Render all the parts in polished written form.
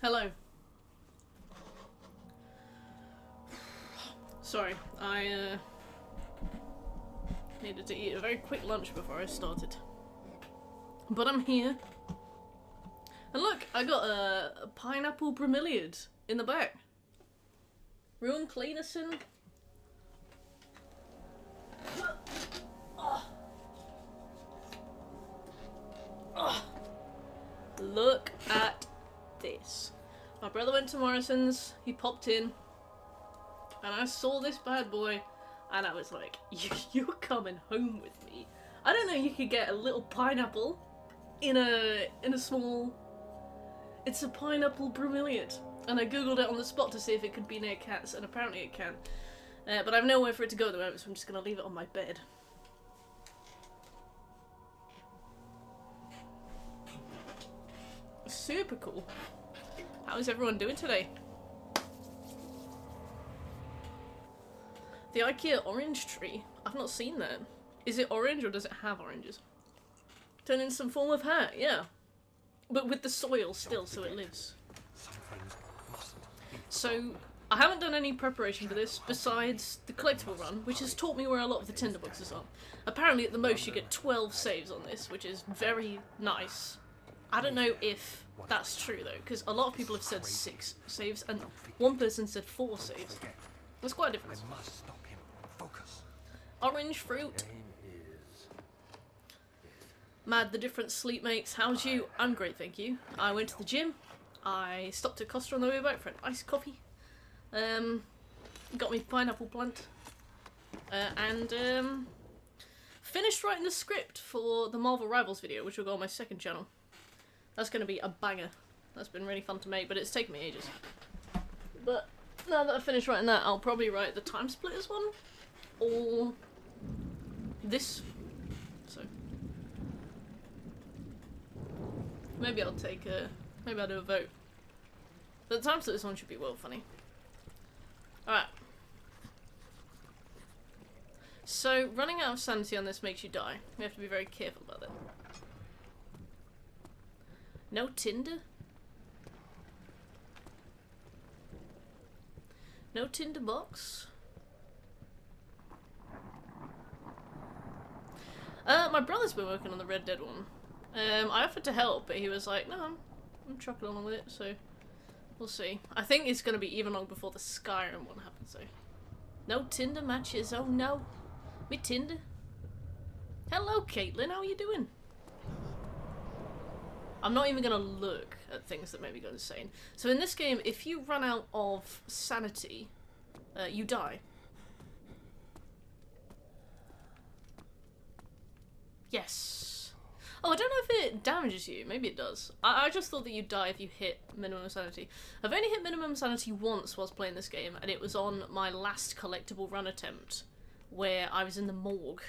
Hello. Sorry, I needed to eat a very quick lunch before I started. But I'm here. And look, I got a pineapple bromeliad in the back. Ruin Cleanerson. Look at this. My brother went to Morrison's, he popped in, and I saw this bad boy, and I was like, you're coming home with me. I don't know, you could get a little pineapple in a small... It's a pineapple bromeliad. And I googled it on the spot to see if it could be near cats, and apparently it can. But I have nowhere for it to go at the moment, so I'm just going to leave it on my bed. Super cool. How is everyone doing today? The IKEA orange tree. I've not seen that. Is it orange or does it have oranges? Turn in some form of hat, yeah. But with the soil still, so it lives. So, I haven't done any preparation for this besides the collectible run, which has taught me where a lot of the tinderboxes are. Apparently at the most you get 12 saves on this, which is very nice. I don't know if that's true though, because a lot of people have said 6 saves, and one person said 4 saves. There's quite a difference. Orange fruit. Mad the different sleep makes. How's you? I'm great, thank you. I went to the gym. I stopped at Costa on the way back for an iced coffee. Got me pineapple plant. And finished writing the script for the Marvel Rivals video, which will go on my second channel. That's going to be a banger. That's been really fun to make, but it's taken me ages. But now that I've finished writing that, I'll probably write the Time Splitters one. Or this. So maybe I'll take a... Maybe I'll do a vote. But the Time Splitters one should be well funny. Alright. So, running out of sanity on this makes you die. We have to be very careful about that. No Tinder? No Tinder box? My brother's been working on the Red Dead one. I offered to help, but he was like, no, I'm trucking along with it, so we'll see. I think it's going to be even long before the Skyrim one happens, though. No Tinder matches, oh no. Me Tinder. Hello, Caitlin, how are you doing? I'm not even going to look at things that make me go insane. So in this game, if you run out of sanity, you die. Yes. Oh, I don't know if it damages you. Maybe it does. I just thought that you'd die if you hit minimum sanity. I've only hit minimum sanity once whilst playing this game, and it was on my last collectible run attempt, where I was in the morgue,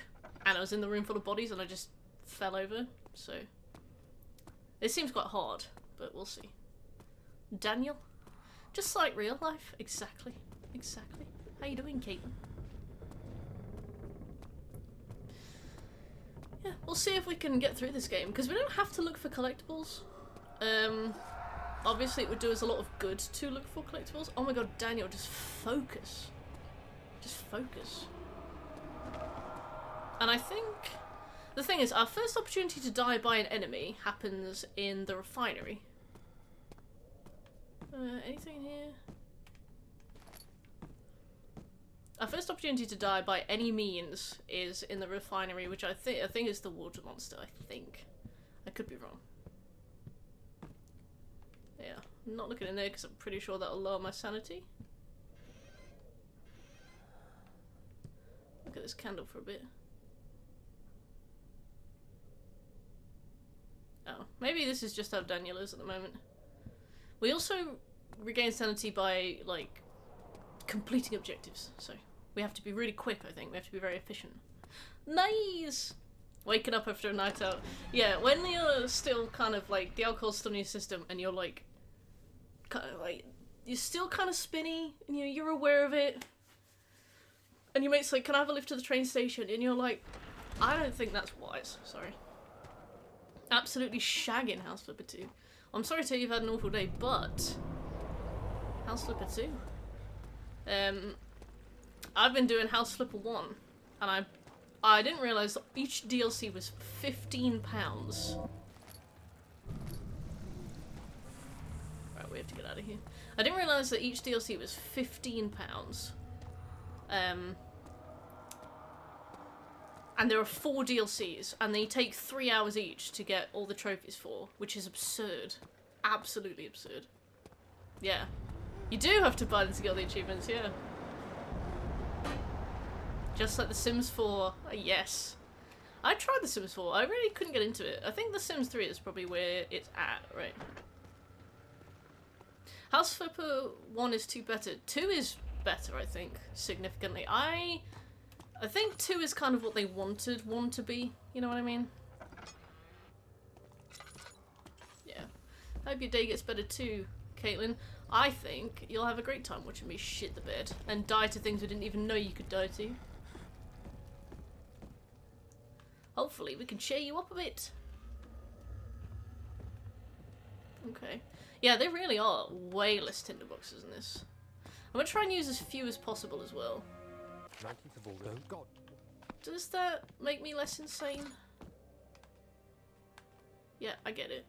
and I was in the room full of bodies, and I just fell over, so... It seems quite hard, but we'll see. Daniel? Just like real life. Exactly. Exactly. How you doing, Caitlin? Yeah, we'll see if we can get through this game, because we don't have to look for collectibles. Obviously it would do us a lot of good to look for collectibles. Oh my god, Daniel, just focus. Just focus. And I think... The thing is, our first opportunity to die by an enemy happens in the refinery. Anything in here? Our first opportunity to die by any means is in the refinery, which I think is the water monster, I think. I could be wrong. Yeah, I'm not looking in there because I'm pretty sure that'll lower my sanity. Look at this candle for a bit. Oh, maybe this is just how Daniel is at the moment. We also regain sanity by, like, completing objectives, so we have to be really quick, I think. We have to be very efficient. Nice! Waking up after a night out. Yeah, when you're still kind of, like, the alcohol's still in your system and you're, like, kind of, like, you're still kind of spinny, and you're aware of it, and your mate's like, can I have a lift to the train station? And you're like, I don't think that's wise, sorry. Absolutely shagging House Flipper 2. I'm sorry to tell you you've had an awful day, but House Flipper 2. I've been doing House Flipper 1, and I didn't realise that each DLC was £15. Right, we have to get out of here. I didn't realise that each DLC was £15. And there are 4 DLCs, and they take 3 hours each to get all the trophies for, which is absurd. Absolutely absurd. Yeah. You do have to buy them to get all the achievements, yeah. Just like The Sims 4, yes. I tried The Sims 4, I really couldn't get into it. I think The Sims 3 is probably where it's at, right? House Flipper 1 is 2 better. 2 is better, I think, significantly. I think 2 is kind of what they wanted 1 to be, you know what I mean? Yeah. Hope your day gets better too, Caitlin. I think you'll have a great time watching me shit the bed and die to things we didn't even know you could die to. Hopefully we can cheer you up a bit. Okay. Yeah, they really are way less tinderboxes in this. I'm gonna try and use as few as possible as well. 19th of August. God. Does that make me less insane? Yeah, I get it.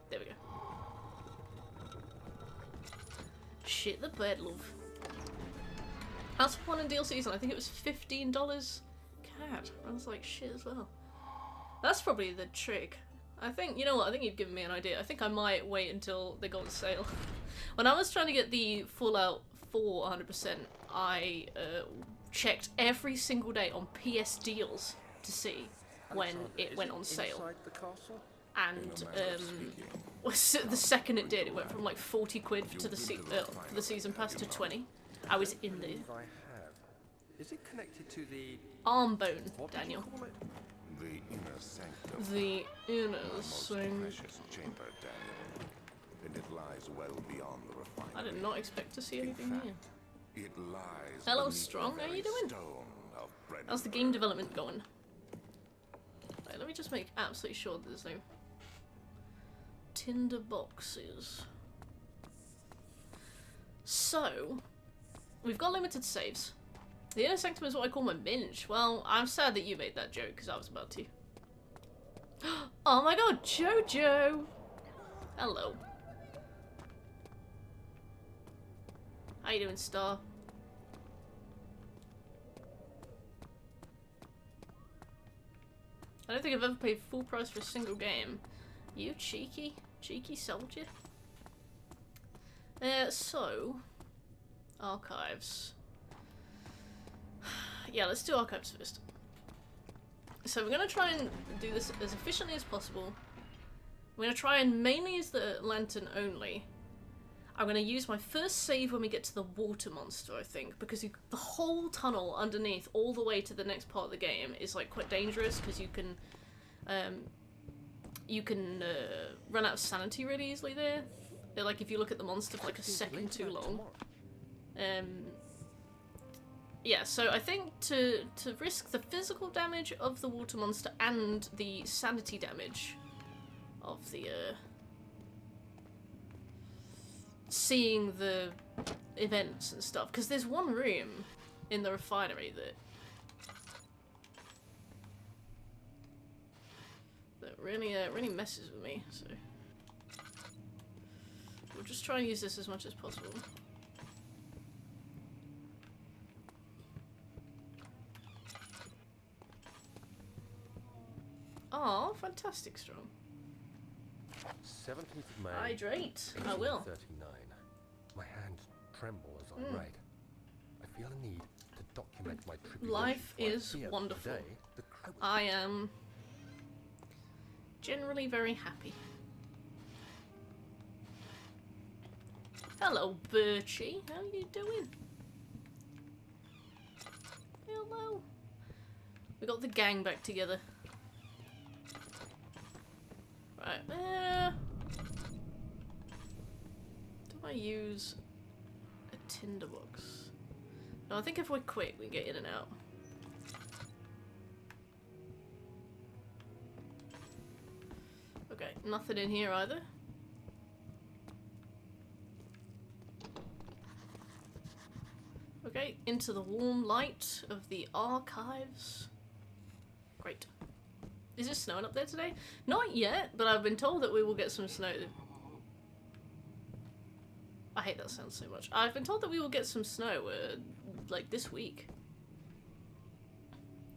There we go. Shit the bed, love. House of One and DLCs, and I think it was $15. God, runs like shit as well. That's probably the trick. I think, you know what, I think you've given me an idea. I think I might wait until they go on sale. When I was trying to get the Fallout 4 100%, I checked every single day on PS deals to see when it went on sale. And the second it did, it went from like 40 quid to the for the season pass to 20. I was in there. Is it connected to the arm bone, Daniel? The inner sanctum. The inner sanctum. Precious chamber, Daniel. And it lies well beyond the refinery. I did not expect to see anything here. It lies. Hello, Strong. How you doing? How's the game development going? Right, let me just make absolutely sure that there's no tinder boxes. So, we've got limited saves. The inner sanctum is what I call my binge. Well, I'm sad that you made that joke, because I was about to. Oh my god, Jojo! Hello. How you doing, Star? I don't think I've ever paid full price for a single game. You cheeky soldier. So... Archives. Yeah, let's do archives first. So we're gonna try and do this as efficiently as possible. I'm gonna try and mainly use the lantern only. I'm gonna use my first save when we get to the water monster, I think, because the whole tunnel underneath all the way to the next part of the game is like quite dangerous because you can run out of sanity really easily there. Like if you look at the monster for like a second too long. Yeah, so I think to risk the physical damage of the water monster and the sanity damage of the seeing the events and stuff, because there's one room in the refinery that really messes with me, so we'll just try and use this as much as possible. Oh, fantastic, Strong. 17th of May. Hydrate. I will. 39. My hands tremble as I write. I feel a need to document my tribulation. Life is wonderful. I am generally very happy. Hello, Birchie. How you doing? Hello. We got the gang back together. Right, do I use a tinderbox? No, I think if we're quick, we get in and out. Okay, nothing in here either. Okay, into the warm light of the archives. Great. Is it snowing up there today? Not yet, but I've been told that we will get some snow. I hate that sound so much. I've been told that we will get some snow, like this week.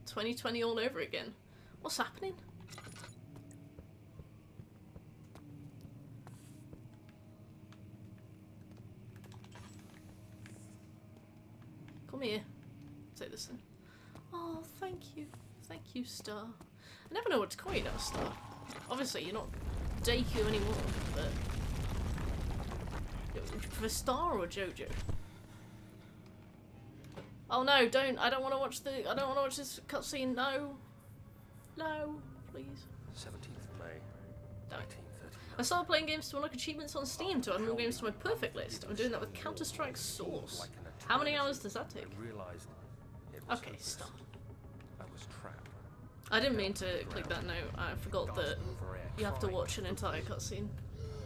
2020 all over again. What's happening? Come here. Say this then. Oh, thank you. Thank you, Star. I never know what to call you now, Star. Obviously, you're not Deku anymore, but... For Star or Jojo? Oh no, don't. I don't want to watch the... I don't want to watch this cutscene. No. No, please. 17th of May, Damn it. 1939. I started playing games to unlock achievements on Steam to add more games to my perfect list. I'm doing that with Counter-Strike Source. How many hours does that take? I realized it was Okay, hopeless. stop. I was trapped. I didn't mean to click that note. I forgot that you have to watch an entire cutscene.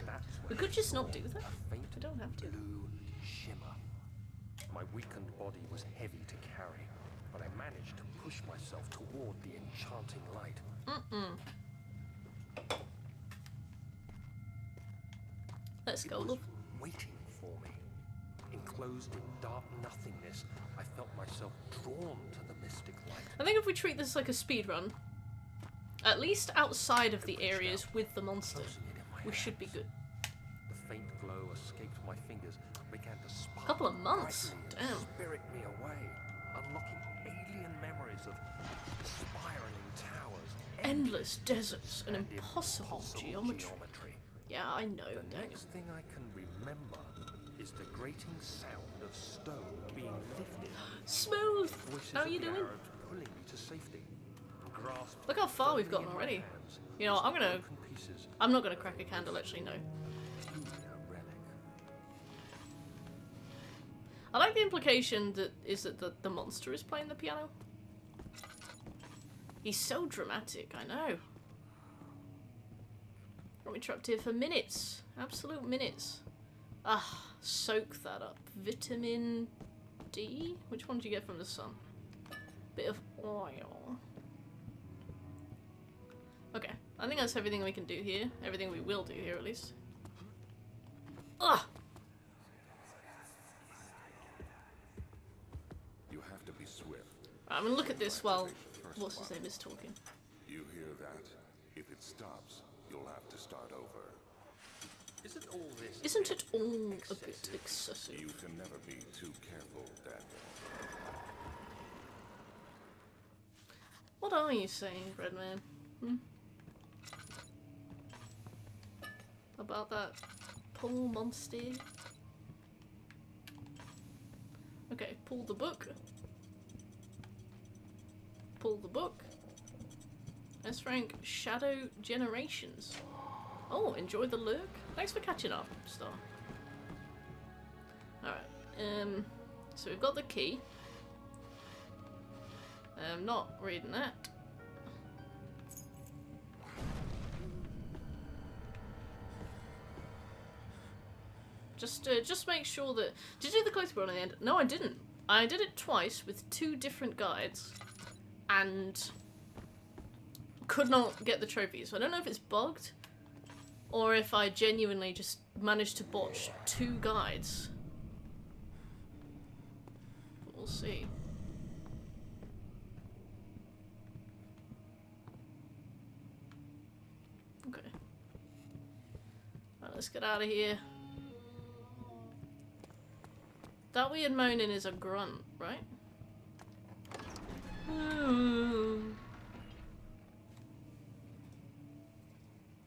That's We when could just not do that. a faint We don't have to. blue shimmer. My weakened body was heavy to carry, but I managed to push myself toward the enchanting light. Let's It go, was love. waiting for me. Enclosed in dark nothingness, I felt myself drawn to the mystic light. I think if we treat this like a speed run, at least outside of the areas with the monster, Closing it in my we should be hands. good. The faint glow escaped my fingers and began to sparkle. Couple of months? brightly and Damn. Spirit me away, unlocking alien memories of spiraling towers, Endless deserts and and impossible geometry. Yeah, I know, The Daniel. next thing I can remember is the grating sound of stone being lifted. Smooth! Voices How are of you the doing? Arabs pulling me to safety. Grasp Look how far we've gotten firmly in my already. hands You know what, I'm was gonna... broken pieces I'm not gonna crack a candle, actually, no. of a relic. I like the implication that the monster is playing the piano. He's so dramatic, I know. Got me trapped here for minutes. Absolute minutes. Ah, soak that up. Vitamin D? Which one do you get from the sun? Bit of oil. Okay, I think that's everything we can do here. Everything we will do here, at least. Ah! You have to be swift. I'm gonna look at this while what's his name is talking. You hear that? If it stops, you'll have to start over. Isn't all this Isn't it all a bit excessive? You can never be too careful, Daniel. What are you saying, Redman? Hmm? About that poor monster? Okay, pull the book. Pull the book. S rank Shadow Generations. Oh, enjoy the lurk. Thanks for catching up, Star. Alright, so we've got the key. I'm not reading that. Just make sure that... Did you do the collectible on the end? No, I didn't. I did it twice with 2 different guides. And... could not get the trophy. So I don't know if it's bugged. Or if I genuinely just managed to botch 2 guides. We'll see. Okay. Right, let's get out of here. That weird moaning is a grunt, right?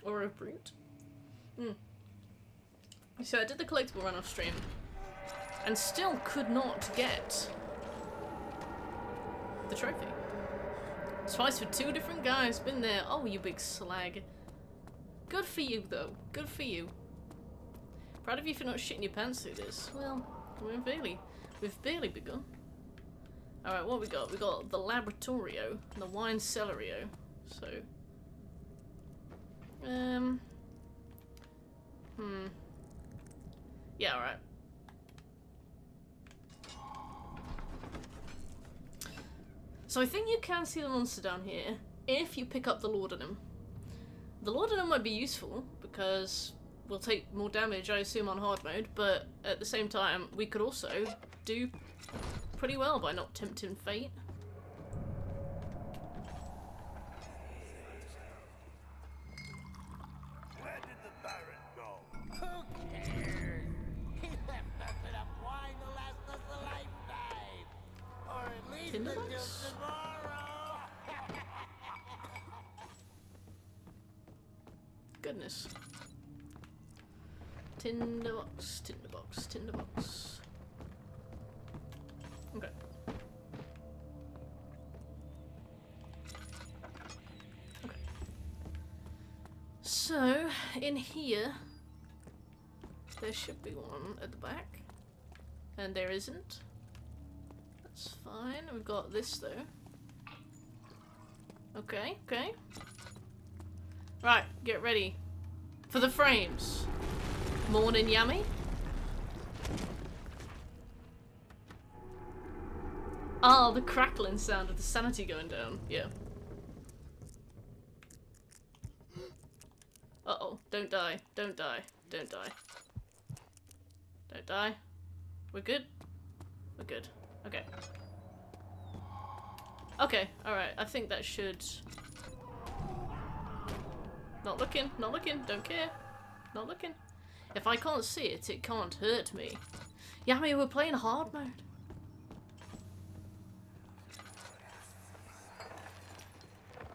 Or a brute. So I did the collectible run off stream and still could not get the trophy. Twice for 2 different guys, been there. Oh, you big slag. Good for you, though. Good for you. Proud of you for not shitting your pants through this. Well, we've barely begun. Alright, what we got? We got the Laboratorio and the Wine Cellario. So, Yeah, alright. So I think you can see the monster down here if you pick up the laudanum. The laudanum might be useful because we'll take more damage, I assume, on hard mode, but at the same time, we could also do pretty well by not tempting fate. Where did the Baron go? Who cares? He left us enough wine to last us a lifetime. Or at least until Tinderbox? tomorrow. Goodness. Tinderbox, tinderbox, tinderbox. Okay. Okay. So, in here, there should be one at the back. And there isn't. That's fine. We've got this, though. Okay, okay. Right, get ready for the frames. Morning, Yummy. Ah, the crackling sound of the sanity going down. Yeah. Uh-oh. Don't die. Don't die. Don't die. Don't die. We're good? We're good. Okay. Okay, alright. I think that should... Not looking. Not looking. Don't care. Not looking. If I can't see it, it can't hurt me. Yummy, we're playing hard mode.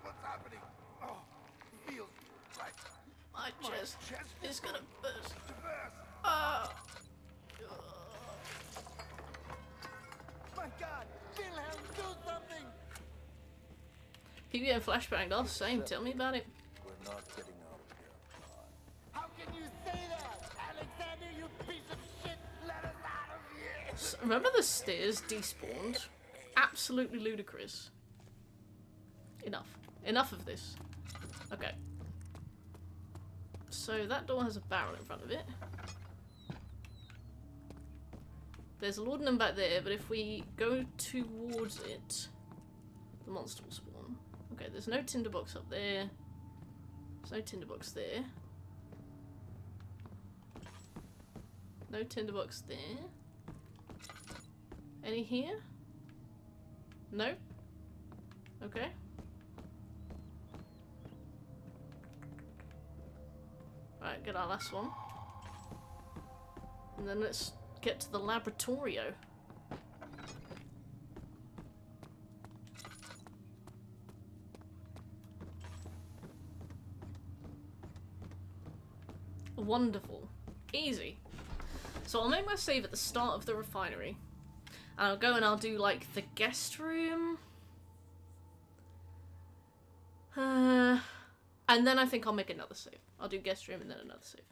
What's happening? Oh, feels like My chest is gonna burst. to burst. Ah. My God, Wilhelm, do something! Keep getting flashbanged off. Same. Tell me about it. We're not getting out of here. How can you say that? Alexander, you piece of shit! Let us out of here! Remember the stairs despawned? Absolutely ludicrous. Enough. Enough of this. Okay. So that door has a barrel in front of it. There's a laudanum back there, but if we go towards it, the monster will spawn. Okay, there's no tinderbox up there. There's no tinderbox there. No tinderbox there. Any here? No? Okay. Right, get our last one. And then let's get to the laboratorio. Wonderful. Easy. So I'll make my save at the start of the refinery. And I'll go and I'll do, like, the guest room. And then I think I'll make another save. I'll do guest room and then another save.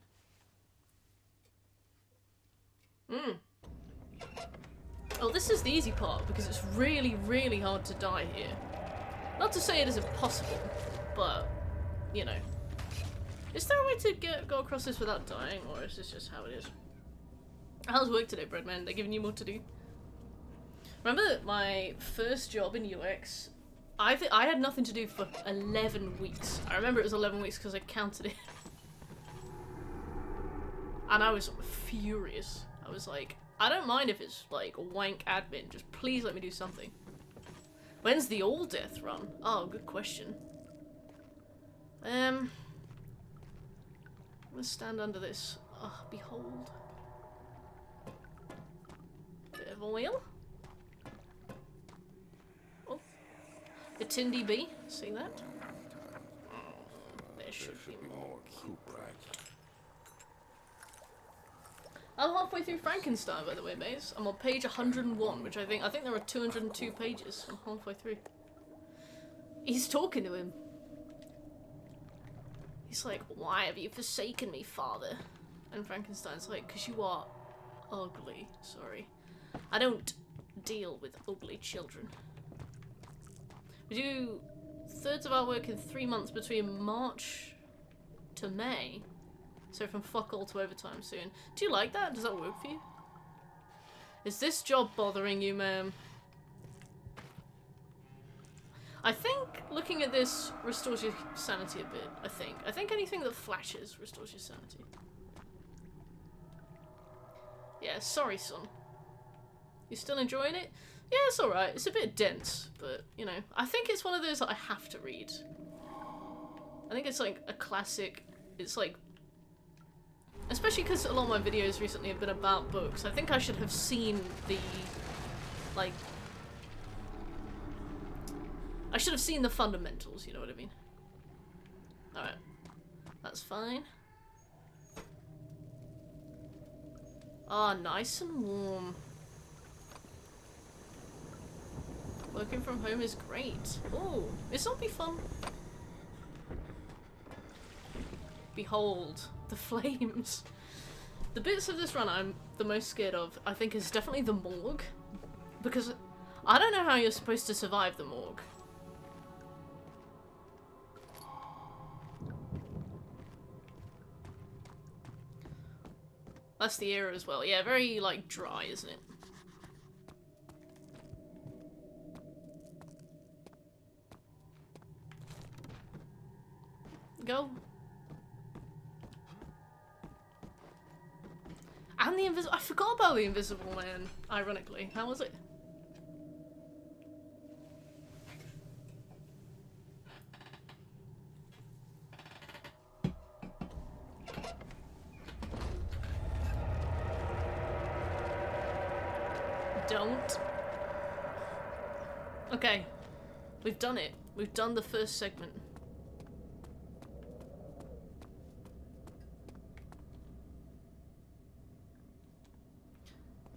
Oh, this is the easy part, because it's really, really hard to die here. Not to say it isn't possible, but, you know. Is there a way to go across this without dying, or is this just how it is? How's work today, Breadman? They're giving you more to do? Remember my first job in UX? I had nothing to do for 11 weeks. I remember it was 11 weeks because I counted it. And I was furious. I was like, I don't mind if it's like wank admin, just please let me do something. When's the all death run? Oh, good question. Let's stand under this. Oh, behold. Bit of oil. Oh. A Tindy bee. See that? There should be more. I'm halfway through Frankenstein, by the way, mates. I'm on page 101, which I think there are 202 pages. I'm halfway through. He's talking to him. He's like, why have you forsaken me, father? And Frankenstein's like, because you are ugly. Sorry. I don't deal with ugly children. We do thirds of our work in 3 months between March to May. So from fuck all to overtime soon. Do you like that? Does that work for you? Is this job bothering you, ma'am? I think looking at this restores your sanity a bit, I think. I think anything that flashes restores your sanity. Yeah, sorry, son. You still enjoying it? Yeah, it's alright. It's a bit dense, but, you know, I think it's one of those that I have to read. I think it's like a classic. It's like, especially because a lot of my videos recently have been about books, I think I should have seen the, like, I should have seen the fundamentals, you know what I mean? Alright. That's fine. Ah, nice and warm. Working from home is great. Oh, it's not be fun. Behold, the flames. The bits of this run I'm the most scared of, I think, is definitely the morgue. Because I don't know how you're supposed to survive the morgue. That's the era as well. Yeah, very, like, dry, isn't it? Go. And the invisible. I forgot about the Invisible Man, ironically. How was it? Don't. Okay. We've done it. We've done the first segment.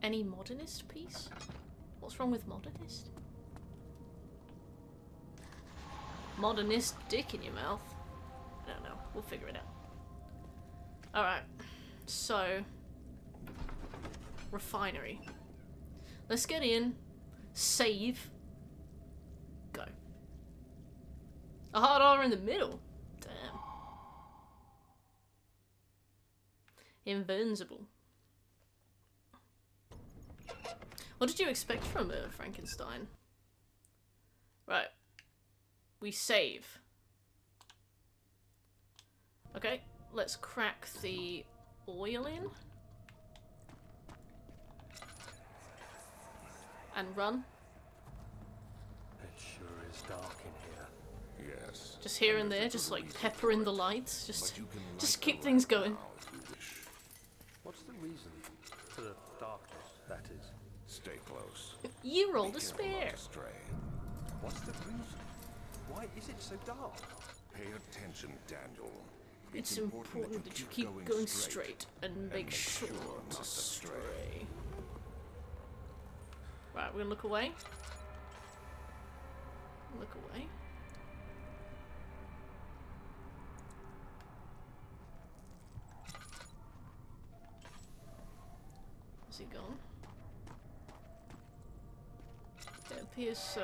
Any modernist piece? What's wrong with modernist? Modernist dick in your mouth? I don't know. We'll figure it out. Alright. So. Refinery. Let's get in. Save. Go. A hard R in the middle. Damn. Invincible. What did you expect from Frankenstein? Right. We save. Okay, let's crack the oil in. And run. It sure is dark in here. Yes. Just here and there, just like pepper in the lights. Just keep things going. What's the reason for the darkness, that is? Stay close. You rolled a spare. Stray. What's the reason? Why is it so dark? Pay attention, Daniel. It's important that you keep going straight and make sure to stray. Right, we're gonna look away. Look away. Is he gone? It appears so.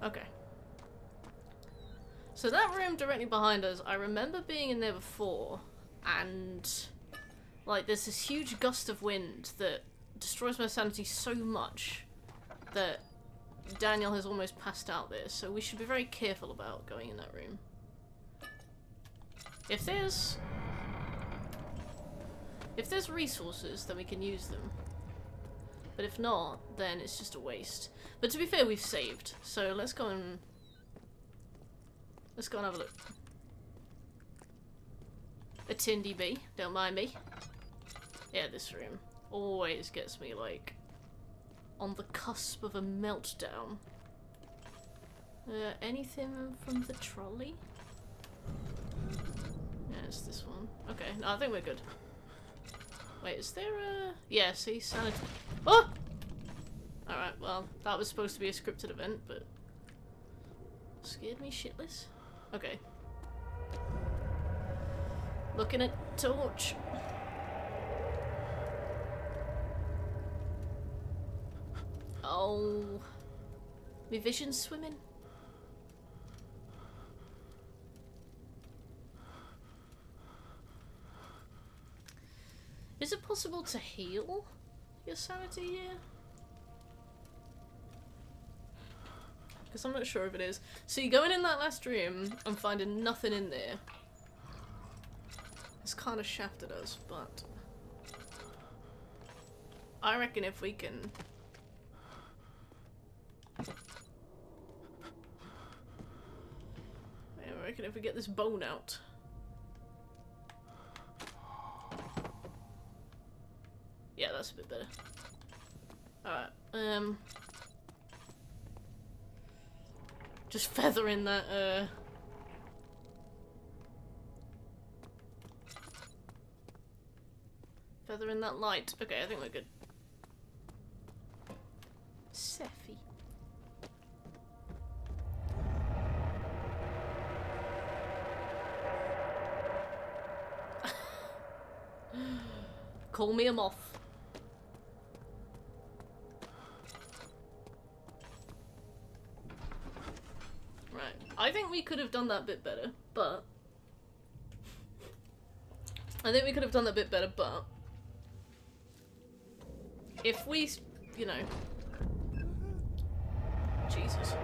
Okay. So that room directly behind us, I remember being in there before, and like there's this huge gust of wind that destroys my sanity so much that Daniel has almost passed out there, so we should be very careful about going in that room. If there's resources, then we can use them. But if not, then it's just a waste. But to be fair, we've saved, so let's go and have a look. A Tindy B, don't mind me. Yeah, this room always gets me like on the cusp of a meltdown. Anything from the trolley? Yeah, it's this one. Okay, no, I think we're good. Wait, is there a... Yeah, see, sanity. Oh! Alright, well, that was supposed to be a scripted event, but... Scared me shitless. Okay. Looking at torch. Oh. My vision's swimming. Is it possible to heal your sanity here? Because I'm not sure if it is. See, going in that last room and finding nothing in there. It's kind of shafted us, but I reckon if we can... I reckon if we get this bone out. Yeah, that's a bit better. Alright, just feather in that, feather in that light. Okay, I think we're good. Seffi. Call me a moth. Right. I think we could have done that bit better, but... if we, you know... Jesus.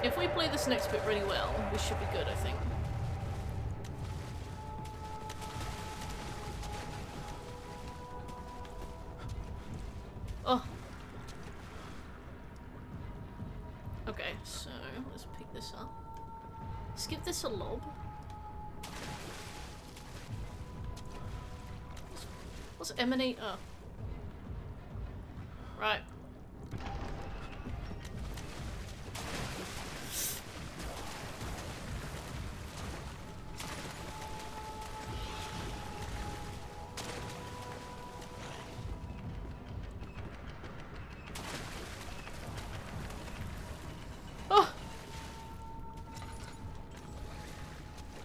If we play this next bit really well, we should be good, I think. Oh. Okay, so let's pick this up. Let's give this a lob. What's emanate? Oh. Right.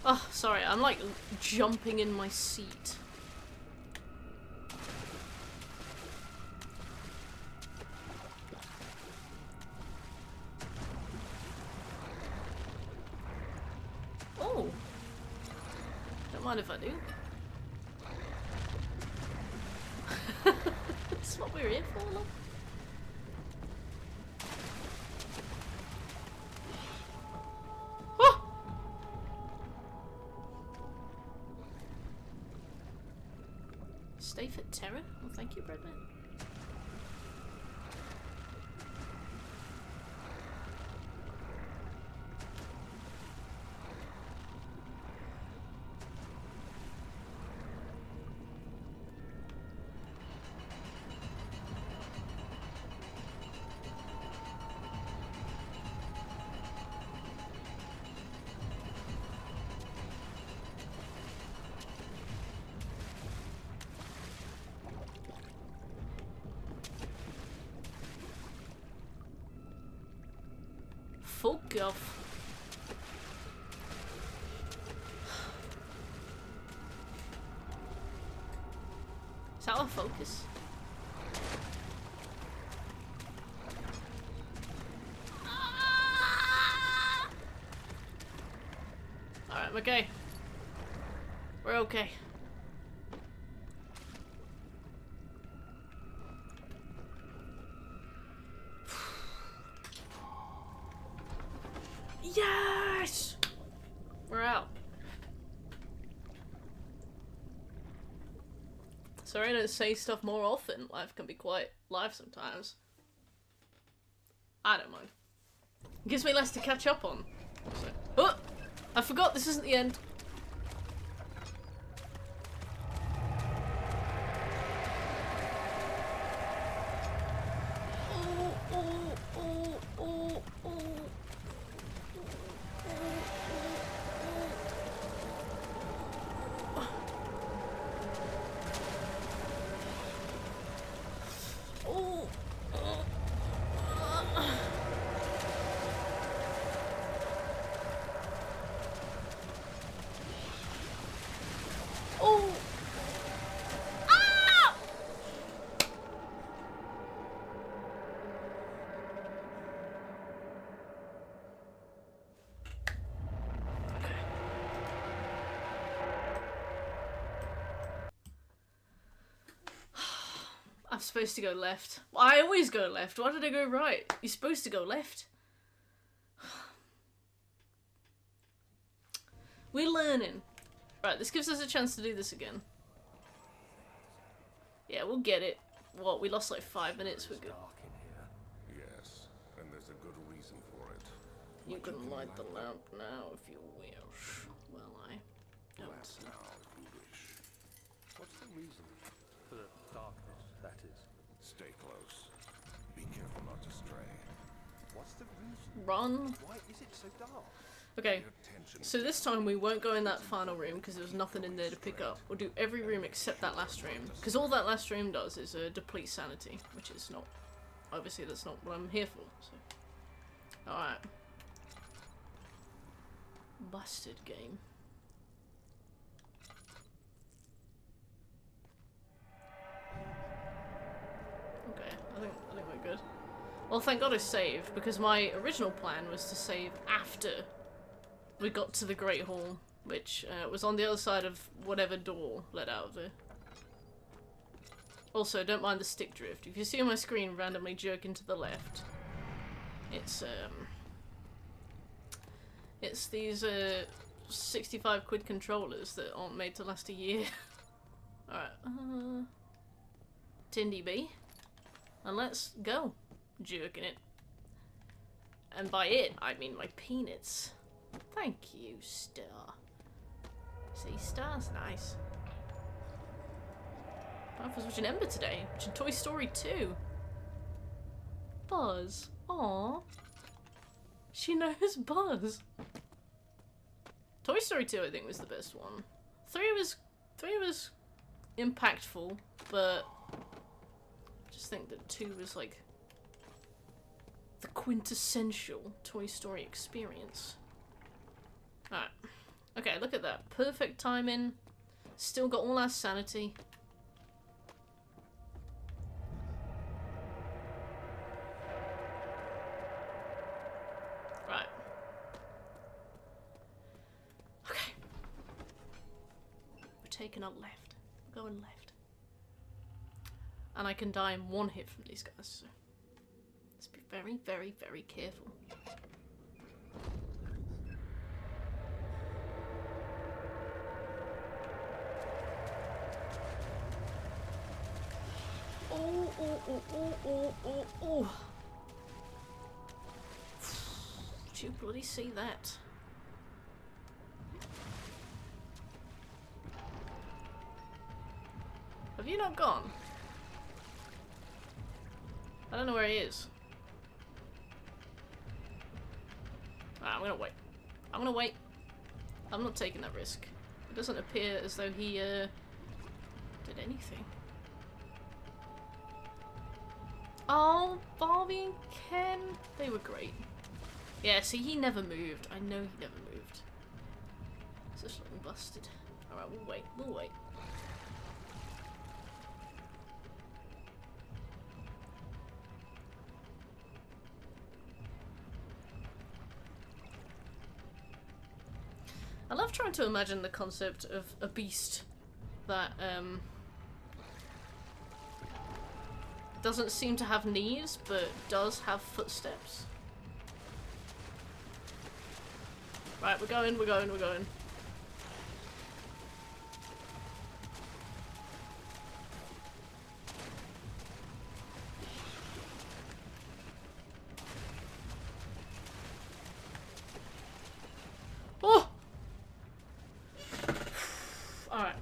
Oh, sorry, I'm like jumping in my seat. Oh. Don't mind if I do. That's what we're here for, love. Stay for terror? Well, thank you, Breadman. Fuck off. Is that our focus? Alright, okay. We're okay. Yes! We're out. Sorry I don't say stuff more often. Life can be quite live sometimes. I don't mind. It gives me less to catch up on. So, oh! I forgot this isn't the end. I'm supposed to go left. I always go left. Why did I go right? You're supposed to go left. We're learning. Right, this gives us a chance to do this again. Yeah, we'll get it. What, we lost like 5 minutes, we're good. Dark in here. Yes, and there's a good reason for it. You can light the lamp now if you wish. Well, I don't. Now, if you wish. What's the reason for the darkness, that is? Stay close. Be careful not to stray. What's the reason? Run. Why is it so dark? Okay, Pay attention. so this time we won't go in that final room because there was nothing in there to pick up. We'll do every room except that last room. Because all that last room does is deplete sanity, which is not... Obviously that's not what I'm here for, so... Alright. Busted game. Okay, I think we're good. Well, thank God I saved, because my original plan was to save after we got to the Great Hall, which was on the other side of whatever door led out of there. Also, don't mind the stick drift. If you see on my screen randomly jerking to the left, it's these 65 quid controllers that aren't made to last a year. Alright, Tindy B. And let's go. Jerking it. And by it, I mean my peanuts. Thank you, Star. See, Star's nice. I was watching Ember today, watching Toy Story 2. Buzz. Aww. She knows Buzz. Toy Story 2, I think, was the best one. 3 was impactful, but I just think that 2 was like the quintessential Toy Story experience. Alright. Okay, look at that. Perfect timing. Still got all our sanity. Right. Okay. We're taking a left. We're going left. And I can die in one hit from these guys, so let's be very, very, very careful. Oh. Did you bloody see that? Have you not gone? I don't know where he is. I'm gonna wait. I'm gonna wait. I'm not taking that risk. It doesn't appear as though he, did anything. Oh, Barbie and Ken. They were great. Yeah, see, he never moved. I know he never moved. It's just looking busted. Alright, we'll wait. We'll wait. I love trying to imagine the concept of a beast that, doesn't seem to have knees, but does have footsteps. Right, we're going. Oh! Alright.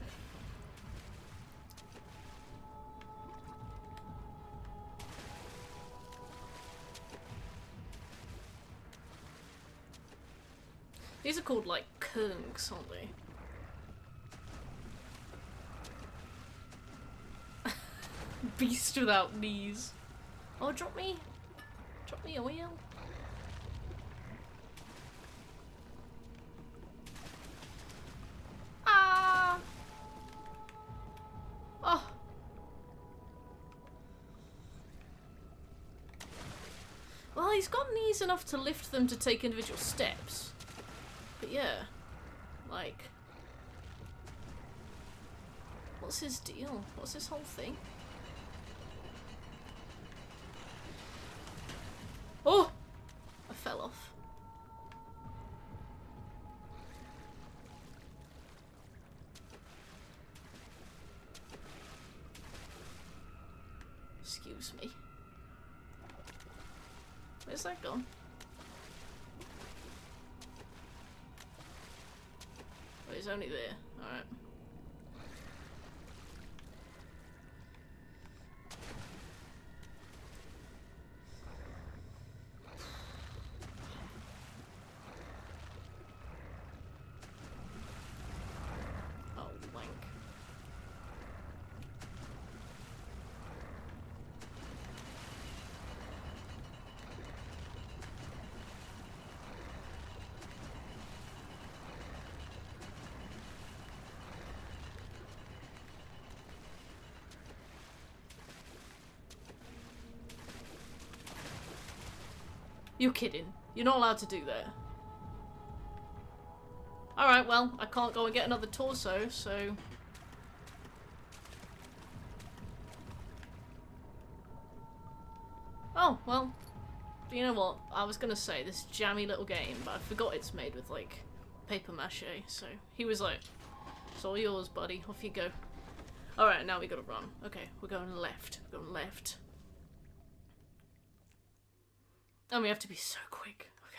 These are called, like, kungs, aren't they? Beast without knees. Oh, drop me a wheel. Ah! Oh. Well, he's got knees enough to lift them to take individual steps. But yeah, like, what's his deal? What's his whole thing? fell off. Excuse me. Where's that gone? Oh, it's only there. Alright. Oh, wank. You're kidding. You're not allowed to do that. Alright, well, I can't go and get another torso, so... Oh, well, you know what? I was gonna say this jammy little game, but I forgot it's made with, like, paper mache, so he was like, it's all yours, buddy. Off you go. Alright, now we gotta run. Okay, we're going left. We're going left. And we have to be so quick. Okay.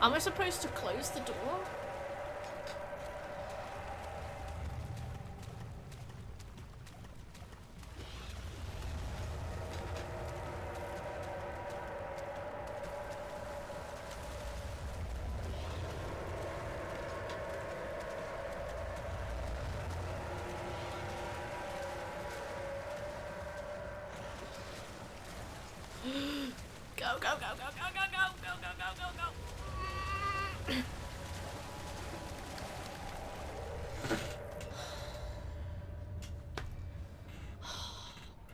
Am I supposed to close the door? Go, go, go, go, go, go, go, go, go, go, go, go.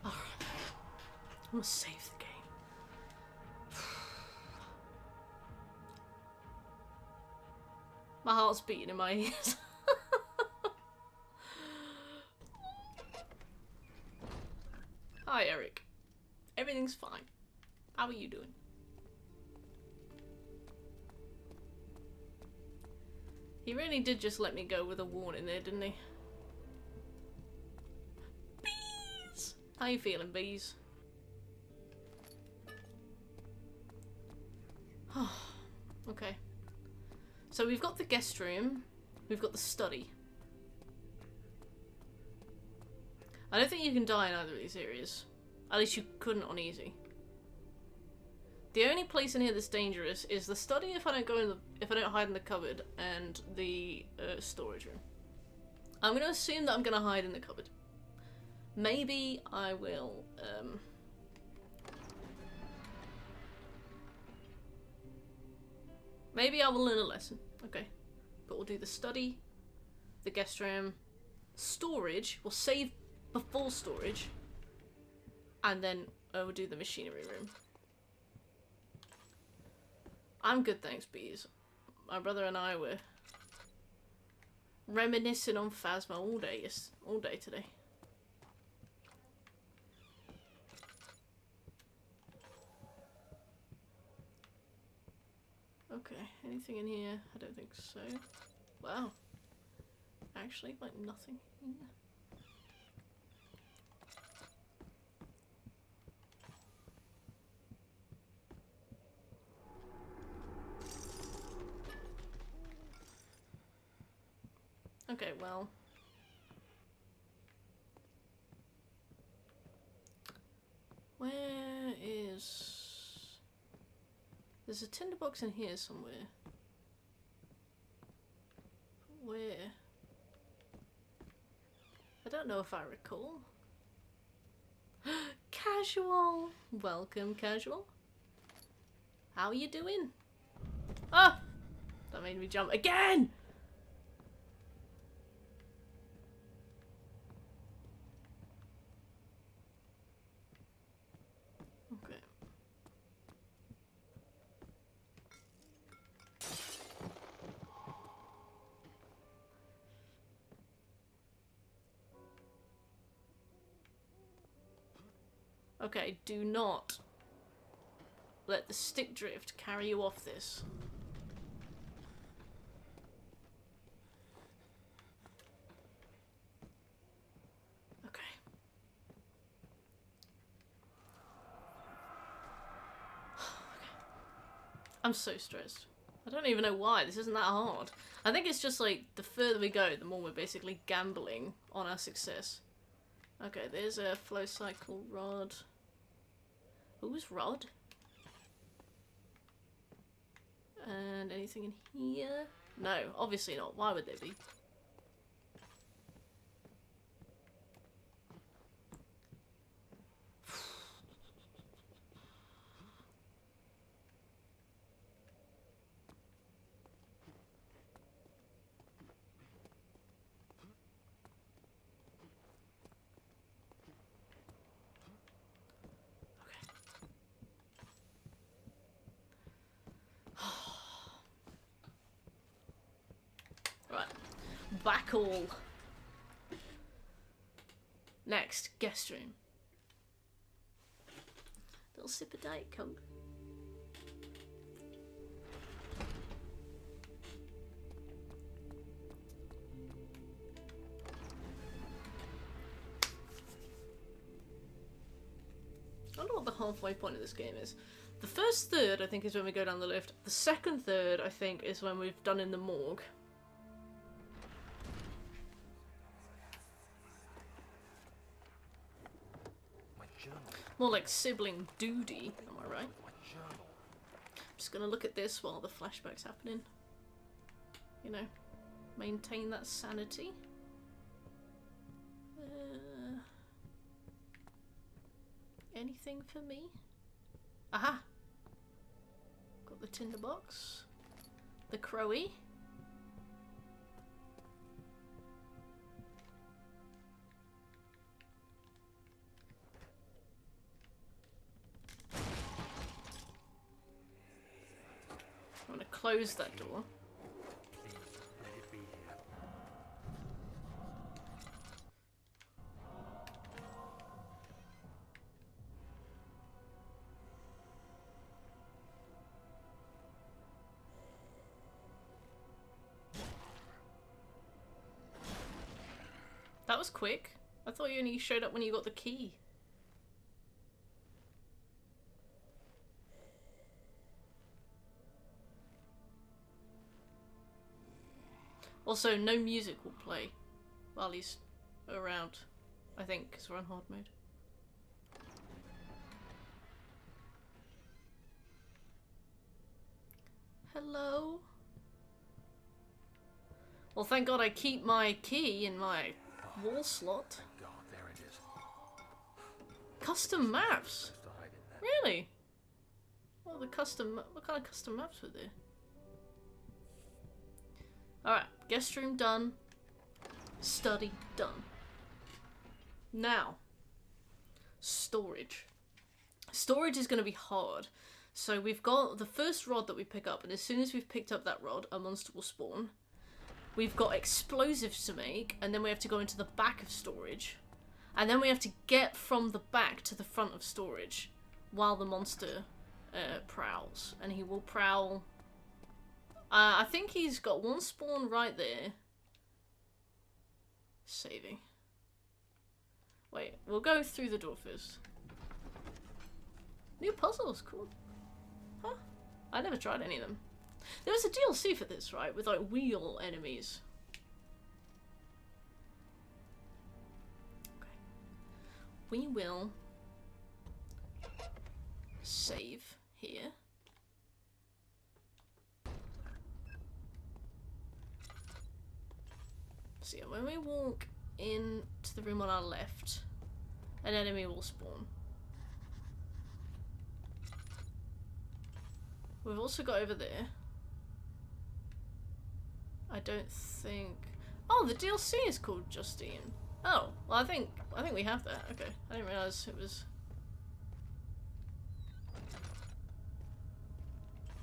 I'm gonna save the game. My heart's beating in my ears. Hi, Eric. Everything's fine. How are you doing? He really did just let me go with a warning there, didn't he? Bees! How you feeling, bees? Okay. So we've got the guest room. We've got the study. I don't think you can die in either of these areas. At least you couldn't on easy. The only place in here that's dangerous is the study if I don't go in the if I don't hide in the cupboard, and the storage room. I'm gonna assume that I'm gonna hide in the cupboard. Maybe I will maybe I will learn a lesson. Okay. But we'll do the study, the guest room, storage, we'll save before storage, and then we'll do the machinery room. I'm good, thanks, bees. My brother and I were reminiscing on Phasma all day today. Okay, anything in here? I don't think so. Wow. Actually, like nothing in there. Okay, well. Where is... There's a tinderbox in here somewhere. Where? I don't know if I recall. Casual! Welcome, Casual. How are you doing? Ah! That made me jump again! Okay. Okay, do not let the stick drift carry you off this. Okay. I'm so stressed. I don't even know why. This isn't that hard. I think it's just like the further we go, the more we're basically gambling on our success. Okay, there's a flow cycle rod. Who's rod? And anything in here? No, obviously not. Why would there be? Right. Back all. Next, guest room. Little sip of Diet Coke. I don't know what the halfway point of this game is. The first third, I think, is when we go down the lift. The second third, I think, is when we've done in the morgue. My journal. More like sibling duty, am I right? My journal. I'm just gonna look at this while the flashback's happening. You know, maintain that sanity. Anything for me? Aha! Got the tinderbox. The crowy. I'm gonna close that door. Please, let it be here. That was quick. I thought you only showed up when you got the key. Also, no music will play while he's around, I think, because we're on hard mode. Hello? Well, thank God I keep my key in my wall slot. God, there it is. Custom maps? Just to hide in there. Really? What kind of custom maps were there? Alright, guest room done. Study done. Now, storage. Storage is going to be hard. So we've got the first rod that we pick up, and as soon as we've picked up that rod, a monster will spawn. We've got explosives to make, and then we have to go into the back of storage. And then we have to get from the back to the front of storage while the monster prowls. And he will prowl... I think he's got one spawn right there. Saving. Wait, we'll go through the door first. New puzzles, cool. Huh? I never tried any of them. There was a DLC for this, right? With like wheel enemies. Okay. We will save here. So yeah, when we walk into the room on our left, an enemy will spawn. We've also got over there. I don't think... Oh, the DLC is called Justine. Oh, well I think we have that. Okay, I didn't realise it was...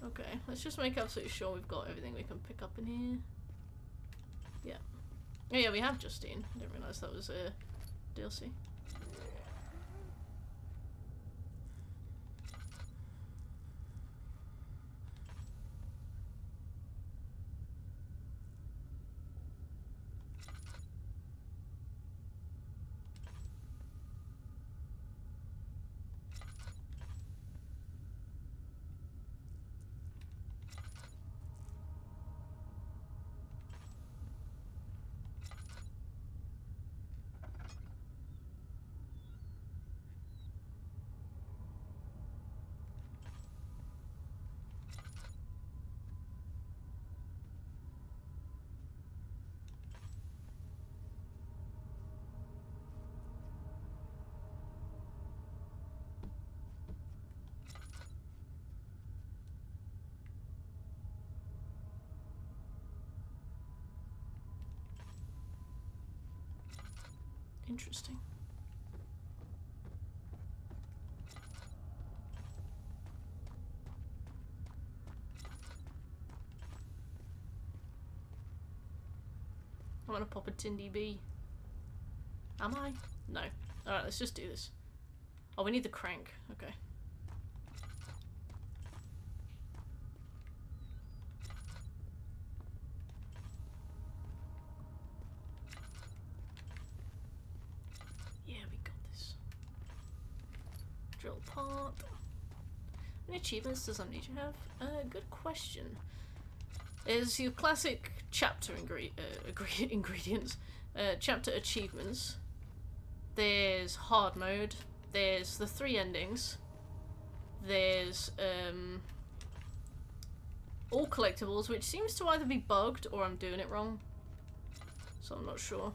Okay, let's just make absolutely sure we've got everything we can pick up in here. Yeah. Oh yeah, we have Justine. I didn't realise that was a DLC. Interesting. I'm gonna pop a Tindy B. Am I? No. Alright, let's just do this. Oh, we need the crank. Okay. Yeah, we got this. Drill part. How many achievements does Amnesia have? Good question. Is your classic chapter ingredients. Chapter achievements. There's hard mode. There's the 3 endings. There's all collectibles, which seems to either be bugged or I'm doing it wrong. So I'm not sure.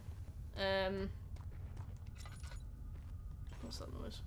What's that noise?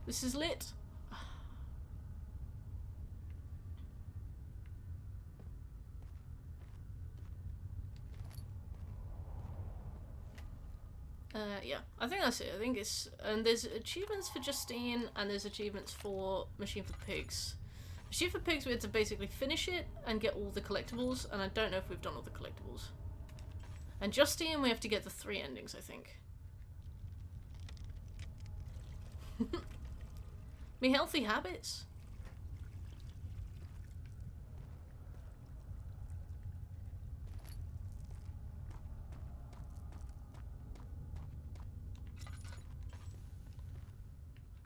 This is lit. Yeah, I think that's it. I think it's... And there's achievements for Justine, and there's achievements for Machine for Pigs. Machine for Pigs, we had to basically finish it and get all the collectibles, and I don't know if we've done all the collectibles. And Justine, we have to get the 3 endings, I think. Me healthy habits.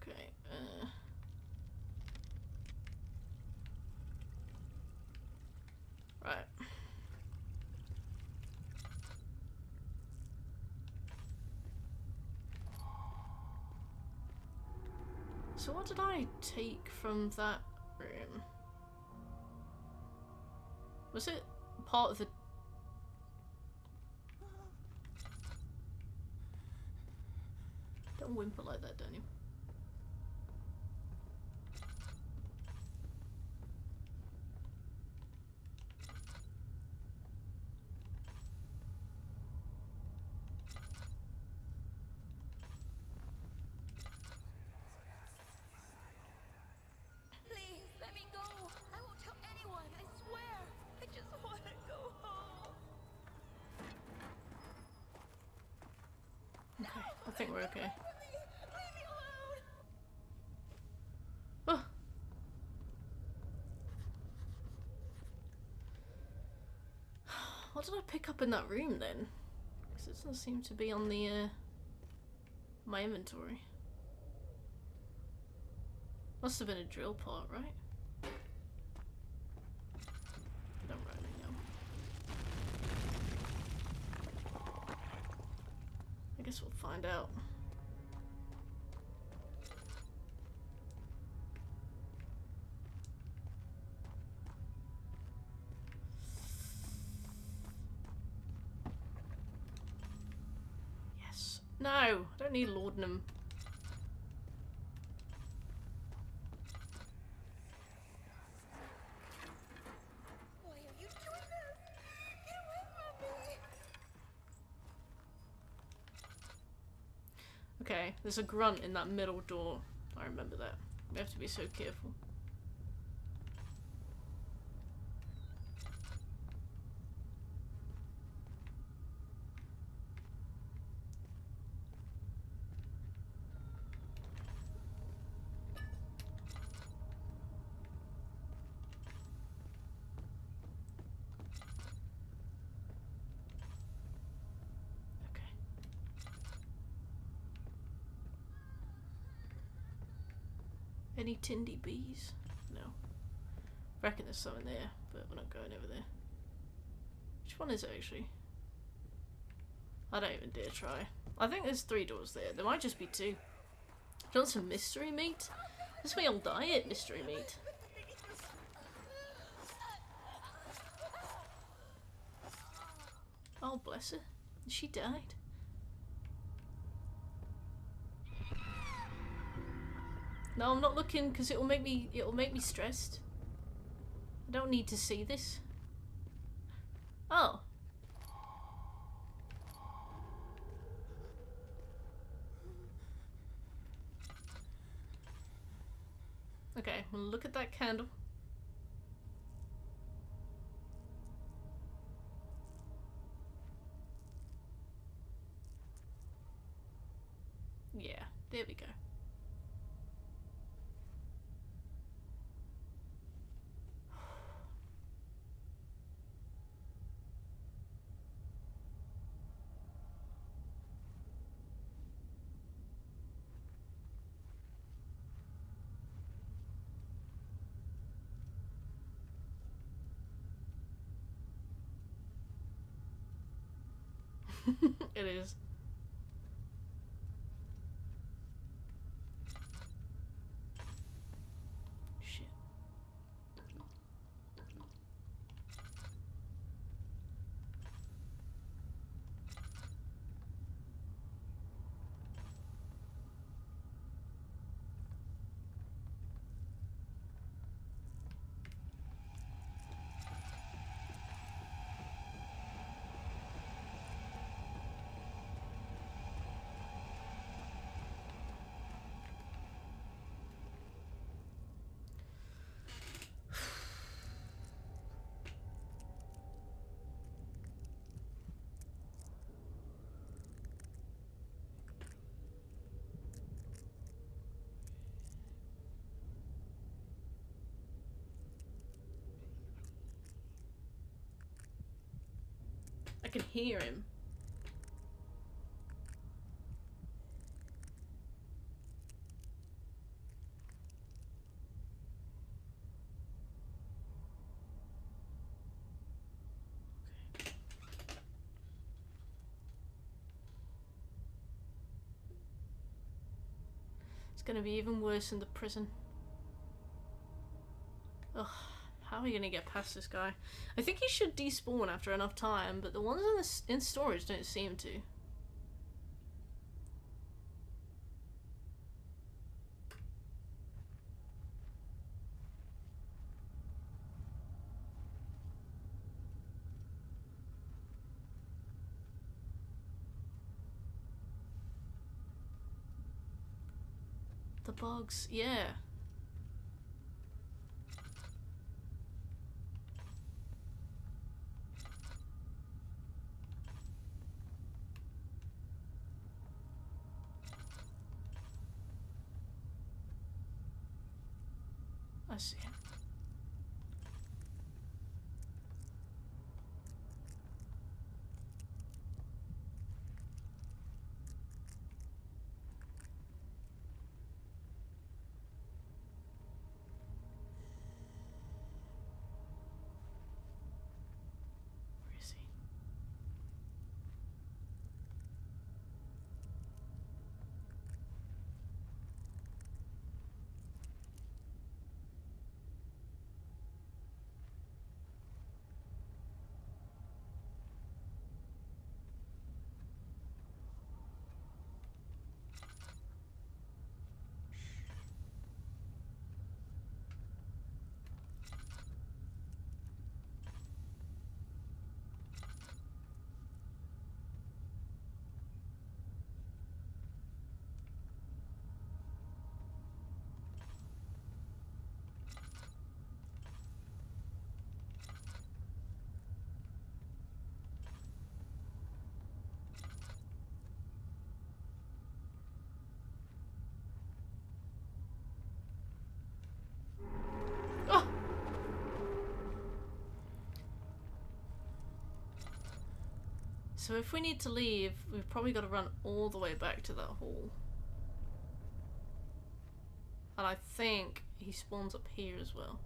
Okay, right. So what did I take from that room? Was it part of the... Don't whimper like that, Daniel. Please, let me go. I won't tell anyone, I swear. I just want to go home. Okay, I think we're okay. Leave me alone. Oh. What did I pick up in that room then? Because it doesn't seem to be on the my inventory. Must have been a drill part, right? Don't really know. I guess we'll find out. Yes. No! I don't need laudanum. Why are you doing this? Get away from me. Okay, there's a grunt in that middle door. I remember that. We have to be so careful. Okay. Any Tindy bees? No. Reckon there's some in there, but we're not going over there. Which one is it actually? I don't even dare try. I think there's 3 doors there. There might just be 2. Do you want some mystery meat? This is my old diet, mystery meat. Oh, bless her. She died. No, I'm not looking because it'll make me stressed. I don't need to see this. Oh. Okay, well, look at that candle. Yeah, there we go. It is. Shit. I can hear him. It's gonna be even worse in the prison. Ugh, how are we gonna get past this guy? I think he should despawn after enough time, but the ones in storage don't seem to. The bugs, yeah. I see him. Where is he? Oh! So if we need to leave, we've probably got to run all the way back to that hall. And I think he spawns up here as well.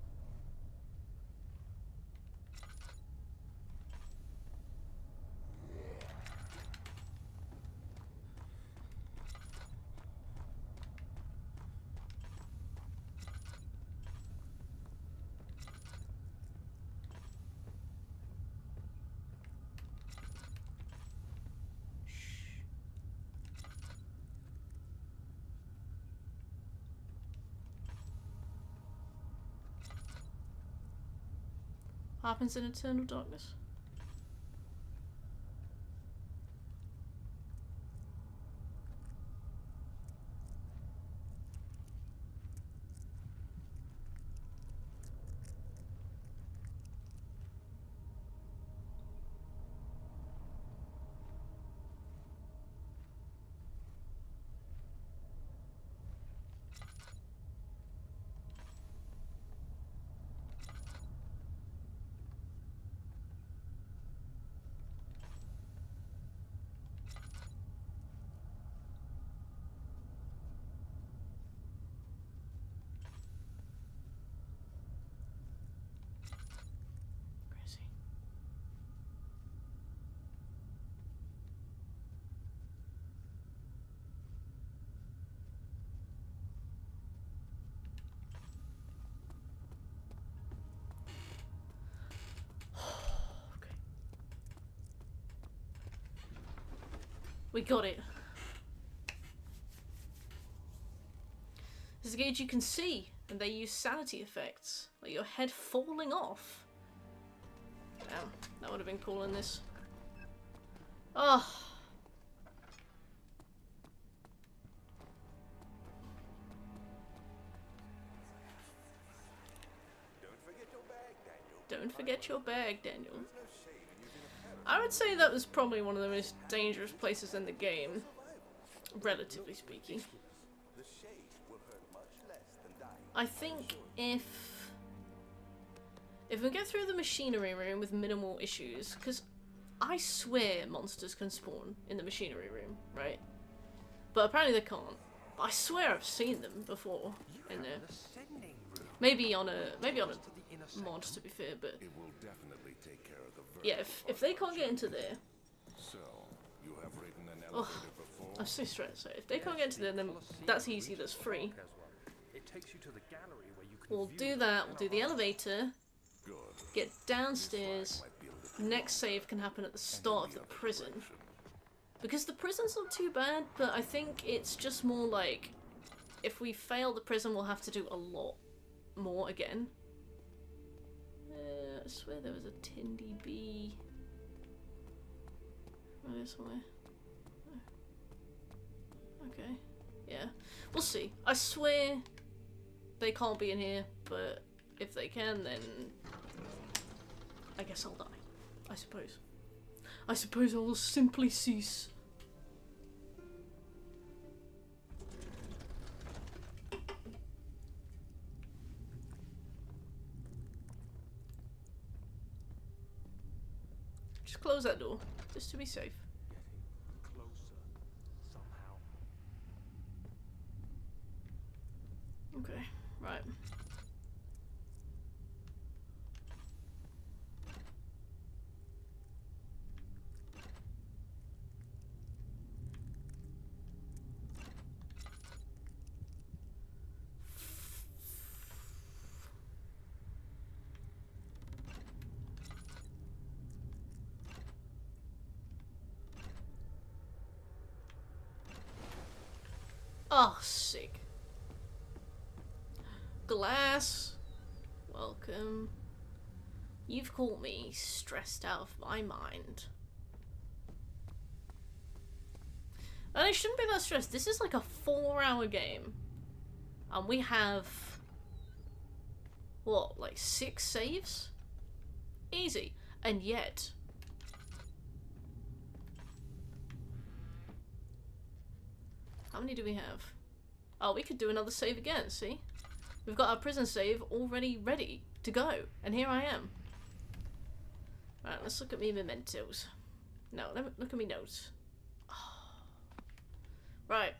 happens in Eternal Darkness. Crazy. Okay. We got it. This is a gauge you can see, and they use sanity effects, like your head falling off. Damn, that would have been cool in this. Oh. Don't forget your bag, Daniel. I would say that was probably one of the most dangerous places in the game, relatively speaking. I think if we get through the machinery room with minimal issues, because I swear monsters can spawn in the machinery room, right? But apparently they can't. But I swear I've seen them before in there. Maybe on a mod, to be fair, but It will definitely take care of the yeah, if they can't get into there, So, you have ridden an elevator before? I'm so stressed. So if they can't get into there, then that's easy. That's free. It takes you to the gallery where you can We'll view do the that. We'll do the elevator. Good. Get downstairs. Next save can happen at the start of the prison. Because the prison's not too bad, but I think it's just more like, if we fail the prison, we'll have to do a lot more again. I swear there was a Tindy B. Oh, there's somewhere. Oh. Okay. Yeah. We'll see. I swear they can't be in here, but if they can, then I guess I'll die. I suppose. I suppose I will simply cease. Just close that door, just to be safe. getting closer somehow. Okay, right. Oh, sick. Glass. Welcome. You've caught me stressed out of my mind. And I shouldn't be that stressed. This is like a 4-hour game. And we have... what, like 6 saves? Easy. And yet... how many do we have? Oh, we could do another save again, see? We've got our prison save already ready to go. And here I am. Right, let's look at me mementos. No, look at me notes. Oh. Right.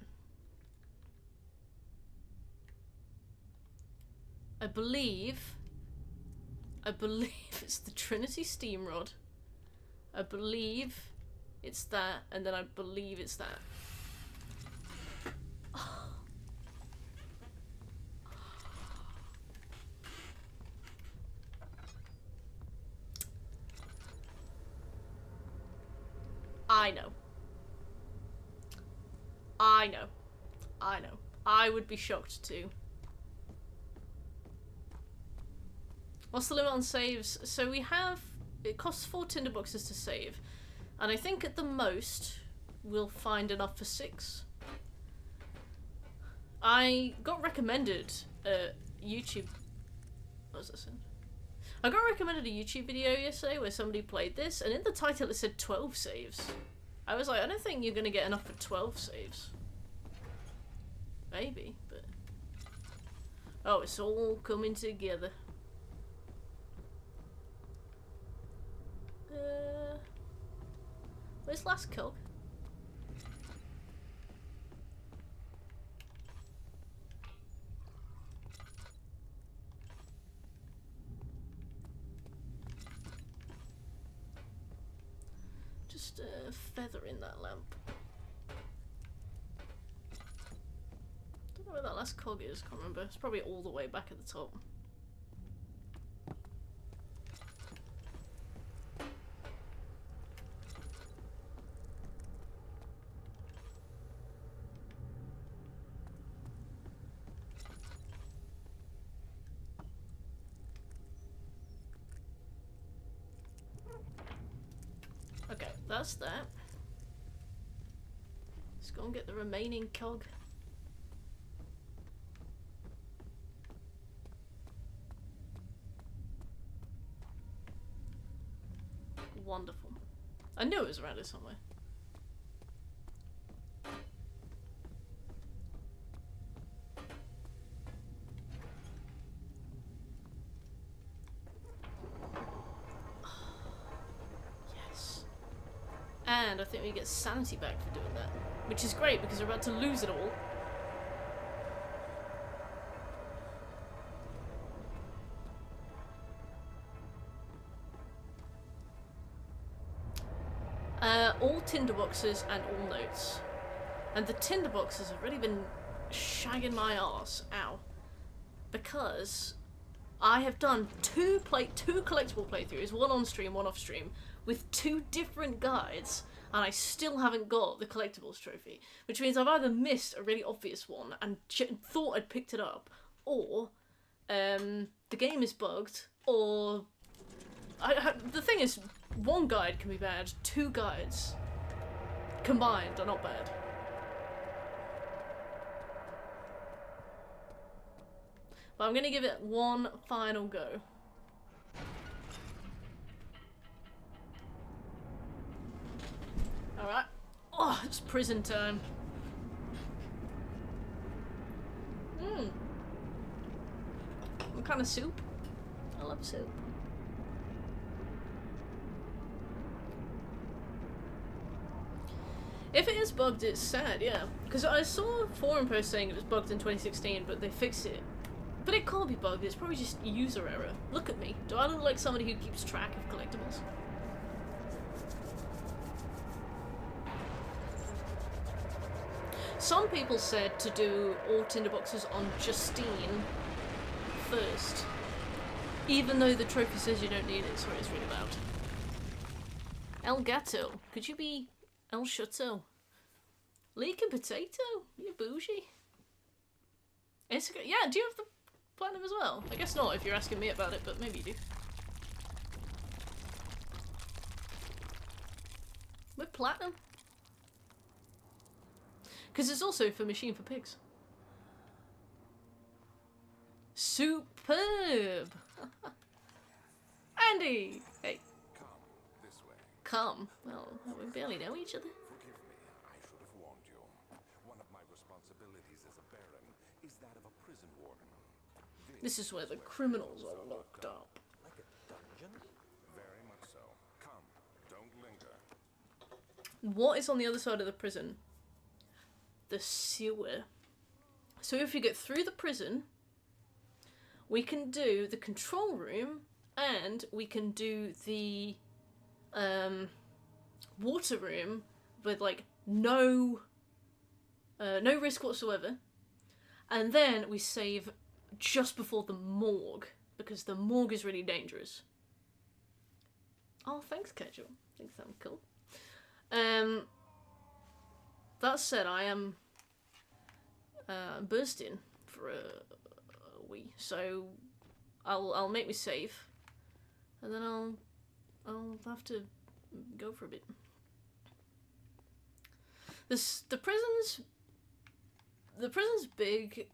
I believe it's the Trinity Steam Rod. I believe it's that, and then I believe it's that. I know. I know. I know. I would be shocked too. What's the limit on saves? So we have... It costs 4 tinderboxes to save. And I think at the most, we'll find enough for 6. I got recommended a YouTube... What was this in? I got recommended a YouTube video yesterday where somebody played this, and in the title it said 12 saves. I was like, I don't think you're gonna get enough for 12 saves. Maybe, but... Oh, it's all coming together. Where's last cog? Just a feather in that lamp. Don't know where that last cog is, can't remember. It's probably all the way back at the top. Okay, that's that. Let's go and get the remaining cog. Wonderful. I knew it was around here somewhere. And I think we get sanity back for doing that. Which is great because we're about to lose it all. All tinderboxes and all notes. And the tinderboxes have really been shagging my arse. Ow. Because I have done two collectible playthroughs, one on stream, one off stream, with 2 different guides, and I still haven't got the collectibles trophy. Which means I've either missed a really obvious one and thought I'd picked it up, or the game is bugged, or... the thing is, 1 guide can be bad, 2 guides combined are not bad. But I'm gonna give it one final go. Alright. Oh, it's prison time. What kind of soup? I love soup. If it is bugged, it's sad, yeah. Because I saw a forum post saying it was bugged in 2016, but they fixed it. But it can't be bugged, it's probably just user error. Look at me. Do I look like somebody who keeps track of collectibles? Some people said to do all tinderboxes on Justine first. Even though the trophy says you don't need it. Sorry, it's really loud. El Gato. Could you be El Chateau? Leek and Potato? You bougie. Instagram. Yeah, do you have the platinum as well? I guess not if you're asking me about it, but maybe you do. With platinum? Because it's also for Machine for Pigs. Superb! Andy! Hey. Come this way. Come? Well, we barely know each other. Forgive me. I should have warned you. One of my responsibilities as a baron is that of a prison warden. This is where the criminals are locked up. Like a dungeon? Very much so. Come. Don't linger. What is on the other side of the prison? The sewer. So if you get through the prison, we can do the control room and we can do the water room with like no risk whatsoever. And then we save just before the morgue because the morgue is really dangerous. Oh, thanks, Ketchup. I think that's cool. That said, I am bursting for a wee, so I'll make me save, and then I'll have to go for a bit. The prison's big.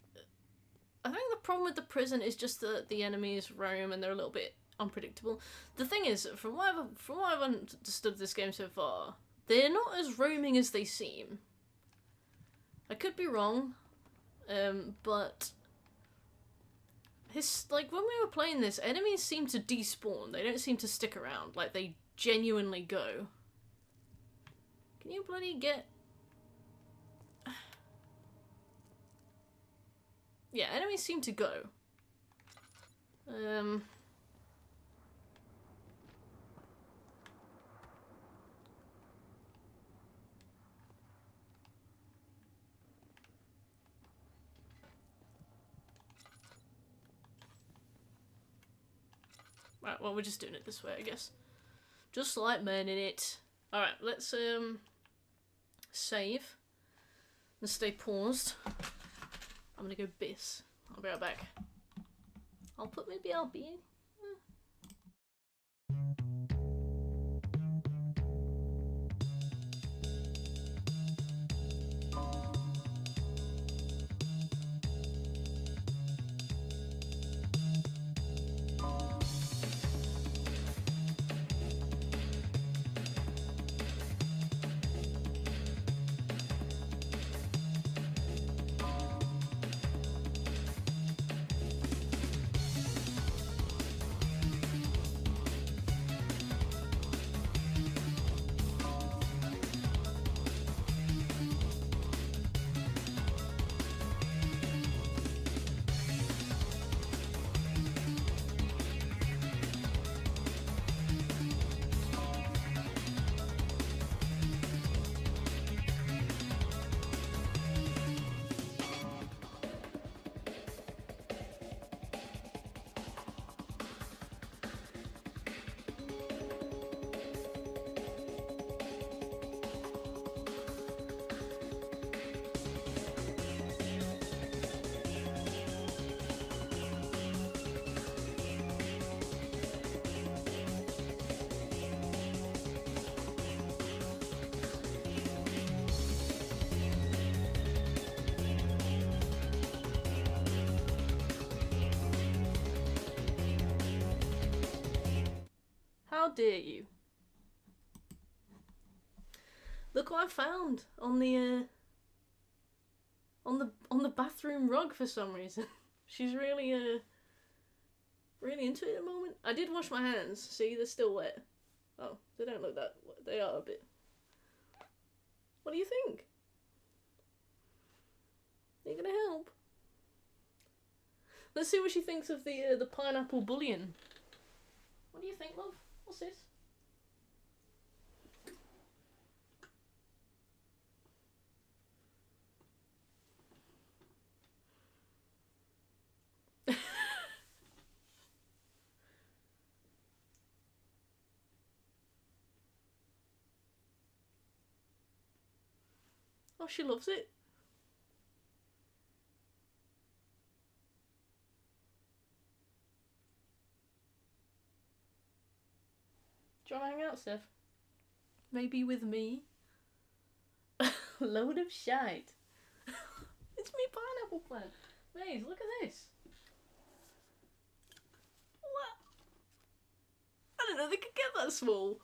I think the problem with the prison is just that the enemies roam and they're a little bit unpredictable. The thing is, from what I've understood of this game so far, they're not as roaming as they seem. I could be wrong, but like when we were playing this, enemies seem to despawn. They don't seem to stick around. Like they genuinely go. Can you bloody get? Yeah, enemies seem to go. Right, well, we're just doing it this way, I guess. Just like men in it. Alright, let's, save. And stay paused. I'm gonna go bis. I'll be right back. I'll put my BRB in. How dare you? Look what I found on the bathroom rug for some reason. She's really really into it at the moment. I did wash my hands. See, they're still wet. Oh, they don't look that wet. They are a bit. What do you think? Are you gonna help? Let's see what she thinks of the pineapple bouillon. What do you think, love? What's this? Oh, she loves it. Do you want to hang out, Steph? Maybe with me? Load of shite. It's me pineapple plant. Maze, look at this. What? I didn't know they could get that small.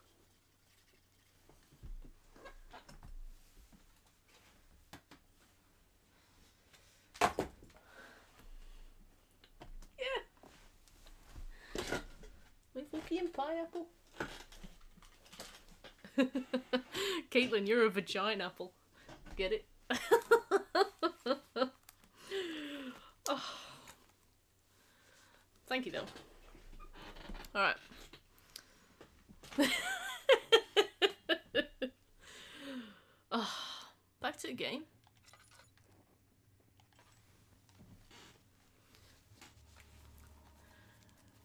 Yeah. My fucking pineapple. Caitlin, you're a vagina-apple. Get it? Oh. Thank you, though. Alright. Oh, back to the game.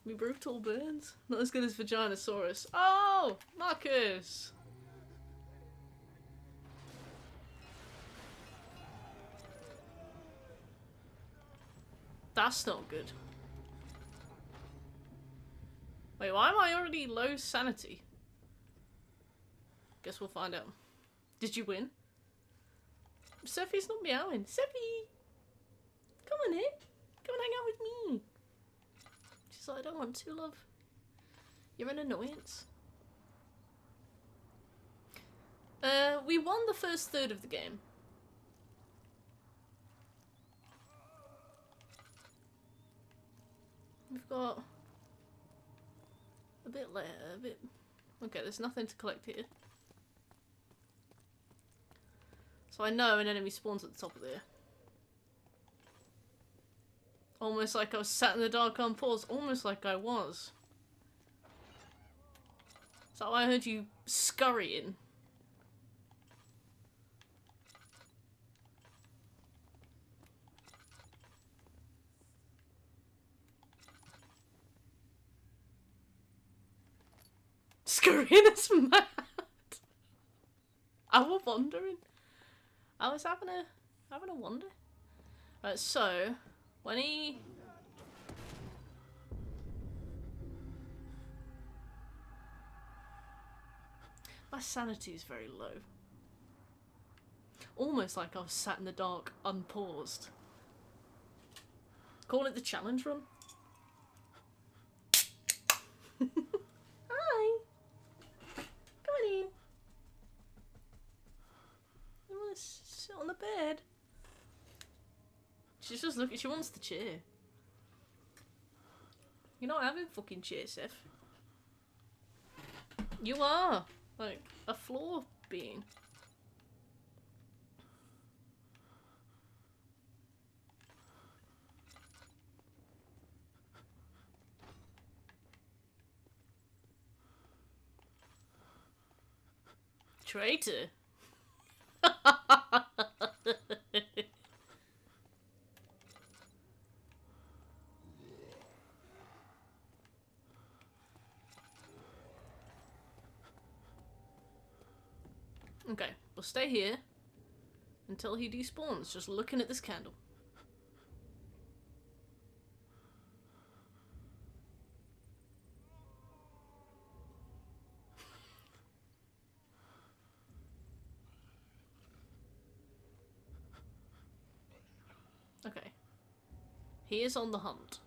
Me brutal burns. Not as good as Vaginosaurus. Oh, Marcus! That's not good. Wait, why am I already low sanity? Guess we'll find out. Did you win? Sophie's not meowing. Sophie! Come on in. Come and hang out with me. She's like, I don't want to, love. You're an annoyance. We won the first third of the game. We've got a bit later, a bit... Okay, there's nothing to collect here. So I know an enemy spawns at the top of there. Almost like I was sat in the dark on pause. Almost like I was. Is that why I heard you scurrying? Scurrying is mad. I was wondering. I was having a wonder. Right, so when he my sanity is very low. Almost like I was sat in the dark, unpaused. Call it the challenge run. Hi. Come on in. You want to sit on the bed? She's just looking. She wants the chair. You're not having fucking chair, Seth. You are like a floor being. Traitor. Okay, we'll stay here until he despawns, just looking at this candle. Okay. He is on the hunt.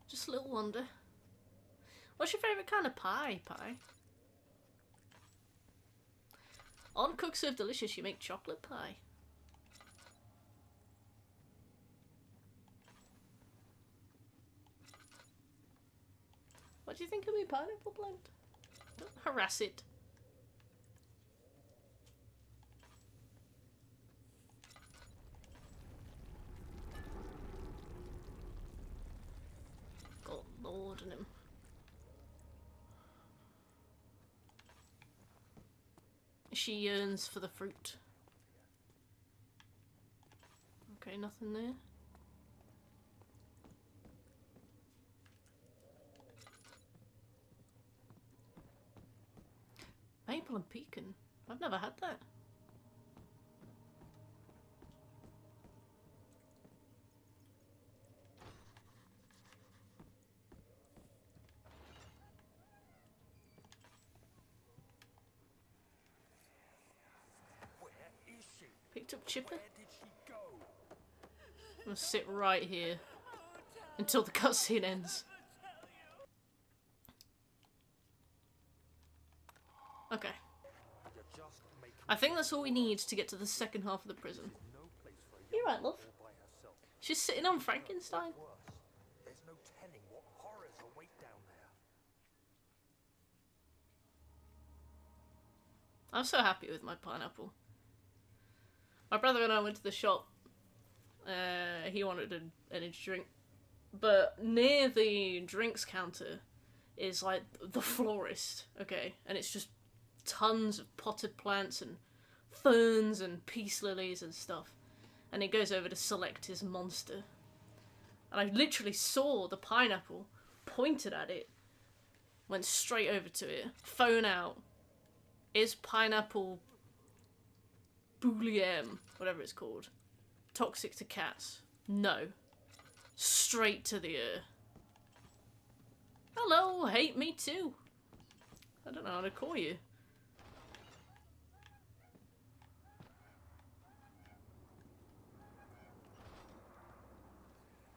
Just a little wonder. What's your favourite kind of pie? On Cook Serve Delicious, you make chocolate pie. What do you think of my pineapple plant? Don't harass it. God Lord in him. She yearns for the fruit. Okay, nothing there. Maple and pecan. I've never had that. Where is she? Picked up Chipper. Where did she go? I'm gonna sit right here until the cutscene ends. Okay. You're just making I think that's all we need to get to the second half of the prison. no place for a You're young right, love. girl by herself. She's sitting on Frankenstein. Worse, there's no telling what horrors await down there. I'm so happy with my pineapple. My brother and I went to the shop. He wanted an energy drink. But near the drinks counter is like the florist, okay? And it's just tons of potted plants and ferns and peace lilies and stuff. And he goes over to select his monster. And I literally saw the pineapple, pointed at it, went straight over to it, phone out. Is pineapple bouillon, whatever it's called, toxic to cats? No. Straight to the ear. Hello, hate me too. I don't know how to call you.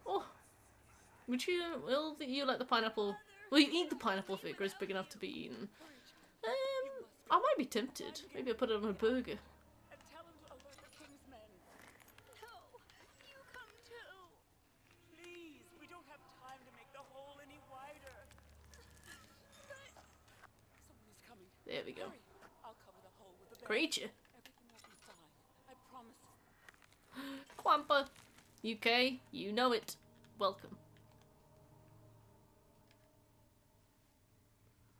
Oh, will you like the pineapple? Will you eat the pineapple if it grows big enough to be eaten? I might be tempted. Maybe I put it on a burger. And tell him to alert the king's men. No, you come too. Please, we don't have time to make the hole any wider. Someone is coming. There we go. Hurry. I'll cover the hole with the bed. Creature. Everything will be fine. I promise. Quampa. UK, you know it. Welcome.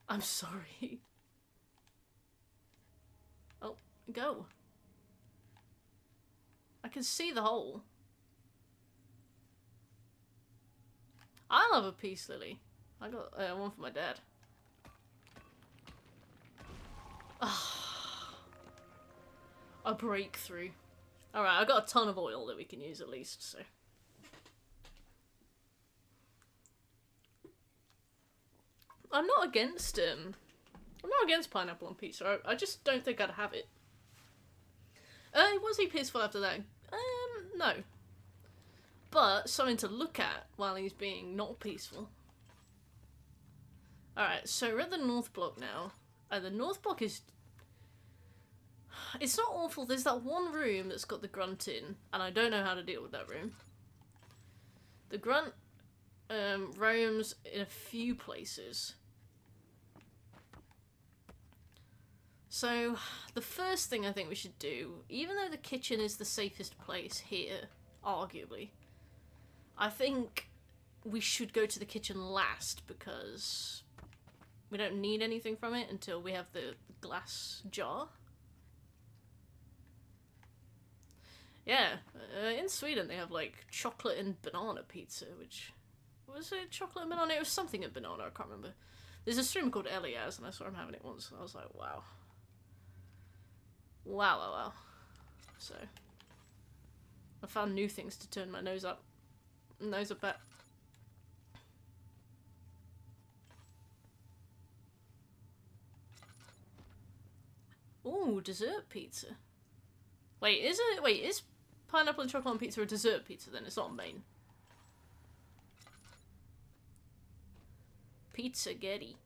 I'm sorry. Oh, go. I can see the hole. I love a peace lily. I got one for my dad. A breakthrough. Alright, I got a ton of oil that we can use at least, so. I'm not against pineapple on pizza. I just don't think I'd have it. Was he peaceful after that? No. But something to look at while he's being not peaceful. Alright, so we're at the North Block now. The North Block is... It's not awful. There's that one room that's got the grunt in, and I don't know how to deal with that room. The grunt roams in a few places. So, the first thing I think we should do, even though the kitchen is the safest place here, arguably, I think we should go to the kitchen last, because we don't need anything from it until we have the glass jar. Yeah, in Sweden they have like chocolate and banana pizza, which... Was it chocolate and banana? It was something and banana, I can't remember. There's a streamer called Elias, and I saw him having it once, and I was like, wow. Wow, wow, wow. So, I found new things to turn my nose up. Nose up at. Ooh, dessert pizza. Wait, is pineapple and chocolate on pizza a dessert pizza then? It's not a main. Pizza Getty.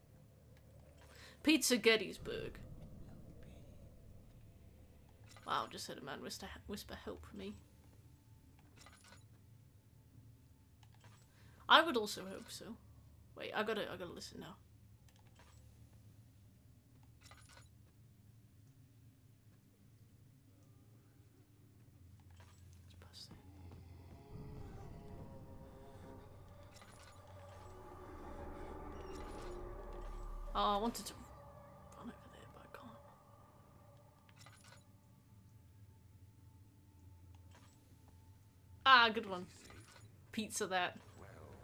Pizza Gettysburg. Wow, just heard a man whisper help for me. I would also hope so. Wait, I gotta listen now. Oh, I wanted to run over there, but I can't. Ah, good one. Pizza That.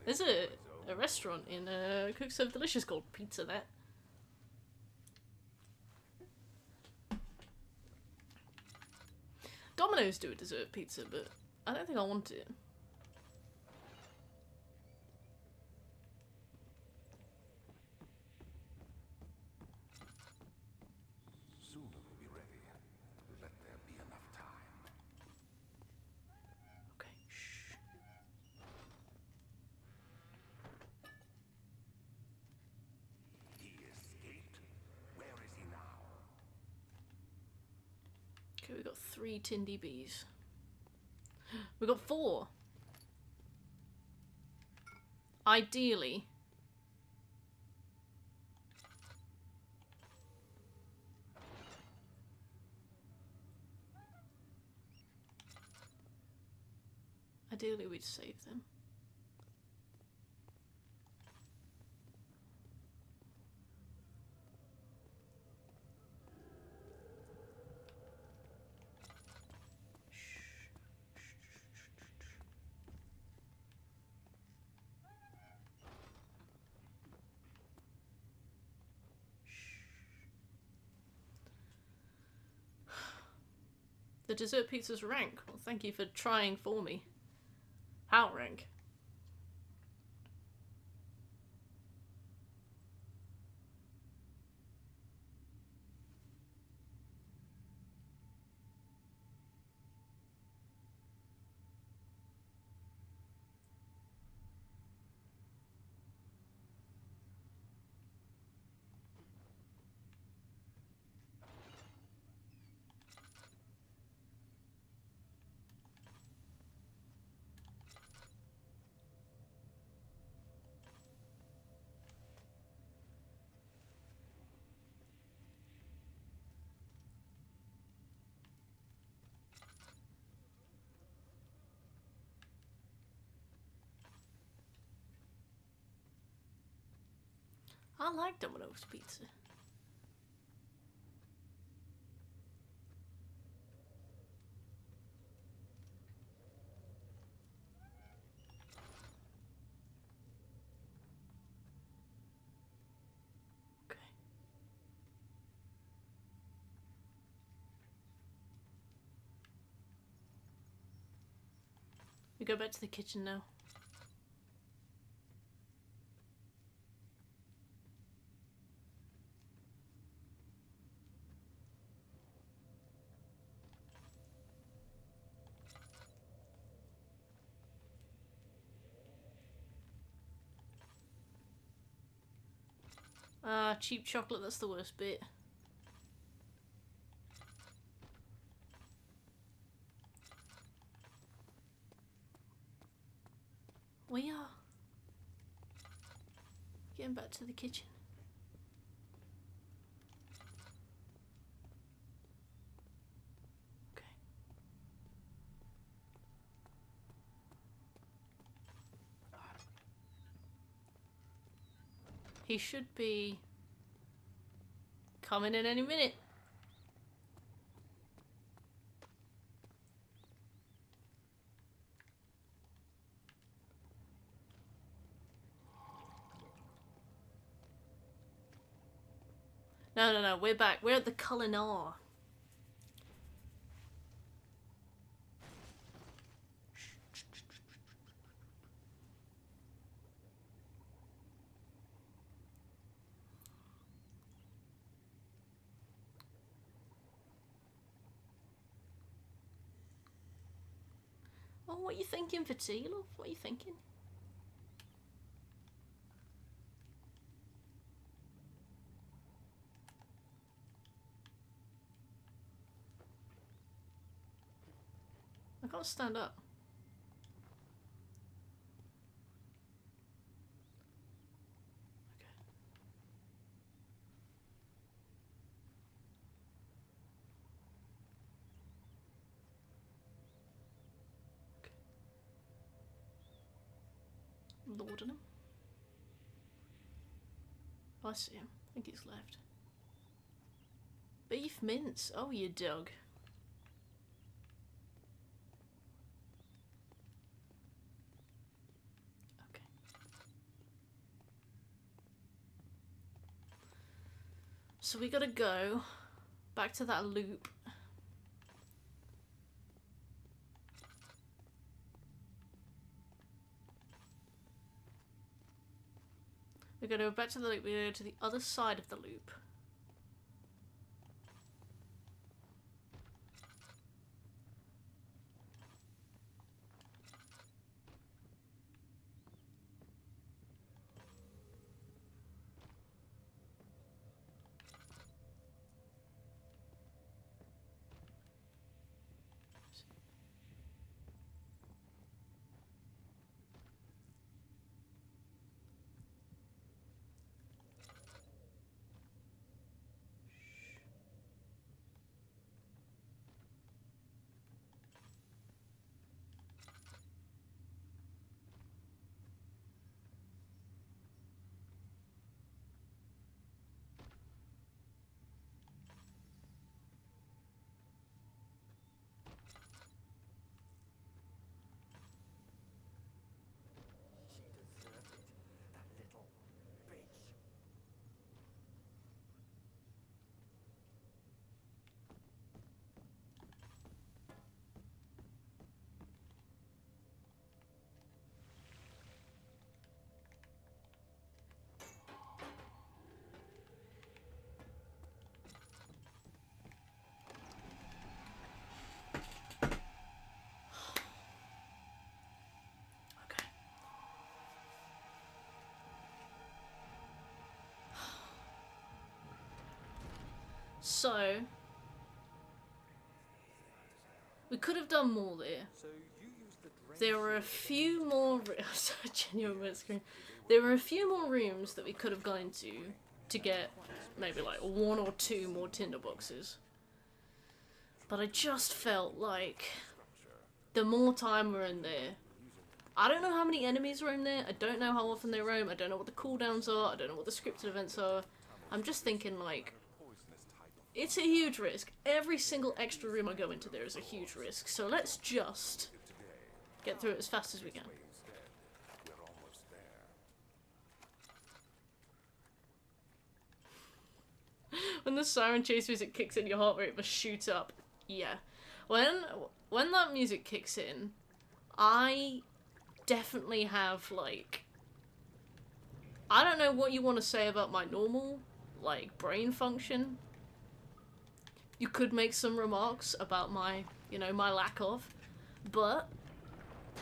There's a restaurant in Cook Serve Delicious called Pizza That. Domino's do a dessert pizza, but I don't think I want it. Soon it will be ready. Let there be enough time. Okay, shh. He escaped. Where is he now? Okay, we got 3 Tindy Bees. We got 4. Ideally. Ideally, we'd save them. The dessert pizza's rank. Well, thank you for trying for me. How rank? I like Domino's pizza. Okay. We go back to the kitchen now. Cheap chocolate, that's the worst bit. We are getting back to the kitchen. Okay. He should be coming in any minute. No, we're back. We're at the Culinar. Oh, what are you thinking for tea, love? What are you thinking? I can't stand up. Okay. Okay. Laudanum. I see him. I think he's left. Beef mince. Oh, you dog. Okay. So we gotta go back to that loop. We gotta go back to the loop. We gotta go to the other side of the loop. So we could have done more there. There were a few more. Genuine screen. There were a few more rooms that we could have gone into to get maybe like 1 or 2 more tinderboxes. But I just felt like the more time we're in there, I don't know how many enemies roam there. I don't know how often they roam. I don't know what the cooldowns are. I don't know what the scripted events are. I'm just thinking like, it's a huge risk. Every single extra room I go into there is a huge risk. So let's just get through it as fast as we can. When the siren chase music kicks in, your heart rate must shoot up. Yeah. When that music kicks in, I definitely have, like... I don't know what you want to say about my normal, like, brain function. You could make some remarks about my, you know, my lack of. But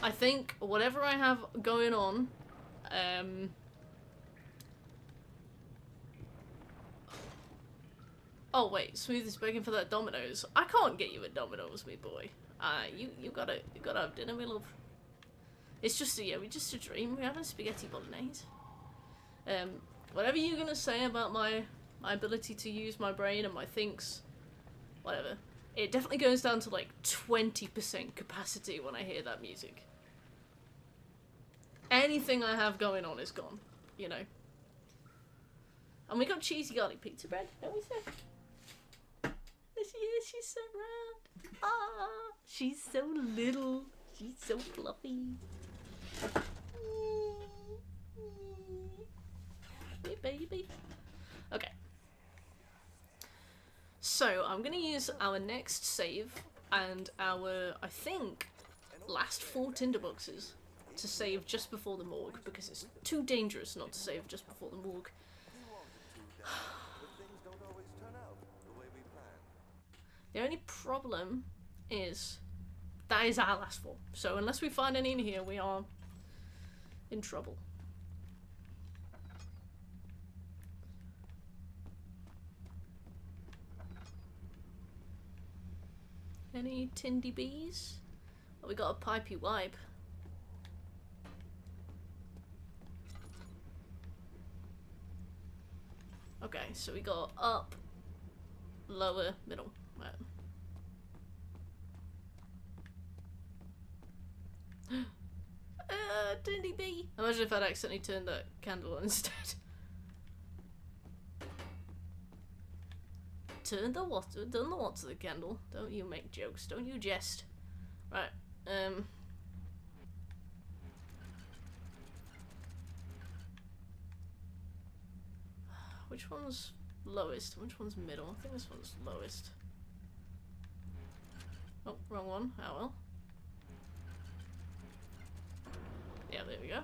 I think whatever I have going on, oh wait, Smooth is begging for that Domino's. I can't get you a Domino's, me boy. You gotta have dinner, me love. It's just a dream. We're having spaghetti bolognese. Whatever you're gonna say about my ability to use my brain and my thinks, whatever. It definitely goes down to like 20% capacity when I hear that music. Anything I have going on is gone, you know. And we got cheesy garlic pizza bread, don't we say? She's so round. Ah, she's so little. She's so fluffy. Hey, baby. Okay. So, I'm gonna use our next save and our, I think, last 4 tinderboxes to save just before the morgue, because it's too dangerous not to save just before the morgue. The only problem is that is our last 4. So unless we find any in here, we are in trouble. Any Tindy bees? Oh, we got a pipey wipe. Okay, so we got up, lower, middle. Right. Tindy bee! Imagine if I'd accidentally turned that candle on instead. Turn the what to the candle. Don't you make jokes. Don't you jest. Right, which one's lowest? Which one's middle? I think this one's lowest. Oh, wrong one. Oh well. Yeah, there we go.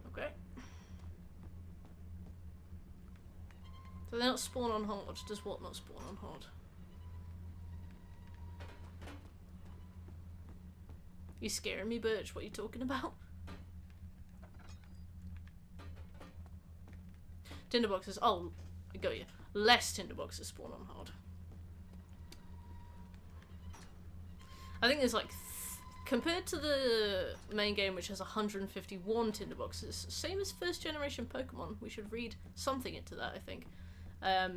Okay. So they don't spawn on hard. Does what not spawn on hard? You scaring me, Birch? What are you talking about? Tinderboxes. Oh, I got you. Less tinderboxes spawn on hard. I think there's like, compared to the main game, which has 151 tinderboxes, same as first generation Pokemon. We should read something into that, I think. I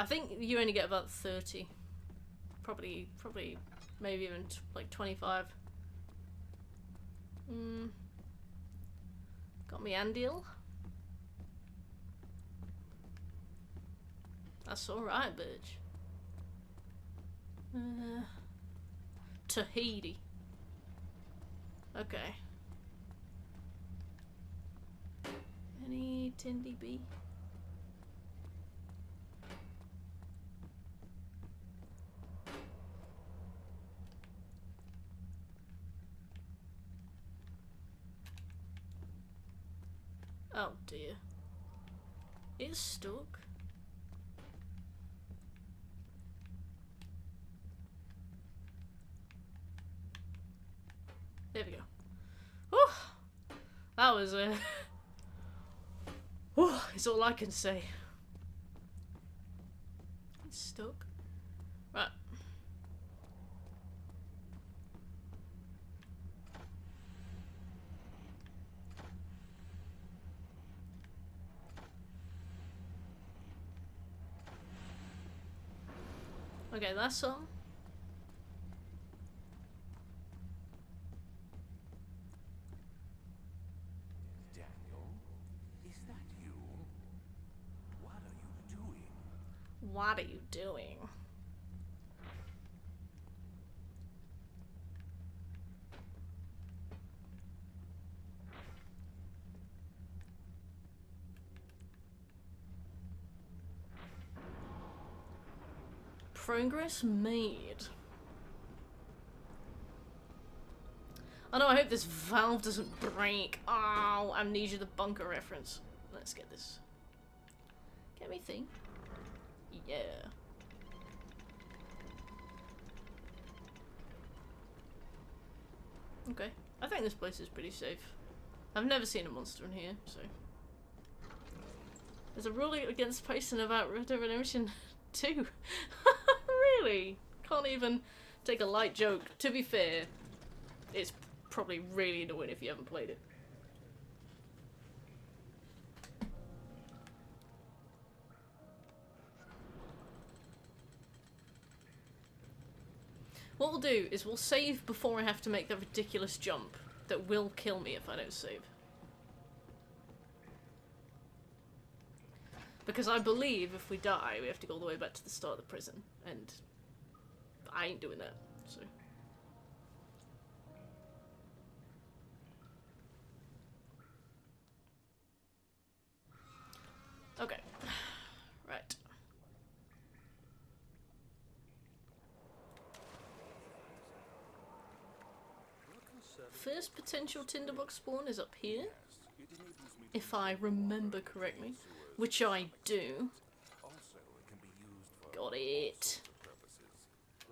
think you only get about 30. Probably, maybe even like 25. Got me Andil. That's alright, bitch. Tahiti. Okay. Any Tindy bee? Oh dear. It's stuck. There we go. Whew. That was it's all I can say. Okay, that's some. Daniel, is that you? What are you doing? What are you doing? Progress made. Oh no, I hope this valve doesn't break. Oh, Amnesia the bunker reference. Let's get this. Get me thing. Yeah. Okay. I think this place is pretty safe. I've never seen a monster in here, so. There's a rule against posting about Red Dead Redemption 2. Really? Can't even take a light joke. To be fair, it's probably really annoying if you haven't played it. What we'll do is we'll save before I have to make that ridiculous jump that will kill me if I don't save. Because I believe if we die, we have to go all the way back to the start of the prison, and I ain't doing that, so. Okay. Right. First potential tinderbox spawn is up here, if I remember correctly, which I do. Got it.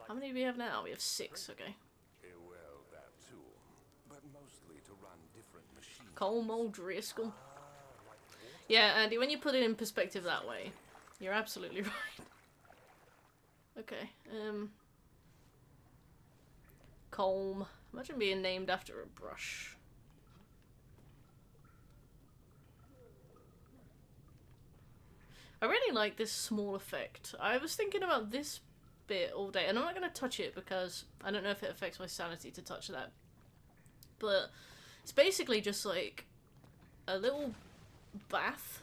How many do we have now? We have 6, okay. Well, that too. But mostly to run different machines. Colm O'Driscoll. Yeah, Andy, when you put it in perspective that way, you're absolutely right. Okay, Colm. Imagine being named after a brush. I really like this small effect. I was thinking about this bit all day, and I'm not going to touch it because I don't know if it affects my sanity to touch that. But it's basically just like a little bath.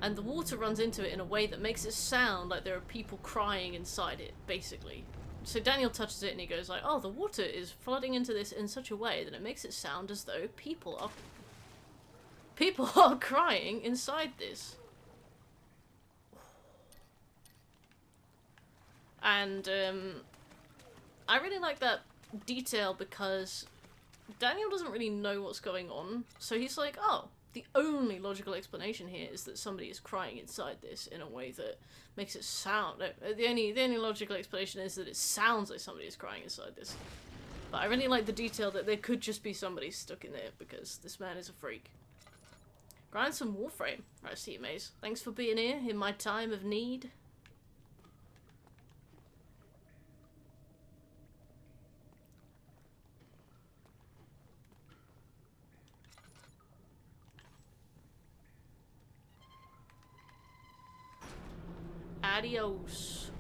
And the water runs into it in a way that makes it sound like there are people crying inside it, basically. So Daniel touches it and he goes like, oh, the water is flooding into this in such a way that it makes it sound as though people are crying inside this. And I really like that detail because Daniel doesn't really know what's going on, so he's like, oh, the only logical explanation here is that somebody is crying inside this in a way that makes it sound... The only logical explanation is that it sounds like somebody is crying inside this. But I really like the detail that there could just be somebody stuck in there, because this man is a freak. Grind some Warframe. Right, see you, Maze. Thanks for being here in my time of need. Adios.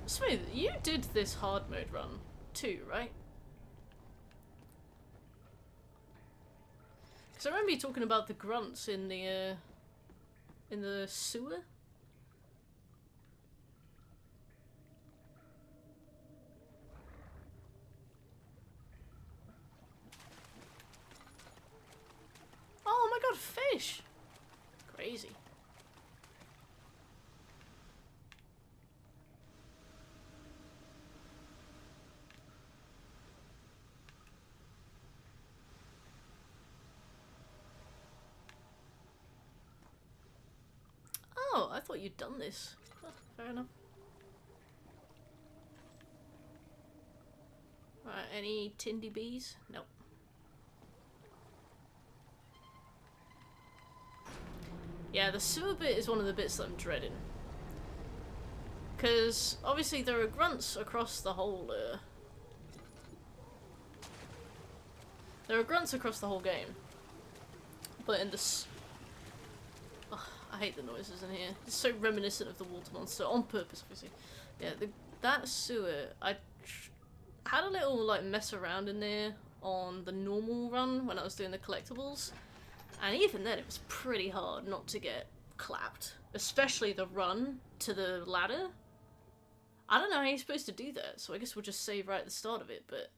Smooth, you did this hard mode run too, right? Because I remember you talking about the grunts in the sewer. Oh my god, fish! Crazy. Oh, I thought you'd done this. Oh, fair enough. Alright, any Tindy bees? Nope. Yeah, the sewer bit is one of the bits that I'm dreading. Because, obviously, there are grunts across the whole, There are grunts across the whole game. But in this... Ugh. I hate the noises in here. It's so reminiscent of the water monster, on purpose, obviously. Yeah, that sewer, had a little, like, mess around in there on the normal run when I was doing the collectibles. And even then, it was pretty hard not to get clapped. Especially the run to the ladder. I don't know how you're supposed to do that, so I guess we'll just save right at the start of it, but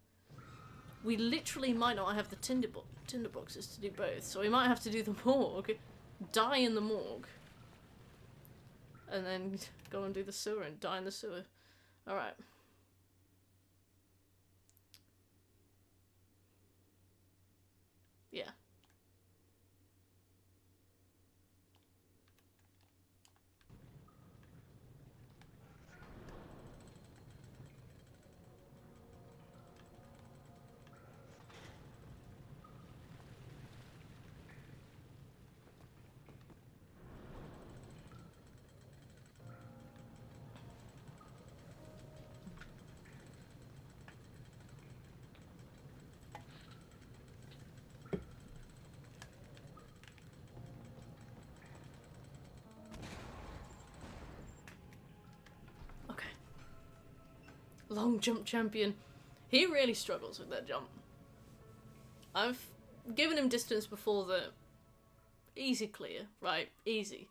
we literally might not have the tinder boxes to do both, so we might have to do the morgue, die in the morgue, and then go and do the sewer and die in the sewer. Alright. Yeah. Long jump champion. He really struggles with that jump. I've given him distance before that. Easy clear, right? Easy.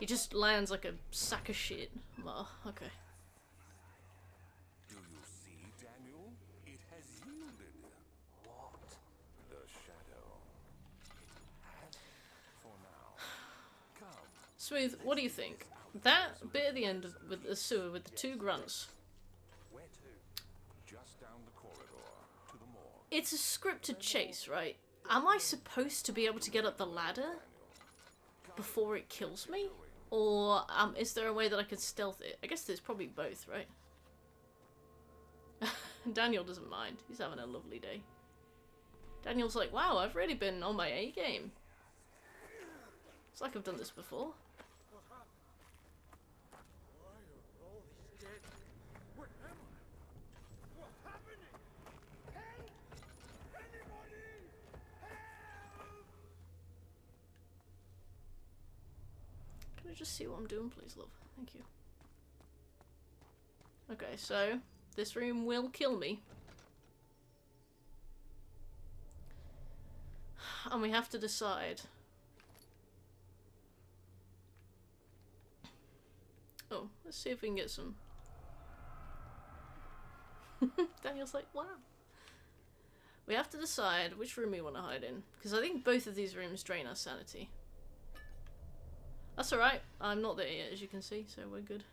He just lands like a sack of shit. Oh, okay. Do you see, Daniel? It has yielded. What? The shadow. It has for now. Come. Smooth, what do you think? That bit at the end with the sewer with the two grunts. Where to? Just down the corridor to the morgue. It's a scripted chase, right? Am I supposed to be able to get up the ladder before it kills me? Or is there a way that I could stealth it? I guess there's probably both, right? Daniel doesn't mind. He's having a lovely day. Daniel's like, wow, I've really been on my A game. It's like I've done this before. Can I just see what I'm doing, please, love? Thank you. Okay, so this room will kill me. And we have to decide. Oh, let's see if we can get some. Daniel's like, wow. We have to decide which room we want to hide in. Because I think both of these rooms drain our sanity. That's alright. I'm not there yet, as you can see, so we're good.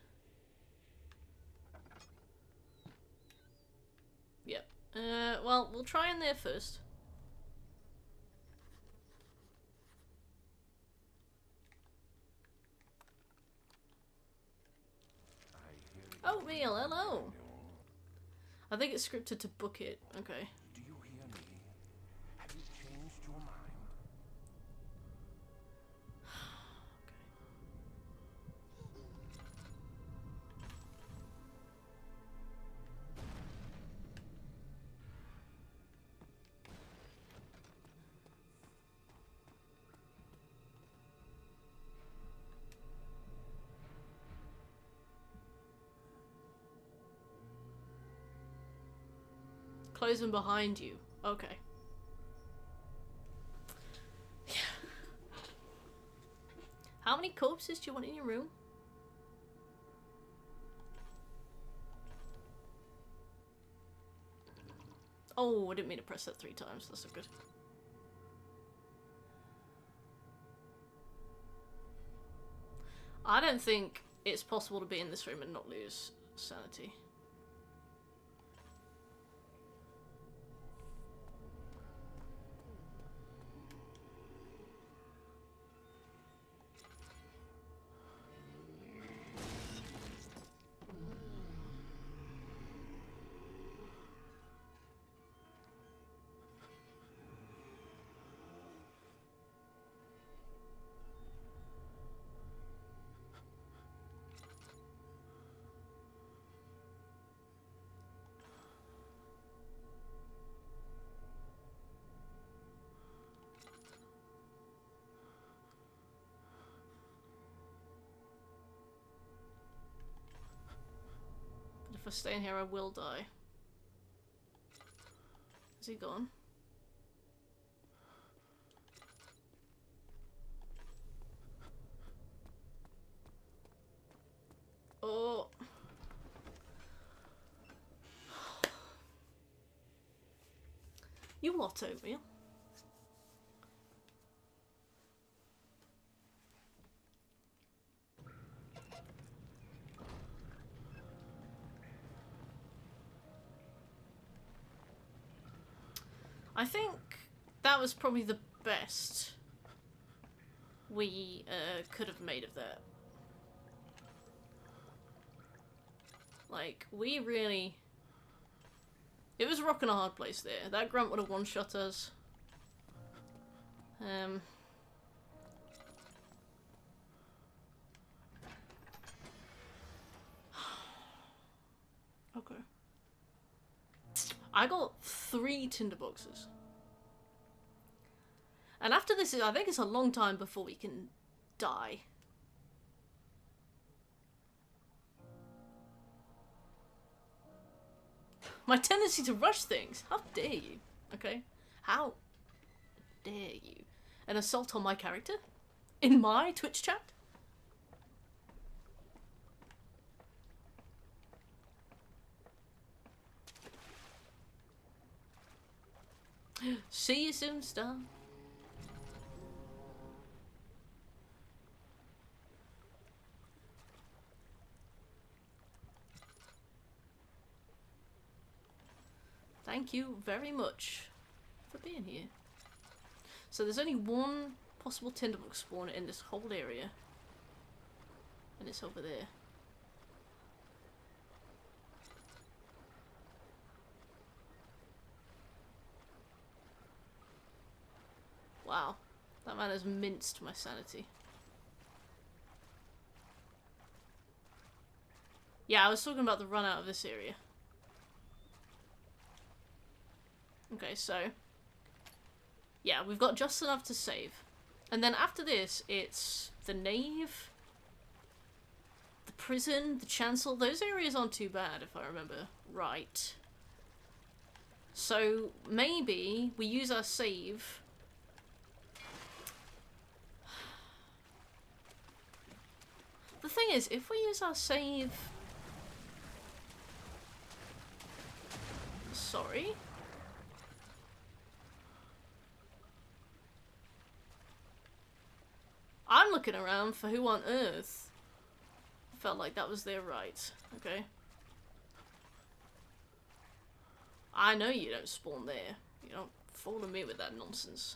Yep. Well, we'll try in there first. Oatmeal, hello! I think it's scripted to book it. Okay. Do you hear me? Have you changed your mind? Closing behind you. Okay. Yeah. How many corpses do you want in your room? Oh, I didn't mean to press that 3 times. That's so good. I don't think it's possible to be in this room and not lose sanity. I stay in here, I will die. Is he gone? Oh. You what, oatmeal? I think that was probably the best we could have made of that. Like, we really... It was a rock and a hard place there. That grunt would have one-shot us. Okay. I got 3 tinderboxes. And after this, I think it's a long time before we can die. My tendency to rush things. How dare you? Okay? How dare you? An assault on my character? In my Twitch chat? See you soon, star. Thank you very much for being here. So there's only one possible tinderbox spawner in this whole area. And it's over there. Wow. That man has minced my sanity. Yeah, I was talking about the run out of this area. Okay, so... yeah, we've got just enough to save. And then after this, it's the nave, the prison, the chancel. Those areas aren't too bad, if I remember right. So maybe we use our save... The thing is, if we use our save... Sorry? I'm looking around for who on earth felt like that was their right, okay? I know you don't spawn there. You don't follow me with that nonsense.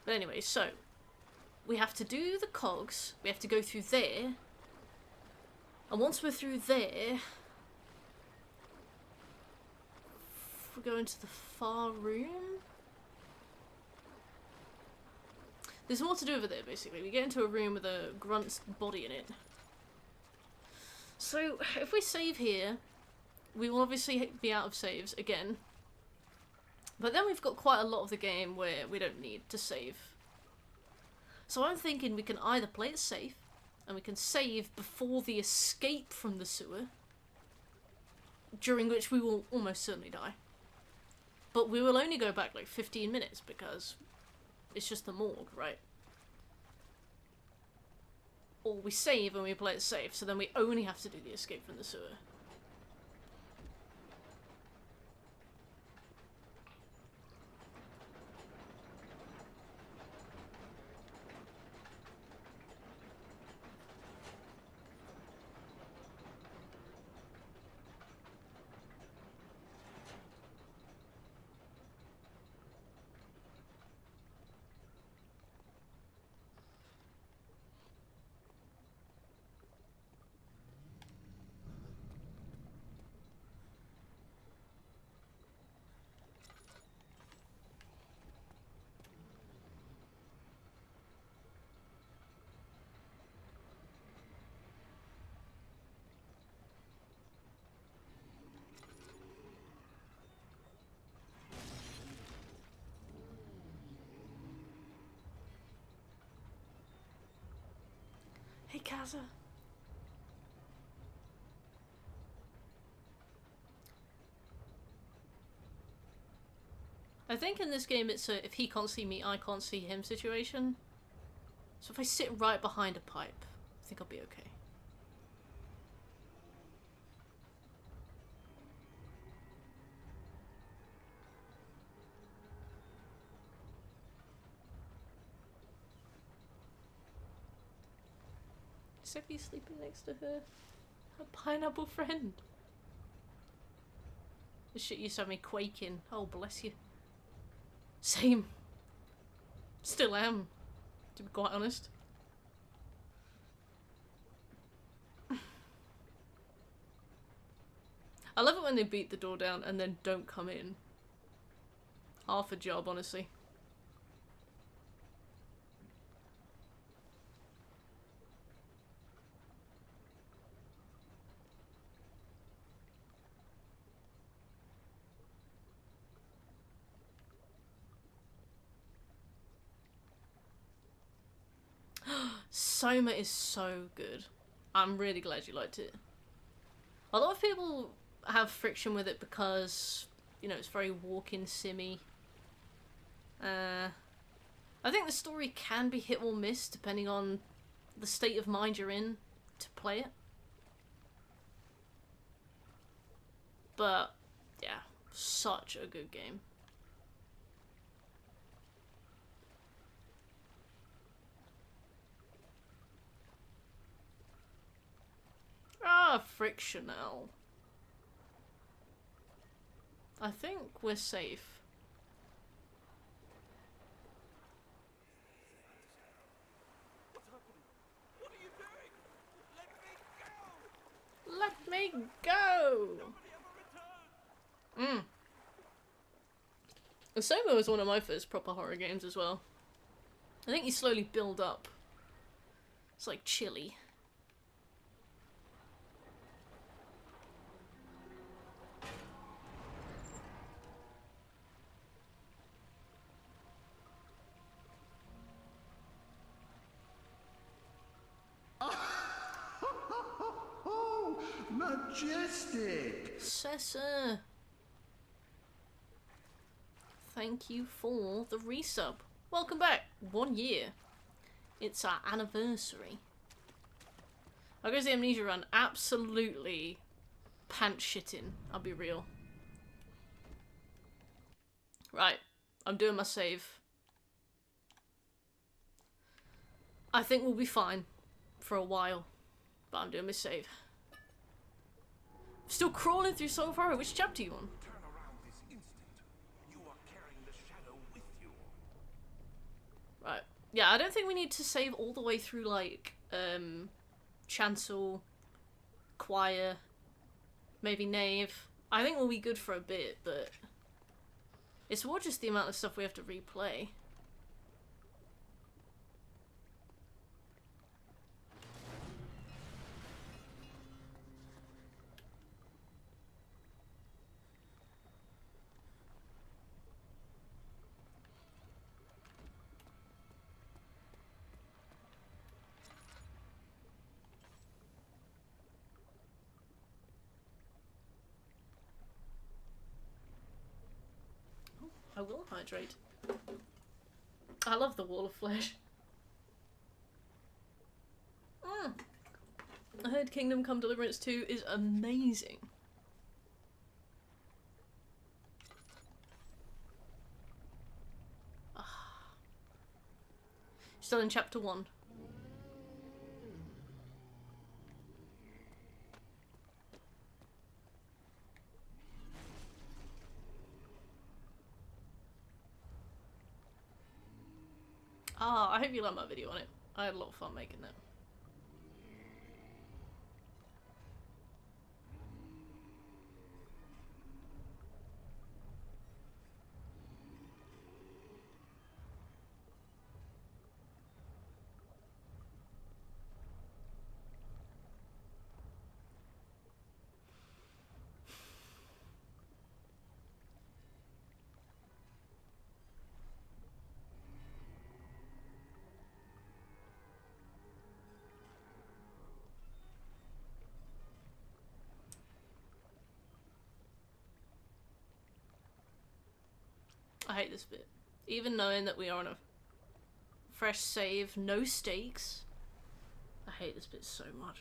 But anyway, so... we have to do the cogs, we have to go through there, and once we're through there... we go into the far room? There's more to do over there, basically. We get into a room with a grunt's body in it. So, if we save here, we will obviously be out of saves again. But then we've got quite a lot of the game where we don't need to save. So I'm thinking we can either play it safe, and we can save before the escape from the sewer, during which we will almost certainly die. But we will only go back like 15 minutes, because... it's just the morgue, right? Or we save and we play it safe, so then we only have to do the escape from the sewer. Hey, Kaza. I think in this game it's a if he can't see me, I can't see him situation. So if I sit right behind a pipe, I think I'll be okay. Sophie's sleeping next to her pineapple friend. This shit used to have me quaking. Oh, bless you. Same. Still am, to be quite honest. I love it when they beat the door down and then don't come in. Half a job, honestly. Soma is so good. I'm really glad you liked it. A lot of people have friction with it because, you know, it's very walk-in simmy. I think the story can be hit or miss depending on the state of mind you're in to play it. But, yeah, such a good game. Ah, frictional. I think we're safe. What are you doing? Let me go! Let me go! Nobody ever returned! Soma was one of my first proper horror games as well. I think you slowly build up. It's like Chili. Oh, majestic! Cessa. Thank you for the resub. Welcome back. 1 year. It's our anniversary. I guess the Amnesia run absolutely pants shitting. I'll be real. Right. I'm doing my save. I think we'll be fine for a while. But I'm doing my save. Still crawling through so far. Which chapter are you on? Turn around this instant. You are carrying the shadow with you. Right. Yeah, I don't think we need to save all the way through, like, Chancel, Choir, maybe Nave. I think we'll be good for a bit, but it's more just the amount of stuff we have to replay. I will hydrate. I love the wall of flesh. I heard Kingdom Come Deliverance 2 is amazing. Still in chapter 1. Ah, I hope you like my video on it. I had a lot of fun making that. hate this bit. Even knowing that we are on a fresh save, no stakes. I hate this bit so much.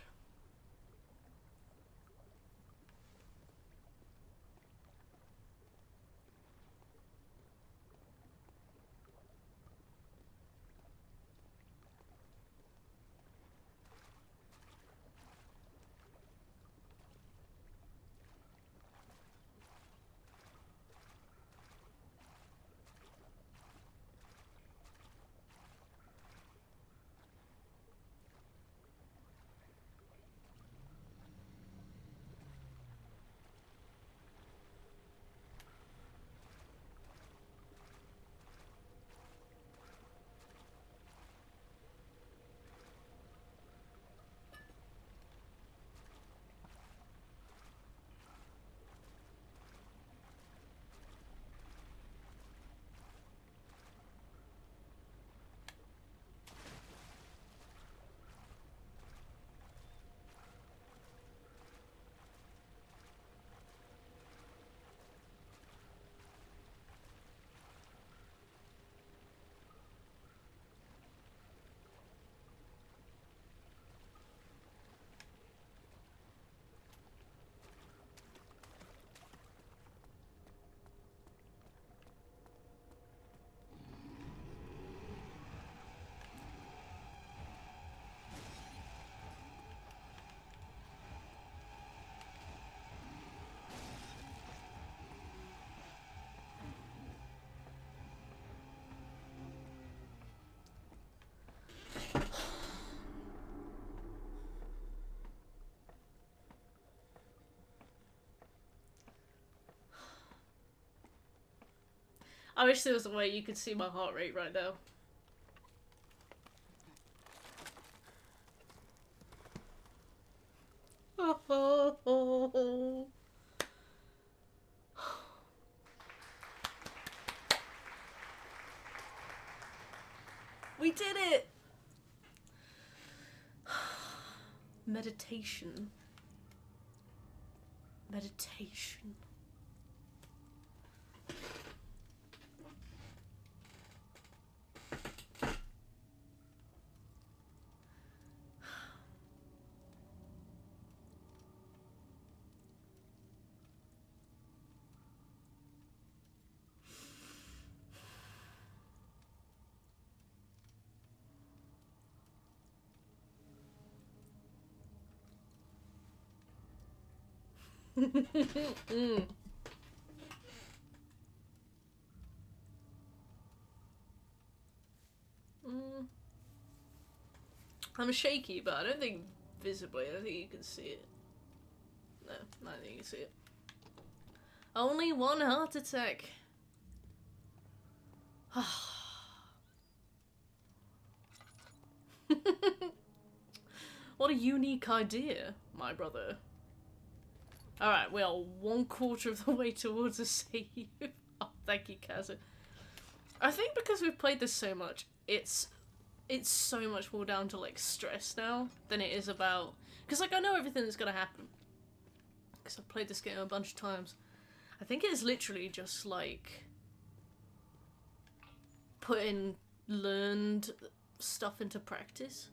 I wish there was a way you could see my heart rate right now. We did it! Meditation. Meditation. Mm. I'm shaky, but I don't think visibly. I don't think you can see it. No, I don't think you can see it. Only one heart attack. What a unique idea, my brother. Alright, we are 1/4 of the way towards a save. Oh, thank you, Kazu. I think because we've played this so much, it's so much more down to, like, stress now than it is about... Because, like, I know everything that's gonna happen. Because I've played this game a bunch of times. I think it is literally just, like... putting learned stuff into practice.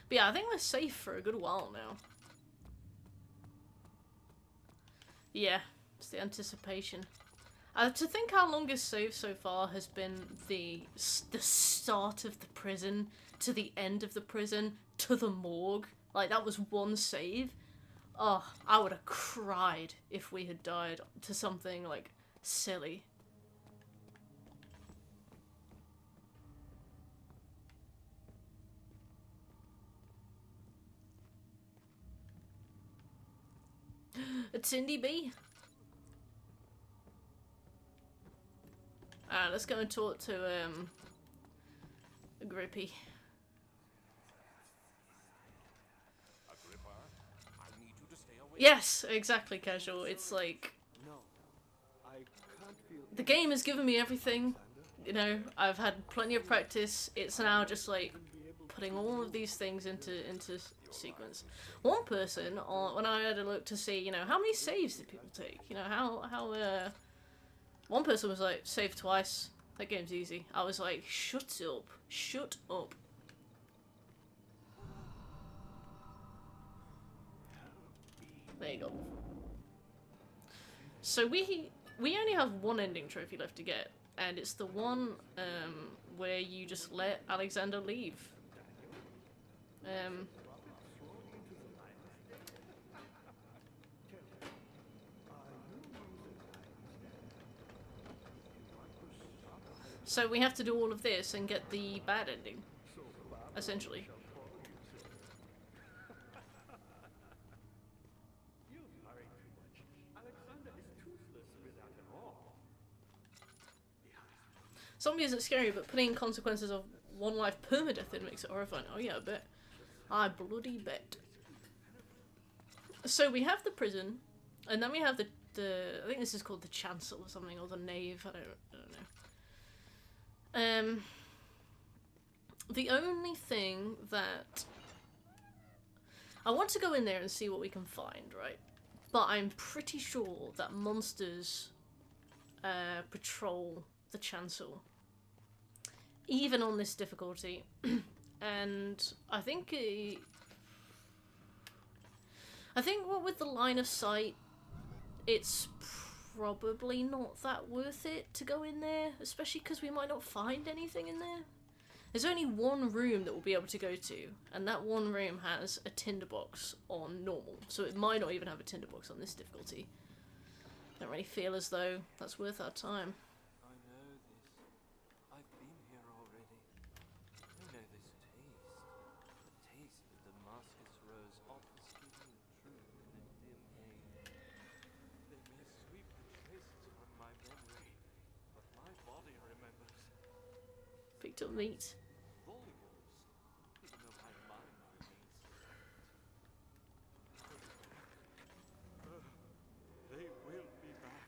But yeah, I think we're safe for a good while now. Yeah, it's the anticipation. To think how long this save so far has been the start of the prison, to the end of the prison, to the morgue. Like, that was one save. Oh, I would have cried if we had died to something, like, silly. A Tindy Bee? Alright, let's go and talk to, Grippy. Agrippa, I need you to stay away. Yes, exactly, Casual. It's like... No, I can't feel the game has given me everything. You know, I've had plenty of practice. It's now just, like, putting all of these things into sequence. One person, when I had a look to see, you know, how many saves did people take? You know, one person was like, save twice. That game's easy. I was like, shut up. Shut up. There you go. So we only have one ending trophy left to get, and it's the one where you just let Alexander leave. So we have to do all of this and get the bad ending, essentially. Zombie isn't scary, but putting consequences of one life permadeath in makes it horrifying. Oh yeah, I bet. I bloody bet. So we have the prison, and then we have the I think this is called the chancel or something, or the nave. I don't know. The only thing that I want to go in there and see what we can find, right? But I'm pretty sure that monsters patrol the chancel, even on this difficulty. And I think what with the line of sight, it's probably not that worth it to go in there, especially because we might not find anything in there. There's only one room that we'll be able to go to, and that one room has a tinderbox on normal, so it might not even have a tinderbox on this difficulty. Don't really feel as though that's worth our time. I know this. I've been here already. I know this taste. The taste of Damascus rose obfuscating the truth in a dim haze. They may sweep the traces from my memory, but my body remembers. Picked up meat. Volumes, even though my mind remains static. They will be back.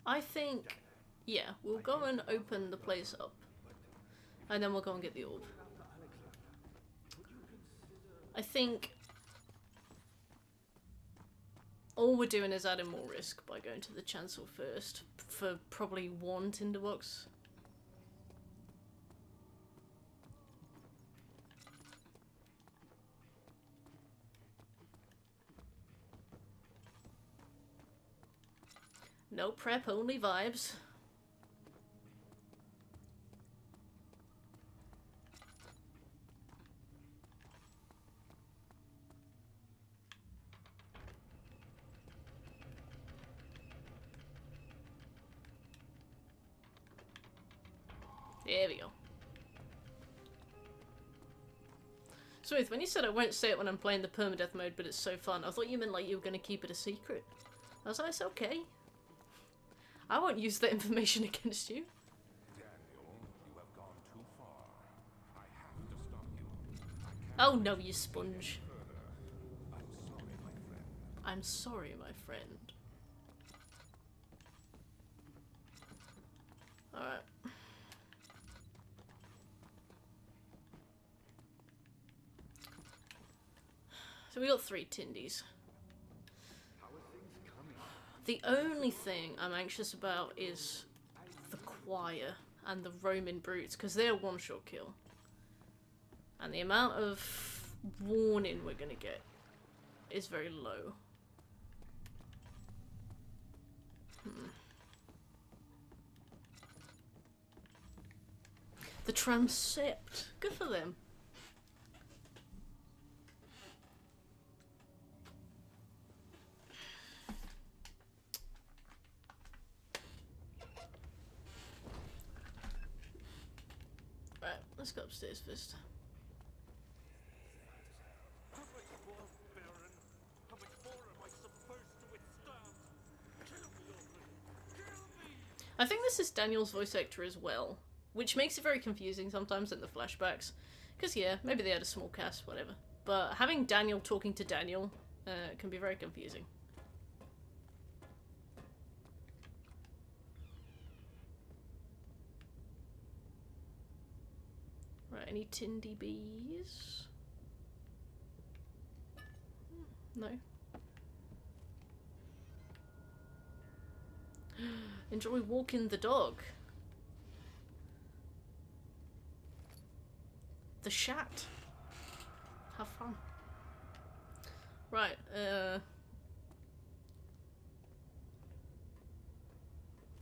I think, yeah, we'll go and open the place up, and then we'll go and get the orb. I think all we're doing is adding more risk by going to the chancel first, for probably one tinderbox. No prep, only vibes. There we go. Smooth, when you said I won't say it when I'm playing the permadeath mode, but it's so fun, I thought you meant like you were going to keep it a secret. I was like, it's okay. I won't use that information against you. Daniel, you have gone too far. I have to stop you. I can't Oh no, you sponge. further. I'm sorry, my friend. I'm sorry, my friend. Alright. So we got 3 tindies. The only thing I'm anxious about is the choir and the Roman brutes, because they're one-shot kill. And the amount of warning we're gonna get is very low. The transept. Good for them. Right, let's go upstairs first. How much more, Baron? How much more am I supposed to withstand? Kill me already! Kill me! I think this is Daniel's voice actor as well, which makes it very confusing sometimes in the flashbacks. Because, yeah, maybe they had a small cast, whatever. But having Daniel talking to Daniel can be very confusing. Right, any tindy bees? No. Enjoy walking the dog. The shat. Have fun. Right,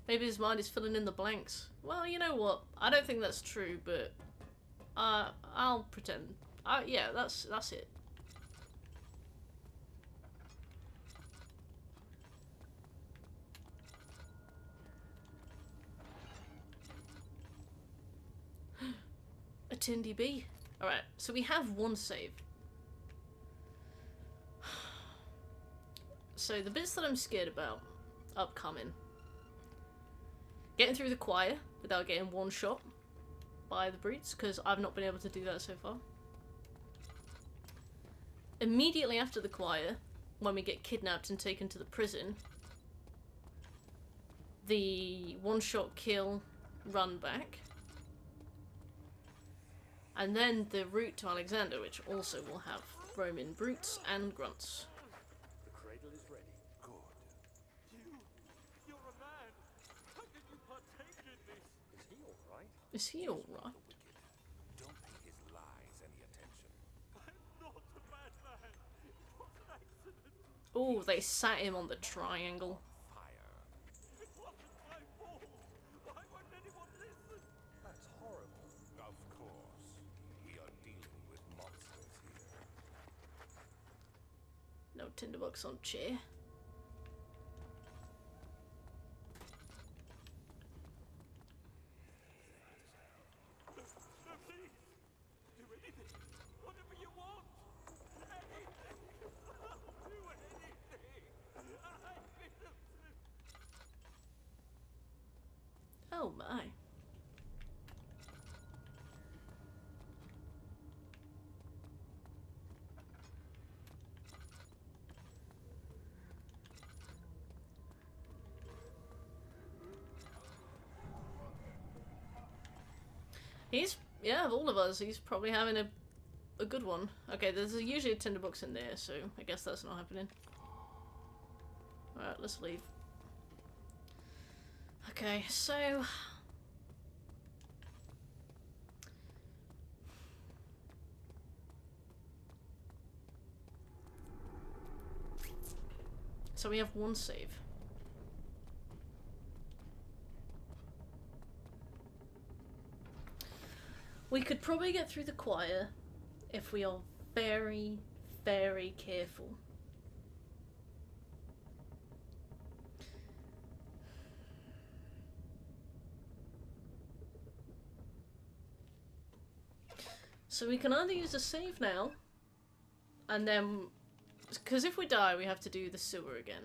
maybe his mind is filling in the blanks. Well, you know what? I don't think that's true, but I'll pretend. Yeah, that's it. A tindy bee. Alright, so we have one save. So the bits that I'm scared about upcoming. Getting through the choir without getting one shot by the brutes, because I've not been able to do that so far. Immediately after the choir, when we get kidnapped and taken to the prison, the one-shot kill run back. And then the route to Alexander, which also will have Roman brutes and grunts. The cradle is ready. Good. You're a man. How can you partake in this? Is he all right? Is he alright? The wicked. Don't pay his lies any attention. I'm not a bad man. It was an accident. Oh, they sat him on the triangle. Fire. It wasn't my fault. Why won't anyone listen? That's horrible. Of course. We are dealing with monsters here. No tinderbox on chair. No, please. Do anything. Whatever you want. Anything. I'll do anything. I'm innocent. Oh my. He's, yeah, of all of us, he's probably having a good one. Okay, there's usually a tinderbox in there, so I guess that's not happening. Alright, let's leave. Okay, so... So we have one save. We could probably get through the choir if we are very, very careful. So we can either use a save now, and then, because if we die, we have to do the sewer again.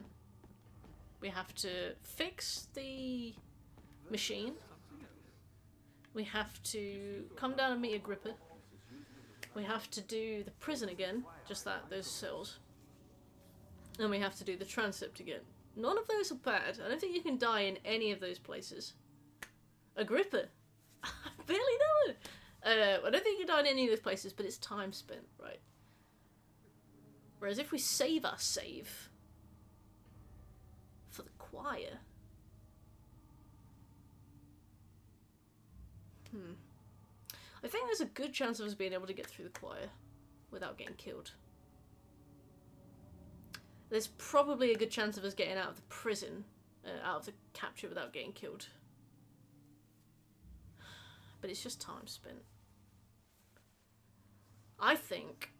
We have to fix the machine. We have to come down and meet Agrippa. We have to do the prison again, just that, those cells. And we have to do the transept again. None of those are bad. I don't think you can die in any of those places. Agrippa! I barely know it! I don't think you can die in any of those places, but it's time spent, right? Whereas if we save our save for the choir... I think there's a good chance of us being able to get through the choir without getting killed. There's probably a good chance of us getting out of the prison, out of the capture without getting killed. But it's just time spent. I think...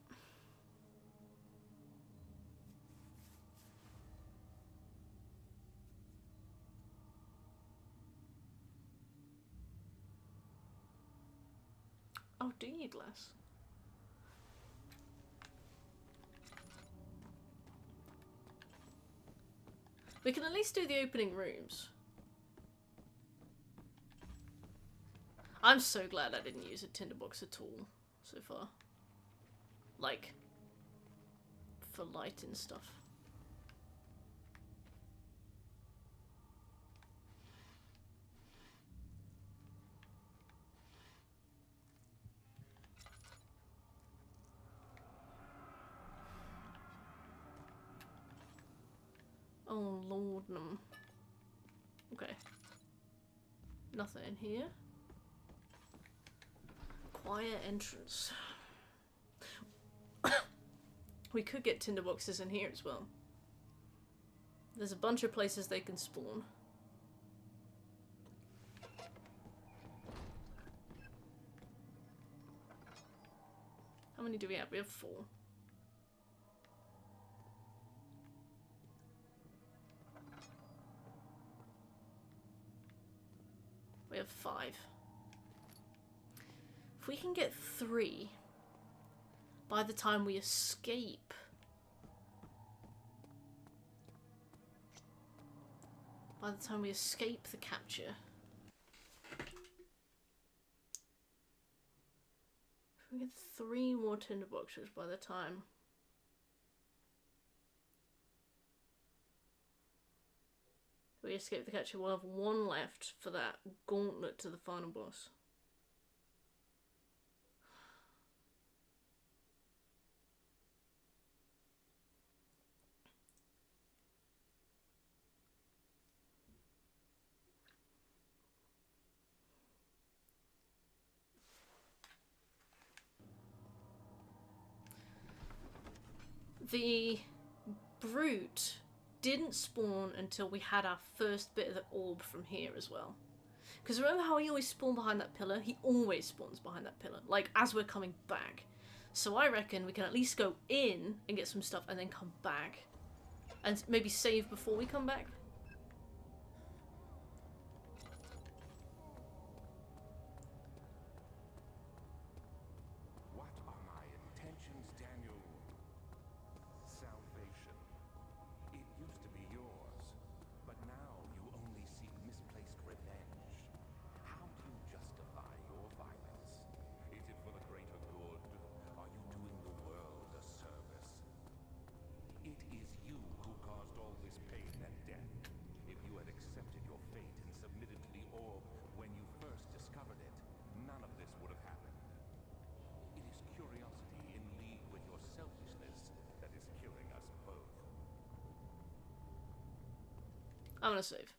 Oh, do you, Glass? We can at least do the opening rooms. I'm so glad I didn't use a tinderbox at all so far. Like, for light and stuff. Oh, Lordnum. Okay. Nothing in here. Quiet entrance. We could get tinderboxes in here as well. There's a bunch of places they can spawn. How many do we have? We have 4. We have 5. If we can get 3 by the time we escape. By the time we escape the capture. If we get 3 more tinderboxes by the time. We escape the capture, we'll have 1 left for that gauntlet to the final boss. The brute didn't spawn until we had our first bit of the orb from here as well. Because remember how he always spawned behind that pillar? He always spawns behind that pillar, like as we're coming back. So I reckon we can at least go in and get some stuff and then come back. And maybe save before we come back. What are my intentions, Daniel? Salvation. It used to be yours, but now you only seek misplaced revenge. How do you justify your violence? Is it for the greater good? Are you doing the world a service? It is you who caused all this pain and death. If you had accepted your fate and submitted to the orb when you first discovered it, none of this would have happened. It is curiosity in league with your selfishness that is killing us both. I'm gonna save.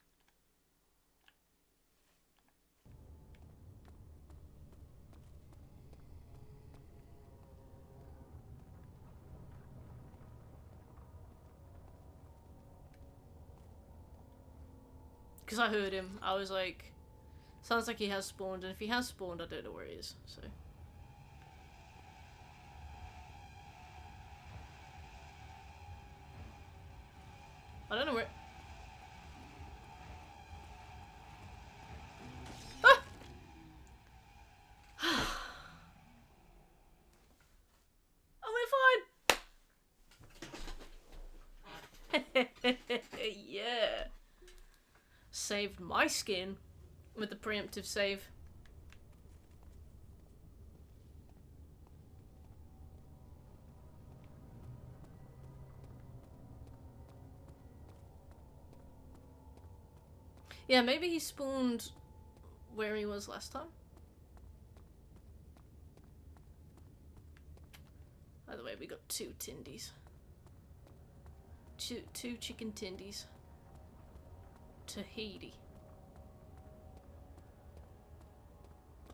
Because I heard him. I was like, sounds like he has spawned, and if he has spawned, I don't know where he is, so. I don't know where. Ah! I'm fine! Yeah! Saved my skin with the preemptive save. Yeah, maybe he spawned where he was last time. By the way, we got 2 tindies. Two chicken tindies. Tahiti.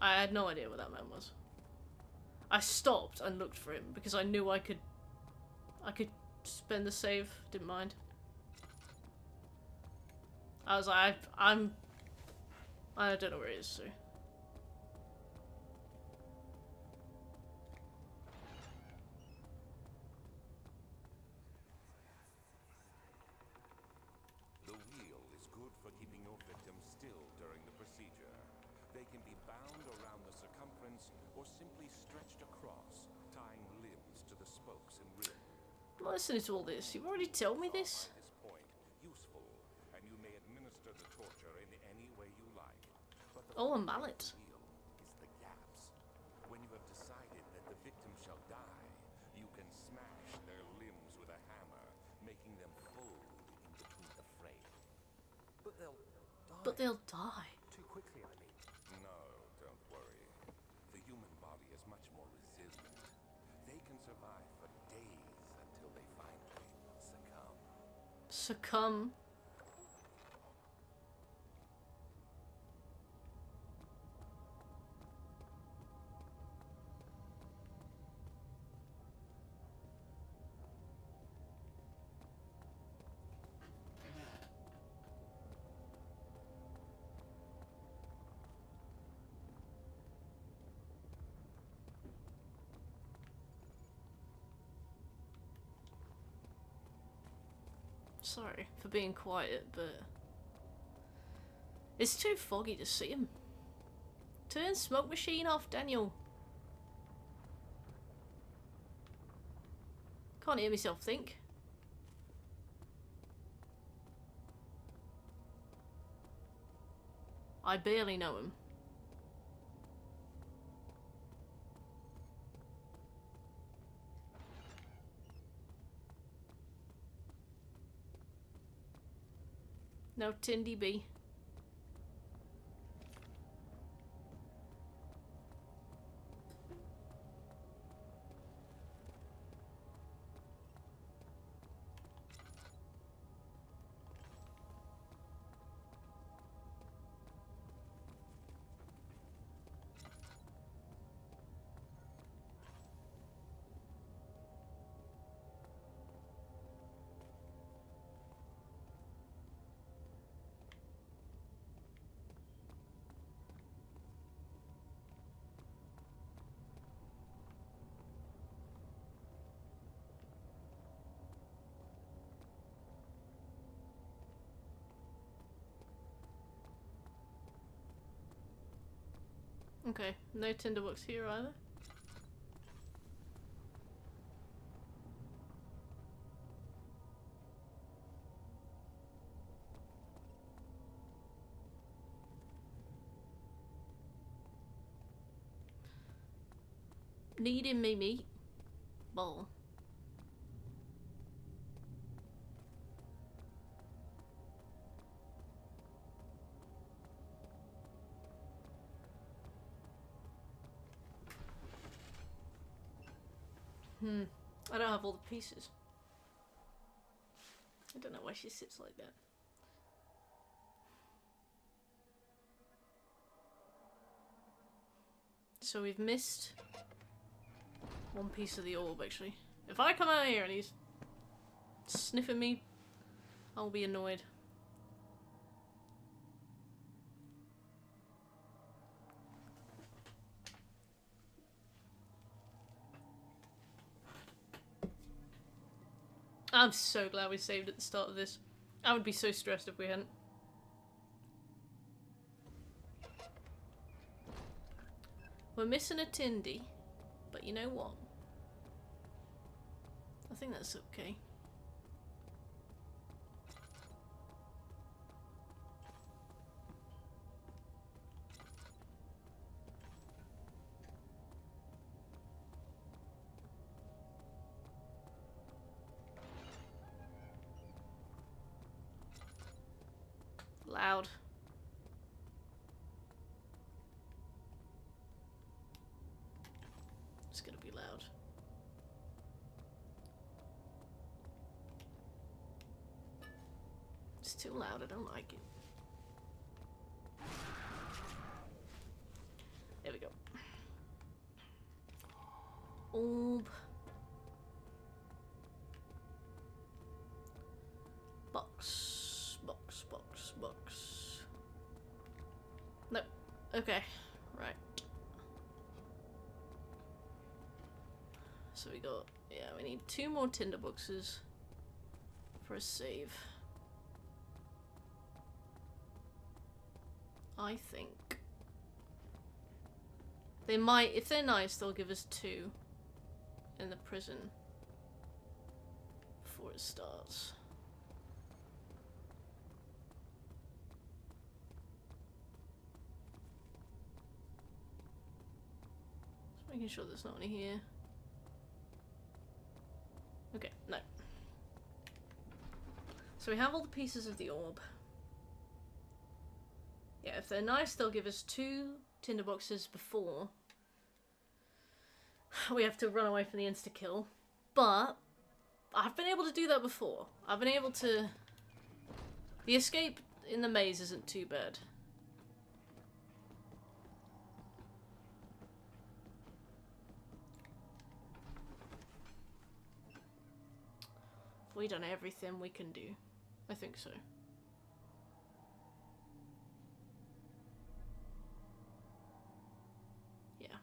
I had no idea what that man was. I stopped and looked for him because I knew I could spend the save, didn't mind. I was like, I don't know where he is, so. The wheel is good for keeping your victims still during the procedure. They can be bound around the circumference or simply stretched across, tying limbs to the spokes and rim. I'm not listening to all this. You've already told me this. At this point, useful, and you may administer the torture in any way you like. But the Oh, a mallet. wheel is the gaps. When you have decided that the victim shall die, you can smash their limbs with a hammer, making them fold in between the frame. But they'll die. But they'll die. Too quickly, I mean. No, don't worry. The human body is much more resilient. They can survive for days until they finally succumb. succumb. Sorry for being quiet, but it's too foggy to see him. Turn smoke machine off, Daniel. Can't hear myself think. I barely know him. No Tindy B. Okay, no tinderbox here either. Needing me meat. Ball. I don't have all the pieces. I don't know why she sits like that. So we've missed one piece of the orb, actually. If I come out here and he's sniffing me, I'll be annoyed. I'm so glad we saved at the start of this. I would be so stressed if we hadn't. We're missing a Tindy, but you know what? I think that's okay. Loud. It's gonna be loud. It's too loud, I don't like it. There we go. Orb. Box. Box, box, box. Nope. Okay. Right. So we got, yeah, we need 2 more tinderboxes for a save. I think. They might, if they're nice, they'll give us 2 in the prison before it starts. Just making sure there's not any here. Okay, no. So we have all the pieces of the orb. Yeah, if they're nice, they'll give us 2 tinderboxes before we have to run away from the insta-kill. But I've been able to do that before. I've been able to The escape in the maze isn't too bad. Have we done everything we can do? I think so. Yeah.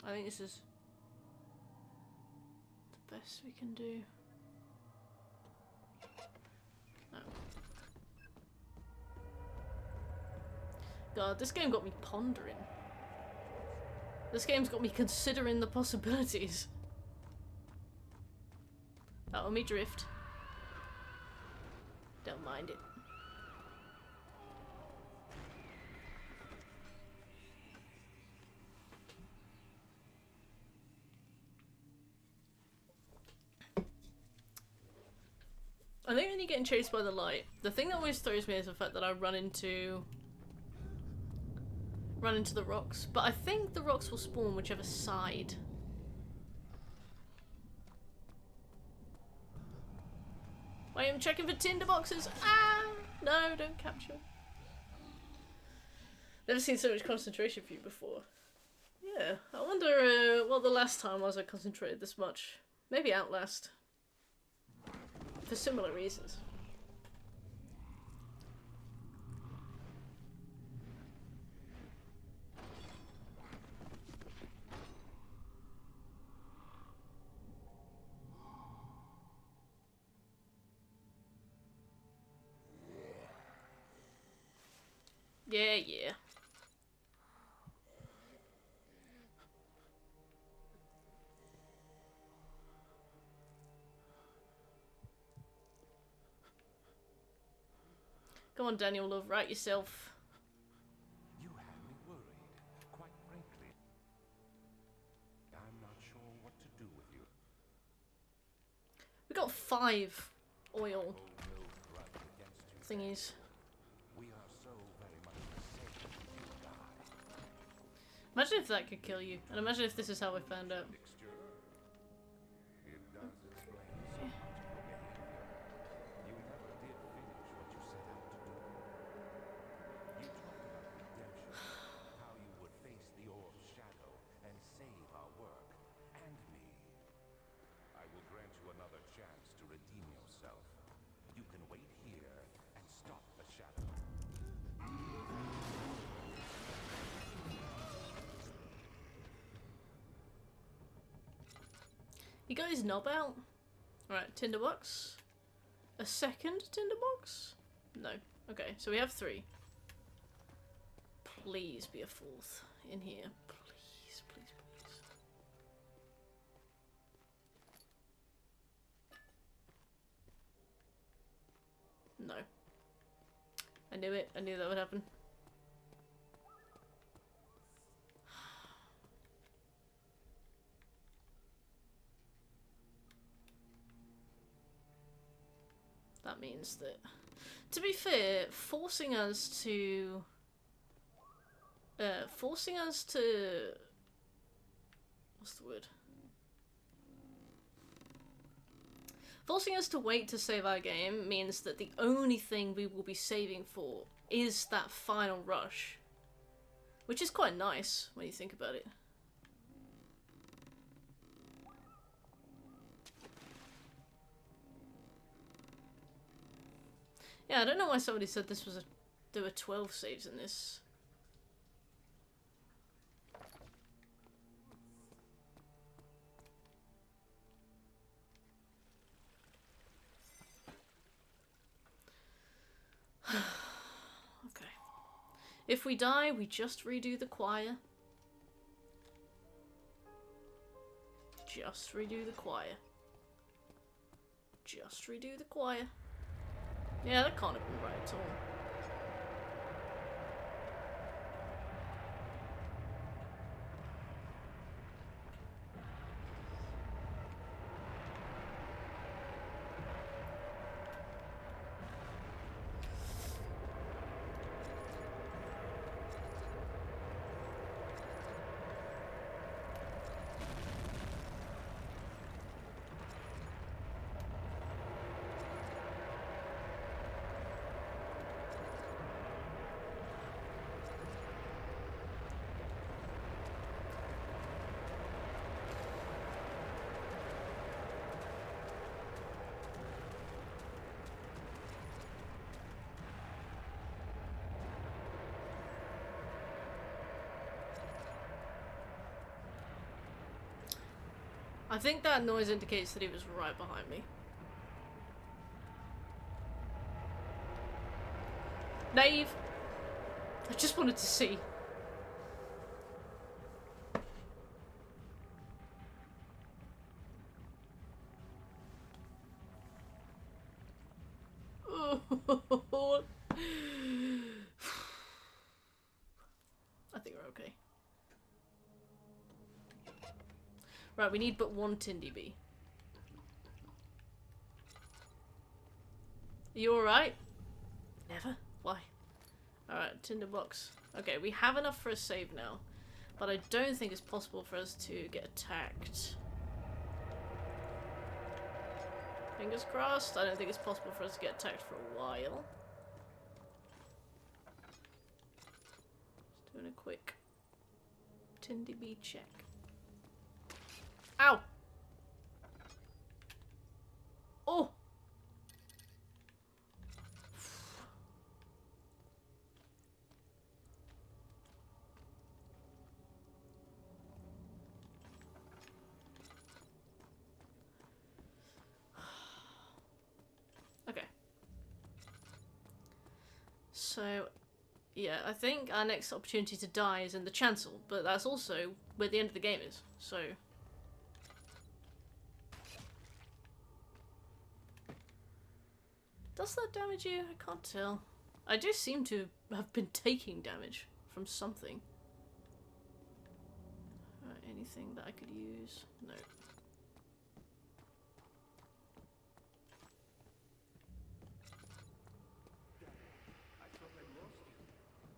I think this is the best we can do. Oh. God, this game got me pondering. This game's got me considering the possibilities. That'll me drift. Don't mind it. I think when you're getting chased by the light, the thing that always throws me is the fact that I run into the rocks. But I think the rocks will spawn whichever side. I am checking for tinder boxes. Ah! No, don't capture. Never seen so much concentration for you before. Yeah, I wonder what the last time was I concentrated this much. Maybe Outlast. For similar reasons. Yeah, yeah. Come on, Daniel, love, write yourself. You had me worried, quite frankly. I'm not sure what to do with you. We got 5 oil Hold no grudge against you. thingies. We are so very much the same, you and I. Imagine if that could kill you, and imagine if this is how we found out. Mixture. It does explain so much of your behavior. You never did finish what you set out to do. You talked about redemption, how you would face the orb's shadow and save our work, and me. I will grant you another chance to redeem yourself. You can wait here and stop the shadow. He got his knob out. Alright, tinderbox. A second tinderbox? No. Okay, so we have 3. Please be a 4th in here. Please, please, please. No. I knew it. I knew that would happen. That means that, to be fair, forcing us to what's the word? Forcing us to wait to save our game means that the only thing we will be saving for is that final rush, which is quite nice when you think about it. Yeah, I don't know why somebody said this was there were 12 saves in this. Okay. If we die, we just redo the choir. Just redo the choir. Just redo the choir. Yeah, that can't have been right at all. I think that noise indicates that he was right behind me. Naive! I just wanted to see. I think we're okay. Right, we need but one Tindy Bee. Are you alright? Never? Why? Alright, tinderbox. Okay, we have enough for a save now. But I don't think it's possible for us to get attacked. Fingers crossed. I don't think it's possible for us to get attacked for a while. Just doing a quick Tindy Bee check. Ow! Oh! Okay. So, yeah, I think our next opportunity to die is in the chancel, but that's also where the end of the game is, so... Does that damage you? I can't tell. I do seem to have been taking damage from something. Anything that I could use? No. I thought I lost you.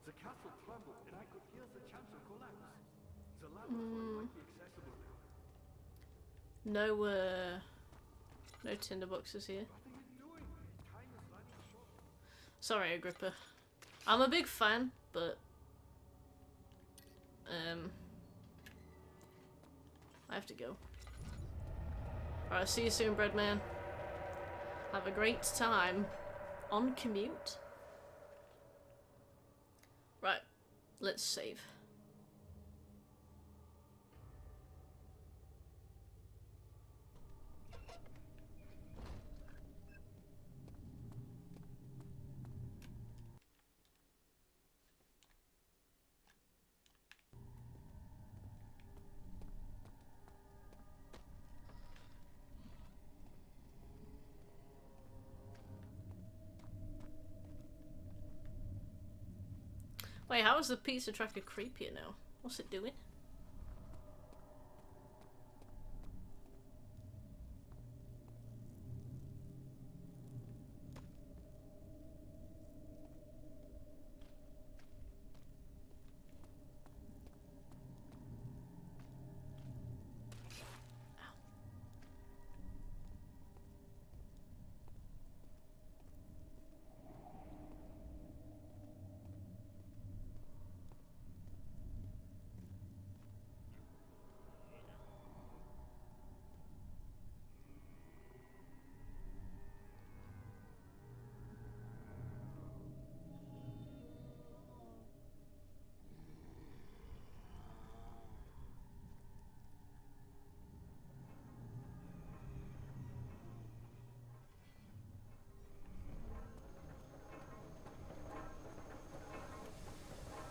The castle crumbled and I could hear the chancel collapse. The laboratory might be accessible now. No, no tinderboxes here. What are you doing? Time is running short. Sorry, Agrippa. I'm a big fan, but... I have to go. Alright, see you soon, Breadman. Have a great time on commute. Right, let's save. Wait, how is the pizza tracker creepier now? What's it doing?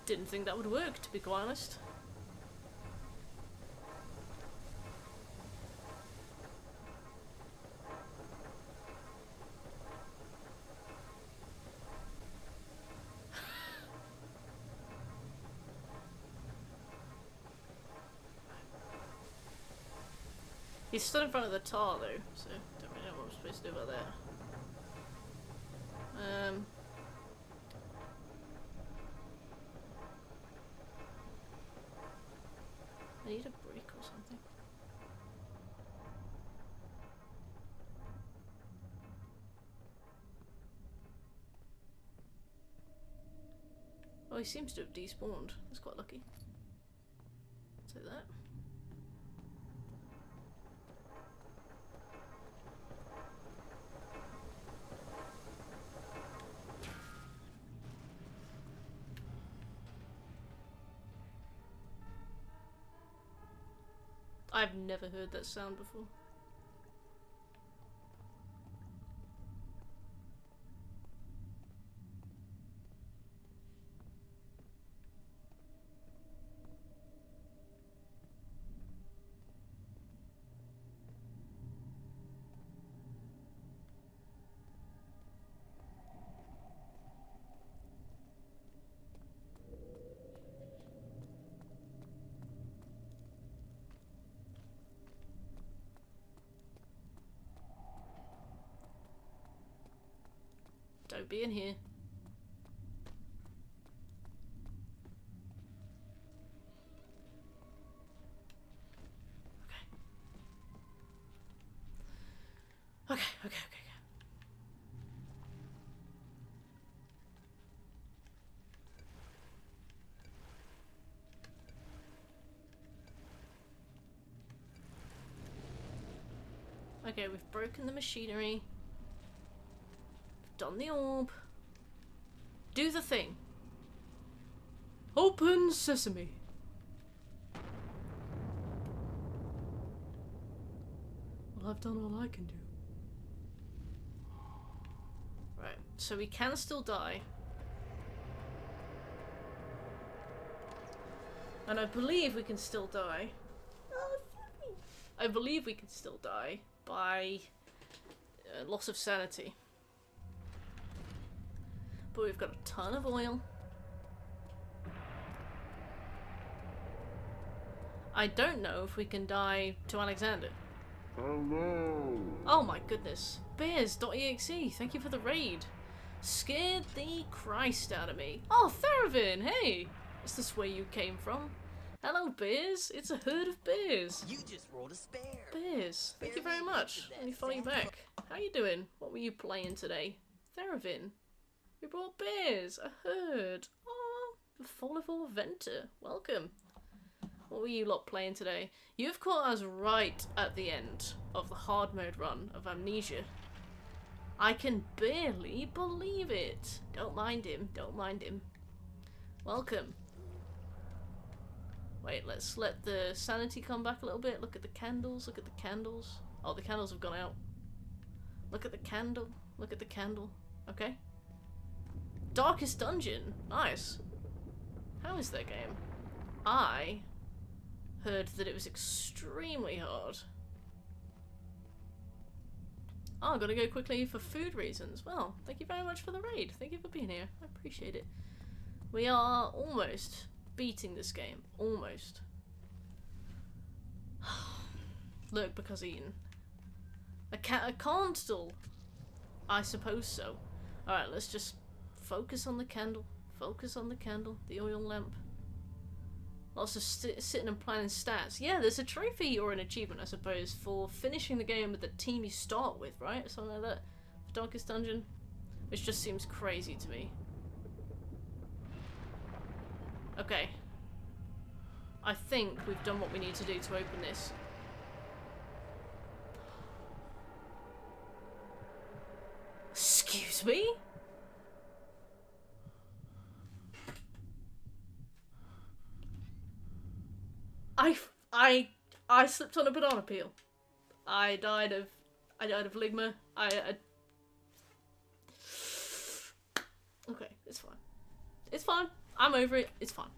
Didn't think that would work, to be quite honest. He's stood in front of the tar though, so don't really know what I'm supposed to do about that. I need a brick or something. Oh, he seems to have despawned. That's quite lucky. I'll take that. I've never heard that sound before. Don't be in here. Okay. Okay. Okay, we've broken the machinery. We've done the orb. Do the thing. Open sesame. Well, I've done all I can do. Right, so we can still die. And I believe we can still die. I believe we can still die by loss of sanity. But we've got a ton of oil. I don't know if we can die to Alexander. Hello. Oh my goodness. Bears.exe, thank you for the raid. Scared the Christ out of me. Oh, Theravin, hey! Is this where you came from? Hello, Bears. It's a herd of bears. You just rolled a spare. Bears, thank you very much. Let me follow you back. How you doing? What were you playing today? Theravin. We brought bears, a herd. Oh, the Folival Venter. Welcome. What were you lot playing today? You've caught us right at the end of the hard mode run of Amnesia. I can barely believe it. Don't mind him. Don't mind him. Welcome. Wait, let's let the sanity come back a little bit. Look at the candles. Look at the candles. Oh, the candles have gone out. Look at the candle. Look at the candle. Okay. Darkest Dungeon. Nice. How is that game? I heard that it was extremely hard. Oh, gotta go quickly for food reasons. Well, thank you very much for the raid. Thank you for being here. I appreciate it. We are almost beating this game. Almost. Look, because eaten. I can't still. I suppose so. Alright, let's just focus on the candle. Focus on the candle. The oil lamp. Lots of sitting and planning stats. Yeah, there's a trophy or an achievement, I suppose, for finishing the game with the team you start with, right? Something like that. For Darkest Dungeon. Which just seems crazy to me. Okay. I think we've done what we need to do to open this. Excuse me? I slipped on a banana peel. I died of ligma. Okay, it's fine. It's fine. I'm over it. It's fine.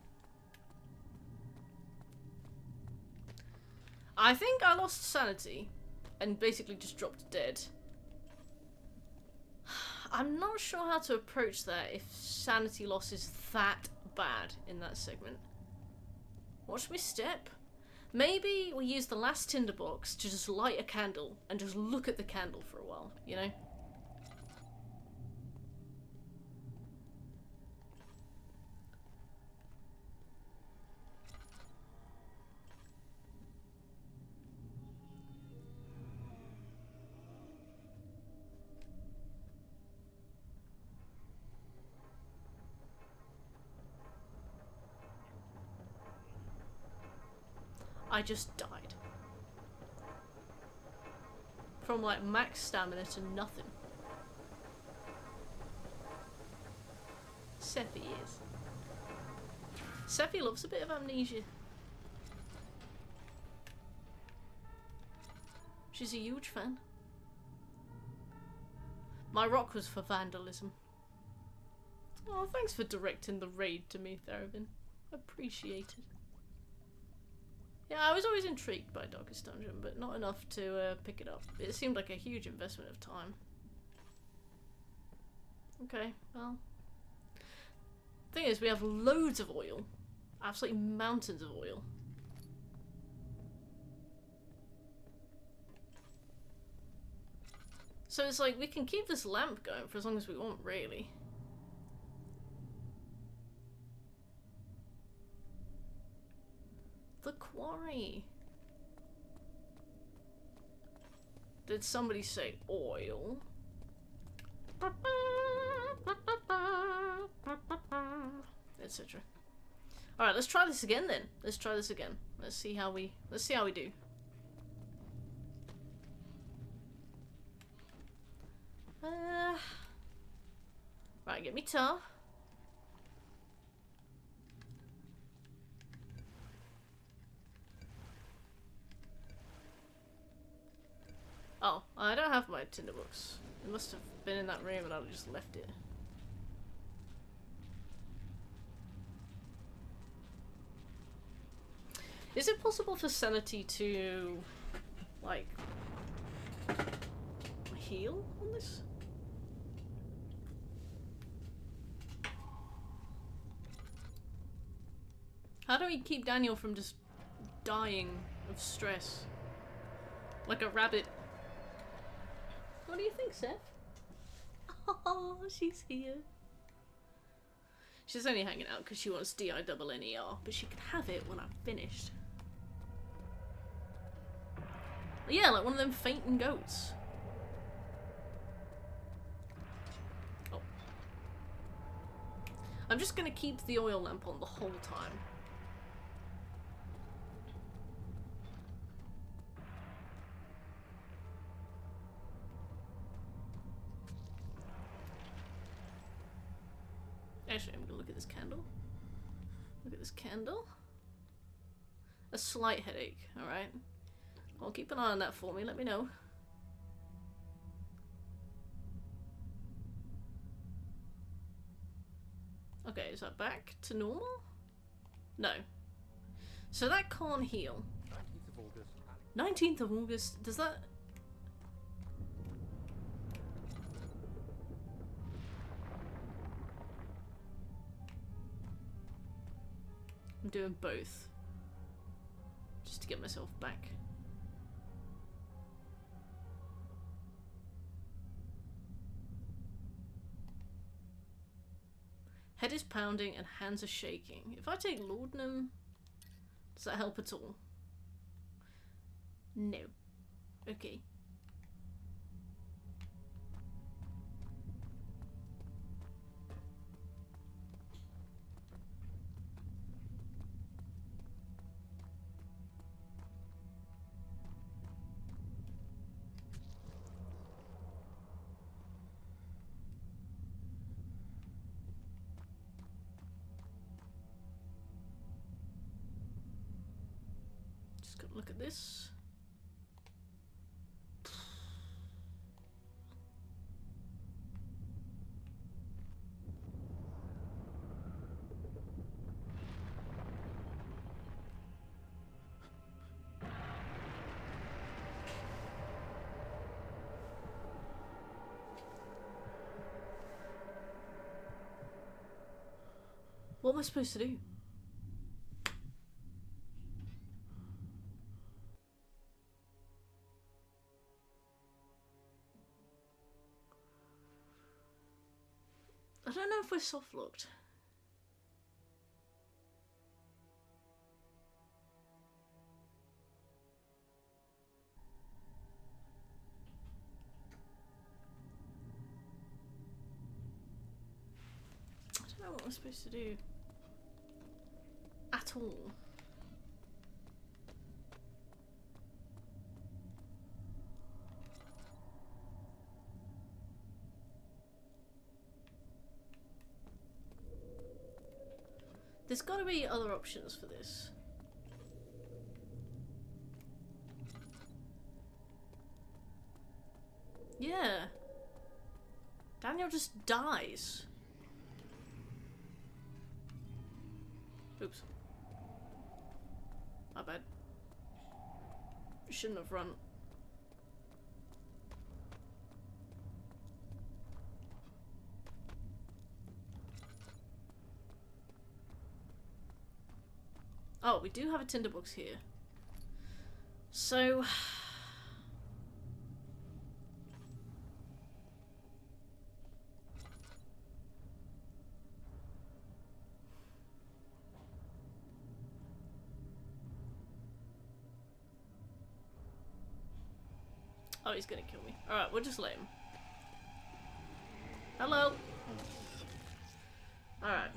I think I lost sanity and basically just dropped dead. I'm not sure how to approach that if sanity loss is that bad in that segment. Watch me step. Maybe we use the last tinderbox to just light a candle and just look at the candle for a while, you know? I just died. From like max stamina to nothing. Sephi is. Sephi loves a bit of amnesia. She's a huge fan. My rock was for vandalism. Oh, thanks for directing the raid to me, Therabin. Appreciated. Yeah, I was always intrigued by Darkest Dungeon, but not enough to pick it up. It seemed like a huge investment of time. Okay, well. Thing is, we have loads of oil. Absolutely mountains of oil. So it's like, we can keep this lamp going for as long as we want, really. The quarry. Did somebody say oil? Etc. Alright, let's try this again then. Let's try this again. Let's see how we do. Right, get me tar. Oh, I don't have my tinderbox. It must have been in that room and I just left it. Is it possible for sanity to, like, heal on this? How do we keep Daniel from just dying of stress? Like a rabbit. What do you think, Seth? Oh, she's here. She's only hanging out because she wants D-I-double-N-E-R, but she can have it when I'm finished. Yeah, like one of them fainting goats. Oh. I'm just gonna keep the oil lamp on the whole time. Actually, I'm gonna look at this candle. Look at this candle. A slight headache, alright. Well, keep an eye on that for me, let me know. Okay, is that back to normal? No. So that can't heal. 19th of August. 19th of August, does that... I'm doing both. Just to get myself back. Head is pounding and hands are shaking. If I take laudanum, does that help at all? No. Okay. Just gotta look at this. What am I supposed to do? I don't know if we're soft locked. I don't know what I'm supposed to do. At all. There's got to be other options for this. Daniel just dies. Oops. My bad. Shouldn't have run. Oh, we do have a tinderbox here. So... Oh, he's gonna kill me. Alright, we'll just let him. Hello! Alright.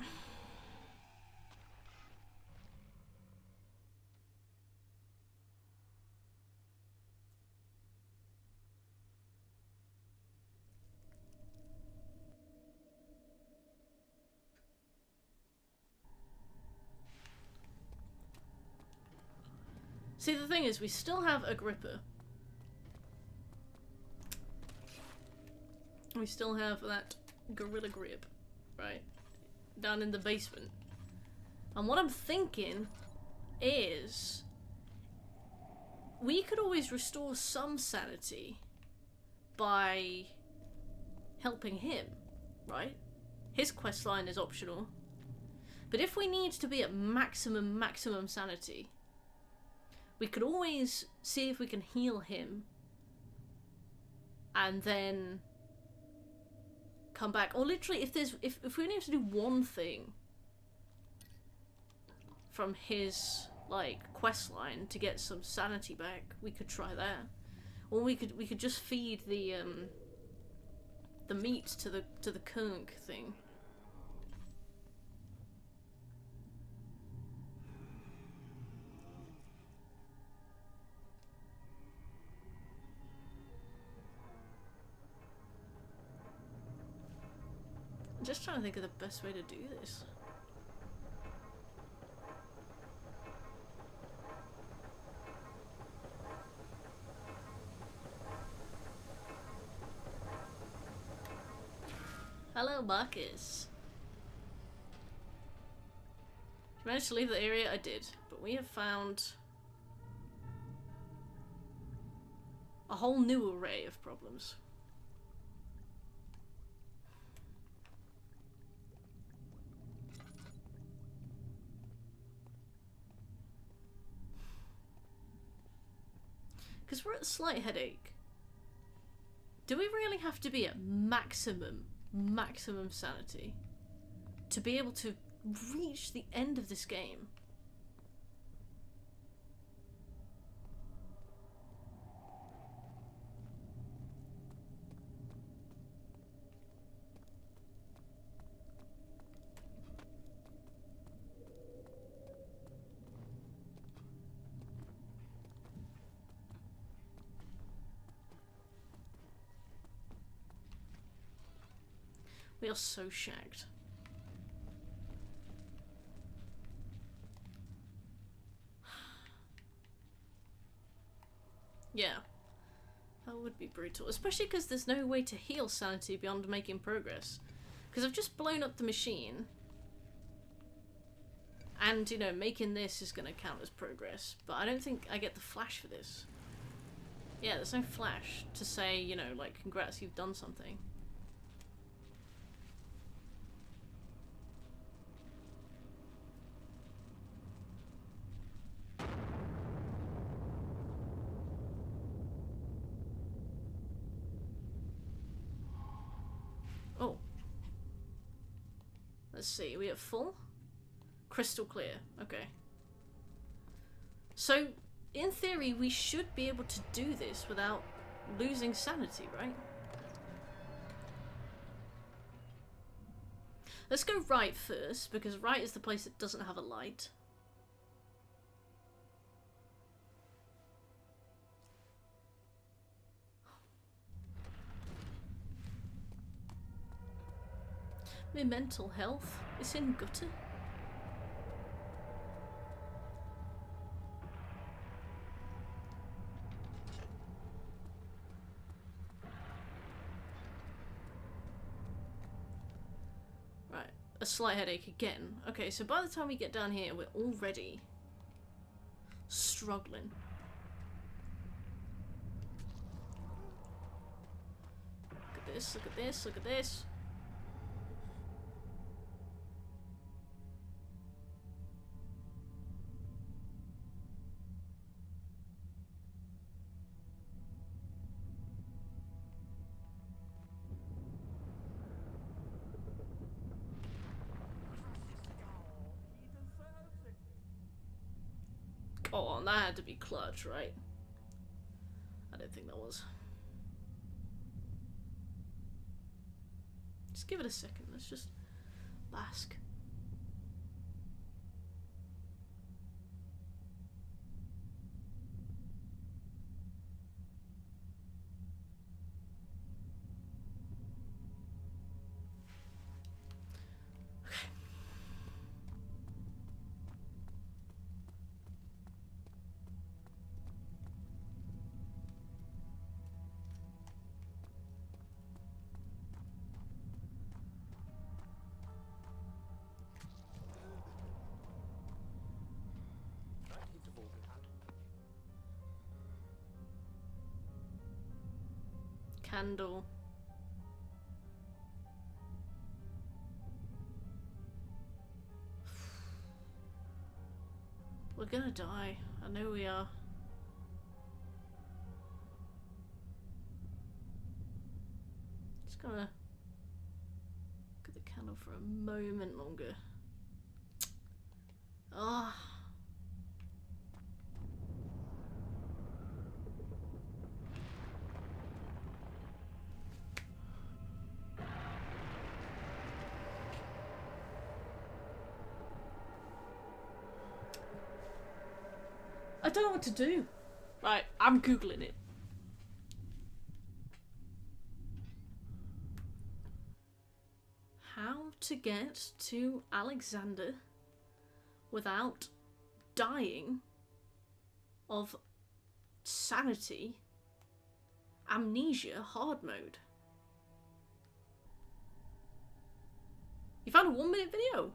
See, the thing is, we still have Agrippa. We still have that gorilla grip, right? Down in the basement. And what I'm thinking is... we could always restore some sanity by helping him, right? His questline is optional. But if we need to be at maximum sanity, we could always see if we can heal him and then come back. Or literally, if we only have to do one thing from his like quest line to get some sanity back, we could try that. Or we could just feed the meat to the kunk thing. I'm just trying to think of the best way to do this. Hello, Marcus. Did you manage to leave the area? I did, but we have found a whole new array of problems. Because we're at a slight headache. Do we really have to be at maximum sanity to be able to reach the end of this game? We are so shagged. Yeah. That would be brutal. Especially because there's no way to heal sanity beyond making progress. Because I've just blown up the machine. And, you know, making this is going to count as progress. But I don't think I get the flash for this. Yeah, there's no flash to say, you know, like, congrats, you've done something. Oh. Let's see, are we at full? Crystal clear, okay. So, in theory, we should be able to do this without losing sanity, right? Let's go right first, because right is the place that doesn't have a light. My mental health is in gutter. a slight headache again. Okay, so by the time we get down here, we're already struggling. Look at this, look at this, look at this. Go on, that had to be clutch, right? I don't think that was. Just give it a second, let's just bask. Candle. We're gonna die. I know we are. Just gonna look at the candle for a moment longer. Ah. I don't know what to do. Right, I'm Googling it. How to get to Alexander without dying of sanity, amnesia, hard mode. You found a 1-minute video?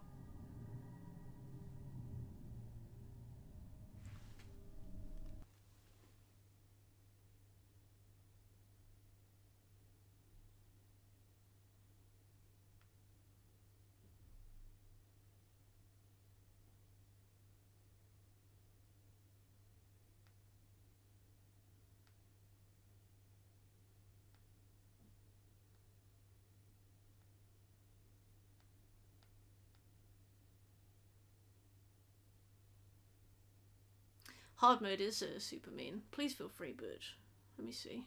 Hard mode is super mean. Please feel free, but let me see.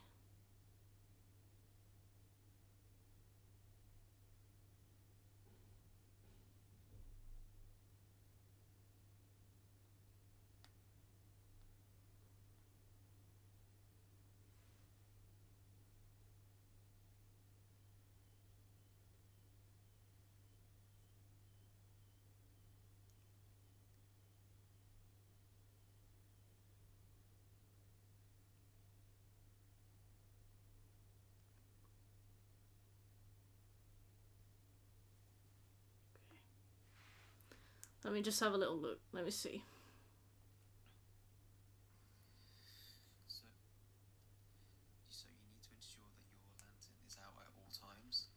Let me just have a little look. Let me see. So you need to ensure that your lantern is out at all times.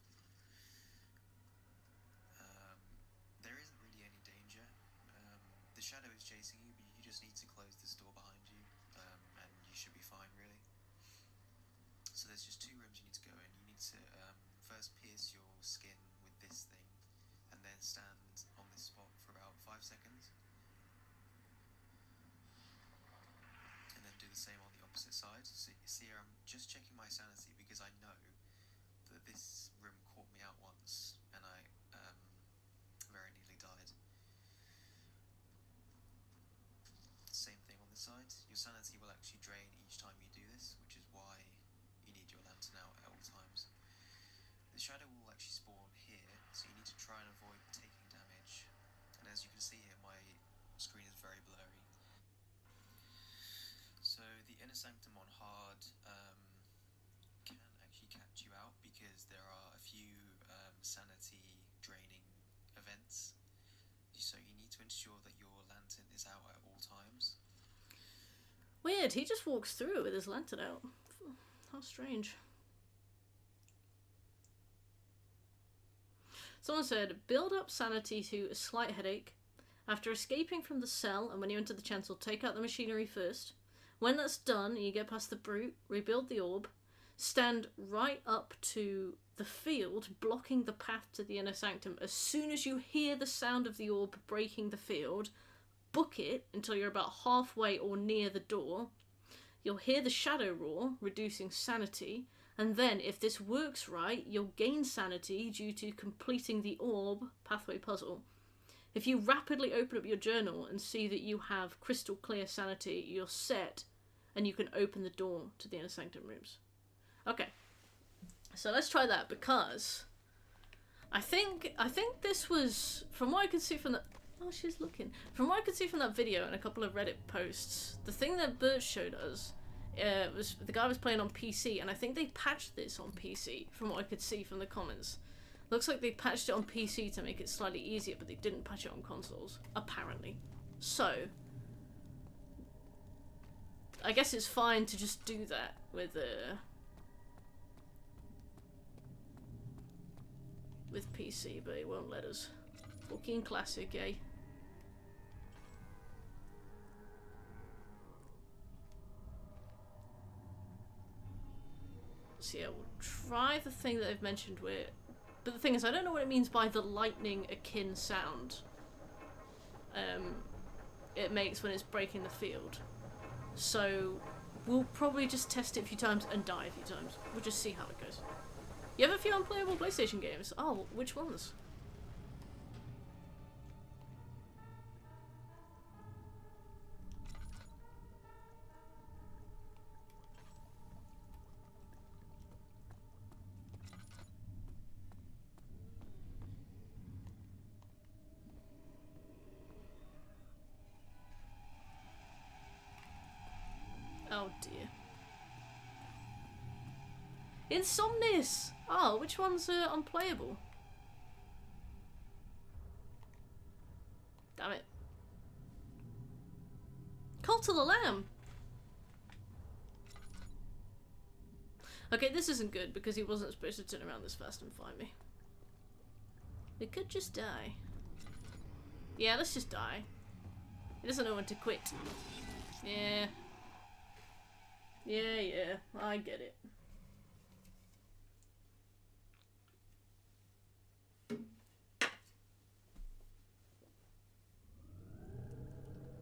There isn't really any danger. The shadow is chasing you, but you just need to close this door behind you, and you should be fine, really. So there's just 2 rooms you need to go in. You need to first pierce your skin with this thing, and then stand on this spot for about 5 seconds. And then do the same on the opposite side. So see here, I'm just checking my sanity because I know that this room caught me out once, and I very nearly died. Same thing on this side. Your sanity will actually drain each time you do this, which is why you need your lantern out at all times. The shadow will actually spawn here, so you need to try and avoid taking damage. And as you can see here, my screen is very blurry. So the inner sanctum on hard can actually catch you out because there are a few sanity draining events. So you need to ensure that your lantern is out at all times. Weird, he just walks through with his lantern out. How strange. Someone said, build up sanity to a slight headache. After escaping from the cell and when you enter the chancel, take out the machinery first. When that's done and you get past the brute, rebuild the orb. Stand right up to the field, blocking the path to the inner sanctum. As soon as you hear the sound of the orb breaking the field, book it until you're about halfway or near the door. You'll hear the shadow roar, reducing sanity, and then, if this works right, you'll gain sanity due to completing the orb pathway puzzle. If you rapidly open up your journal and see that you have crystal clear sanity, you're set, and you can open the door to the inner sanctum rooms. Okay, so let's try that, because I think this was, from what I can see from the... Oh, she's looking. From what I could see from that video and a couple of Reddit posts, the thing that Bert showed us was the guy was playing on PC, and I think they patched this on PC, from what I could see from the comments. Looks like they patched it on PC to make it slightly easier, but they didn't patch it on consoles, apparently. So, I guess it's fine to just do that with PC, but it won't let us. Fucking classic, eh? So yeah, we'll try the thing that I've mentioned where... But the thing is, I don't know what it means by the lightning akin sound it makes when it's breaking the field. So we'll probably just test it a few times and die a few times. We'll just see how it goes. You have a few unplayable PlayStation games? Oh, which ones? Oh dear. Insomnis! Oh, which one's unplayable? Damn it. Cult of the Lamb! Okay, this isn't good because he wasn't supposed to turn around this fast and find me. We could just die. Yeah, let's just die. He doesn't know when to quit. Yeah. Yeah, I get it.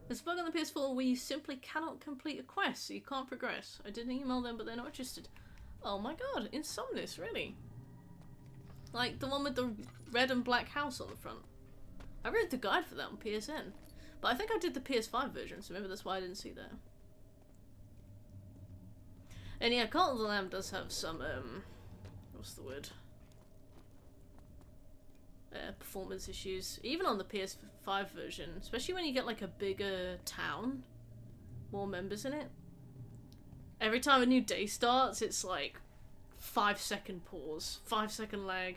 There's a bug on the PS4 where you simply cannot complete a quest, so you can't progress. I did email them, but they're not interested. Oh my god, Insomnis, really? Like the one with the red and black house on the front. I read the guide for that on PSN, but I think I did the PS5 version, so maybe that's why I didn't see that. And yeah, Cult of the Lamb does have some, what's the word? Performance issues. Even on the PS5 version, especially when you get like a bigger town, more members in it. Every time a new day starts, it's like 5-second pause, 5-second lag.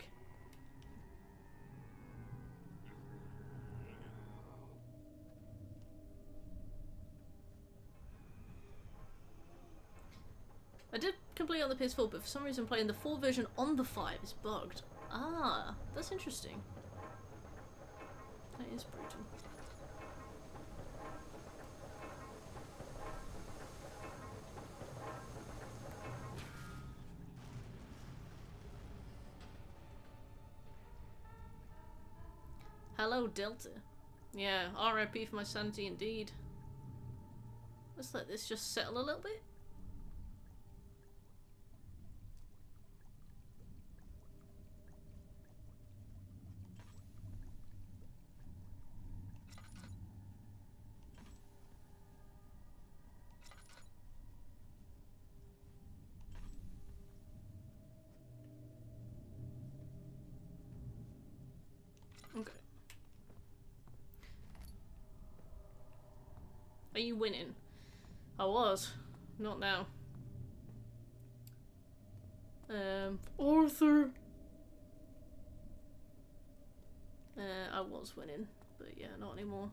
I did complete on the PS4, but for some reason playing the 4 version on the 5 is bugged. Ah, that's interesting. That is brutal. Hello, Delta. Yeah, RIP for my sanity indeed. Let's let this just settle a little bit. Okay. Are you winning? I was. Not now. Arthur! I was winning, but yeah, not anymore.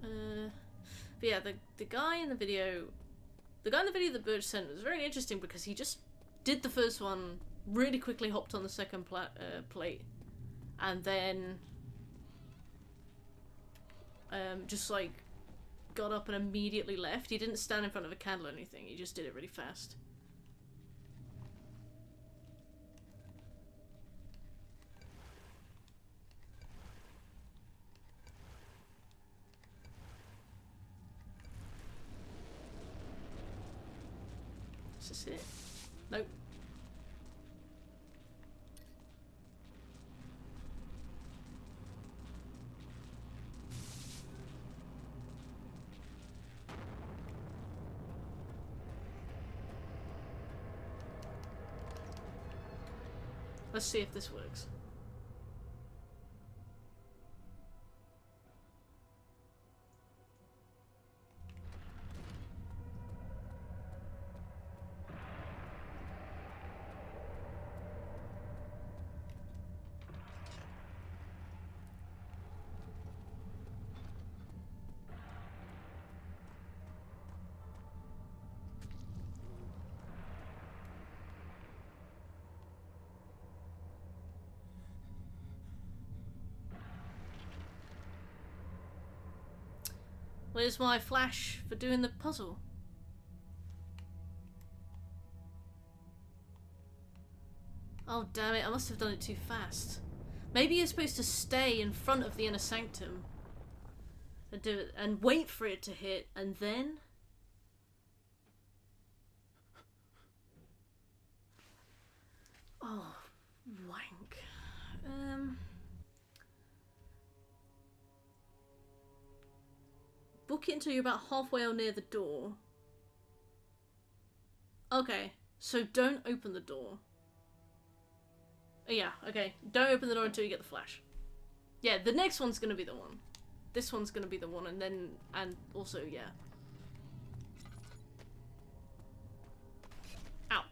But yeah, the guy in the video, that Birch sent was very interesting because he just did the first one really quickly, hopped on the second plate, and then just like got up and immediately left. He didn't stand in front of a candle or anything. He just did it really fast. Is this it? Nope. Let's see if this works. Where's my flash for doing the puzzle? Oh damn it, I must have done it too fast. Maybe you're supposed to stay in front of the inner sanctum and do it and wait for it to hit and then... Oh, wank. Book it until you're about halfway or near the door. Okay, so don't open the door. Yeah, okay. Don't open the door until you get the flash. Yeah, the next one's gonna be the one. This one's gonna be the one, and then, and also, yeah. Ow.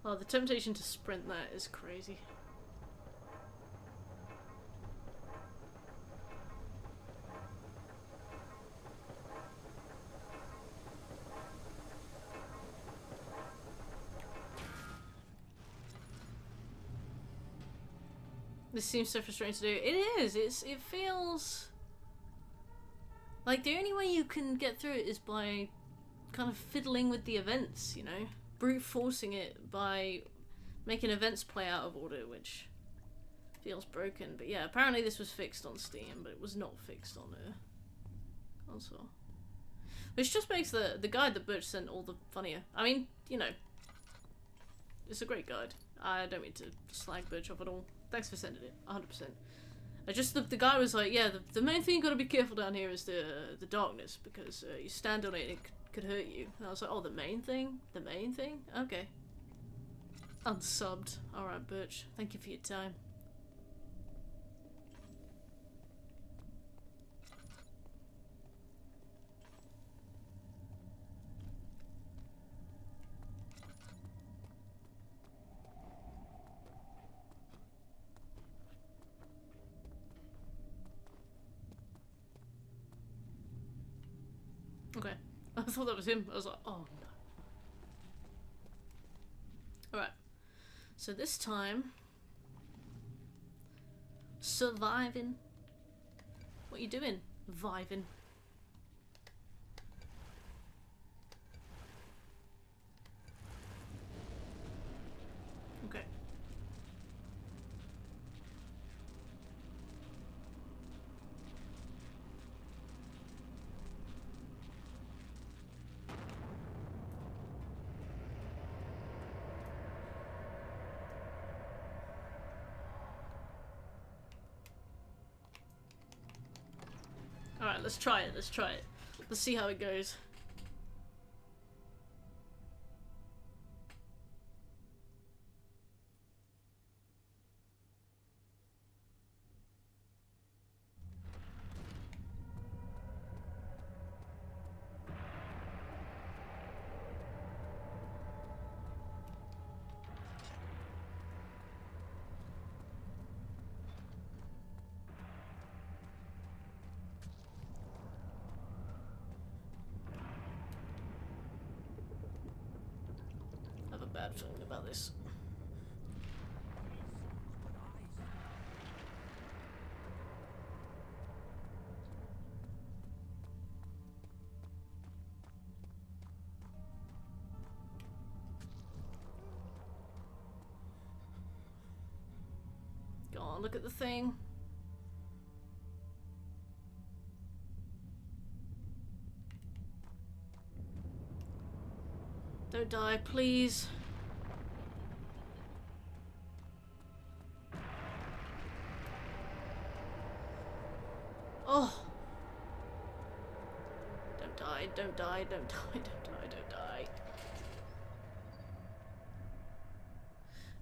Oh, the temptation to sprint that is crazy. This seems so frustrating to do. It is. It feels like the only way you can get through it is by kind of fiddling with the events, you know? Brute forcing it by making events play out of order, which feels broken. But yeah, apparently this was fixed on Steam, but it was not fixed on a console. Which just makes the guide that Birch sent all the funnier. I mean, you know, it's a great guide. I don't mean to slag Birch off at all. Thanks for sending it, 100%. I just, the guy was like, yeah, the main thing you gotta be careful down here is the darkness, because you stand on it and it could hurt you. And I was like, oh, the main thing? The main thing? Okay. Unsubbed. Alright, Birch. Thank you for your time. Okay. I thought that was him. I was like, oh no. Alright. So this time... surviving. What you doing? Viving. Okay. Alright, let's try it. Let's try it. Let's see how it goes. I have a bad feeling about this. Go on, look at the thing. Don't die, please. Oh! Don't die, don't die, don't die, don't die, don't die.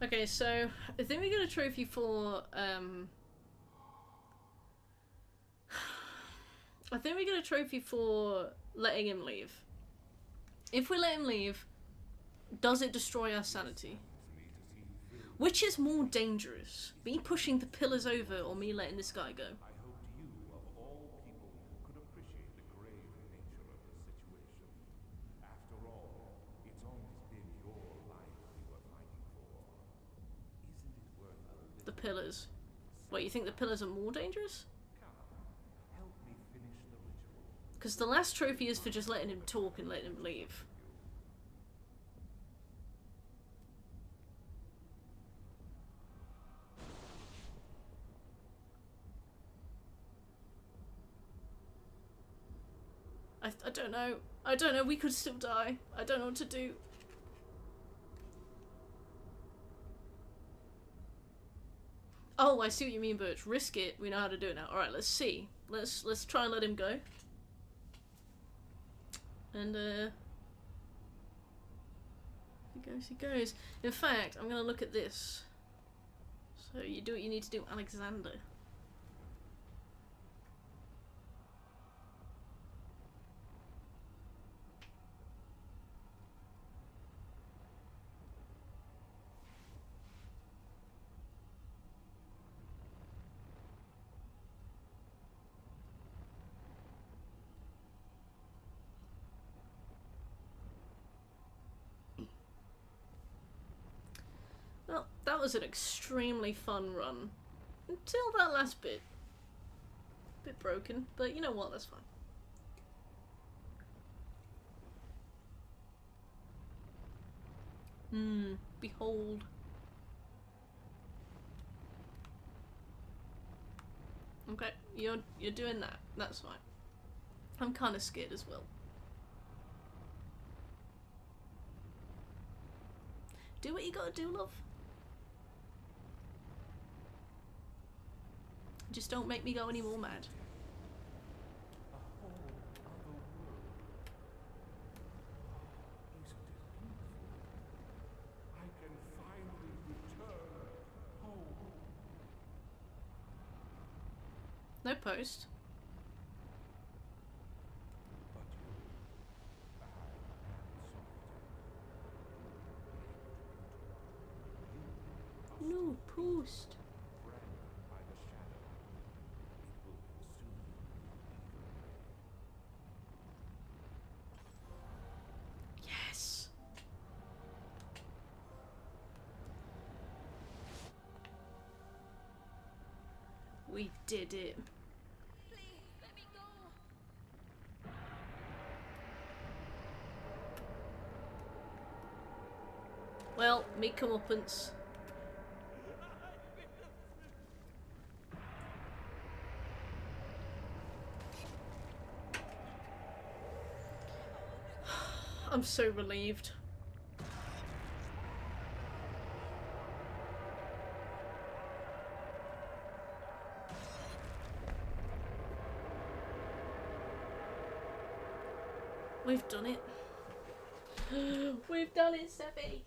Okay, so I think we get a trophy for I think we get a trophy for letting him leave. If we let him leave, does it destroy our sanity? Which is more dangerous? Me pushing the pillars over or me letting this guy go? I hoped you, of all people, could appreciate the grave nature of the situation. After all, it's always been your life we were fighting for. Isn't it worth a little... The pillars. Wait, you think the pillars are more dangerous? Come, help me finish the ritual. Because the last trophy is for just letting him talk and letting him leave. I don't know. I don't know. We could still die. I don't know what to do. Oh, I see what you mean, Birch. Risk it. We know how to do it now. Alright, let's see. Let's try and let him go. And, if he goes, he goes. In fact, I'm gonna look at this. So, you do what you need to do, Alexander. Well, that was an extremely fun run. Until that last bit. Bit broken, but you know what, that's fine. Behold. Okay, you're doing that. That's fine. I'm kind of scared as well. Do what you gotta do, love. Just don't make me go any more mad. A whole other world. Isn't it beautiful? I can finally return home. No post. But you, No post. friend by the shadow, it will consume you either way. Yes. We did it. Please, let me go. Well, me comeuppance. I'm so relieved. We've done it. We've done it, Seppi.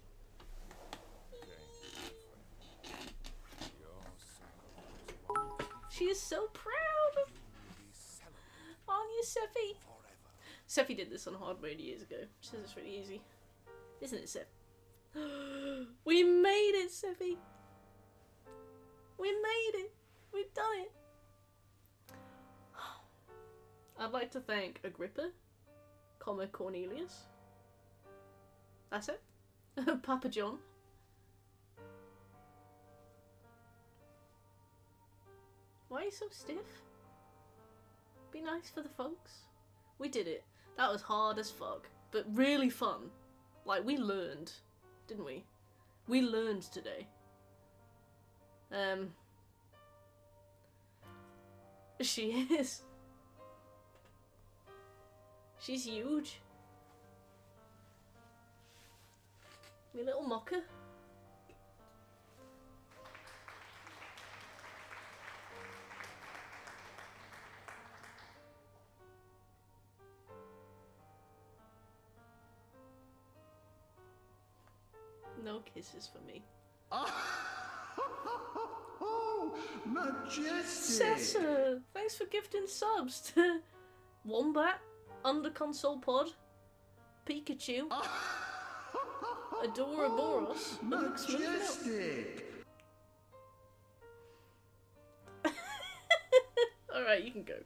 She is so proud. Aren't you, Seppi? Seppi did this on hard mode years ago. She says it's really easy. Isn't it, Sepp? We made it, Seppi. We made it. We've done it. I'd like to thank Agrippa, Cornelius. That's it. Papa John. Why are you so stiff? Be nice for the folks. We did it. That was hard as fuck, but really fun. Like, we learned, didn't we? We learned today. She is. She's huge. My little mocker. No kisses for me. Oh, majestic! Cessa, thanks for gifting subs to Wombat, Under Console Pod, Pikachu, Adoraboros, and looks smooth Majestic! Alright, you can go.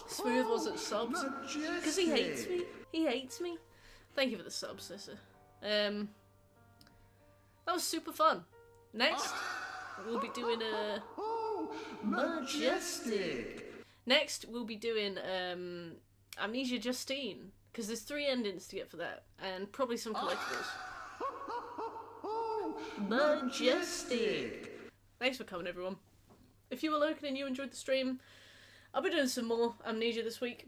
Smooth wasn't subs. Because he hates me. He hates me. Thank you for the subs, Cessa. That was super fun. Next, we'll be doing a... Oh, majestic! Next, we'll be doing Amnesia Justine. Because there's 3 endings to get for that. And probably some collectibles. Oh, Majestic! Thanks for coming, everyone. If you were local and you enjoyed the stream, I'll be doing some more Amnesia this week.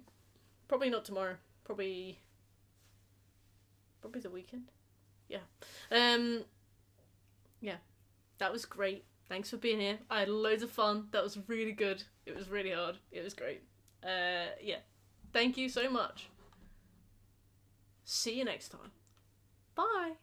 Probably not tomorrow. Probably the weekend. Yeah. Yeah. That was great. Thanks for being here. I had loads of fun. That was really good. It was really hard. It was great. Yeah. Thank you so much. See you next time. Bye.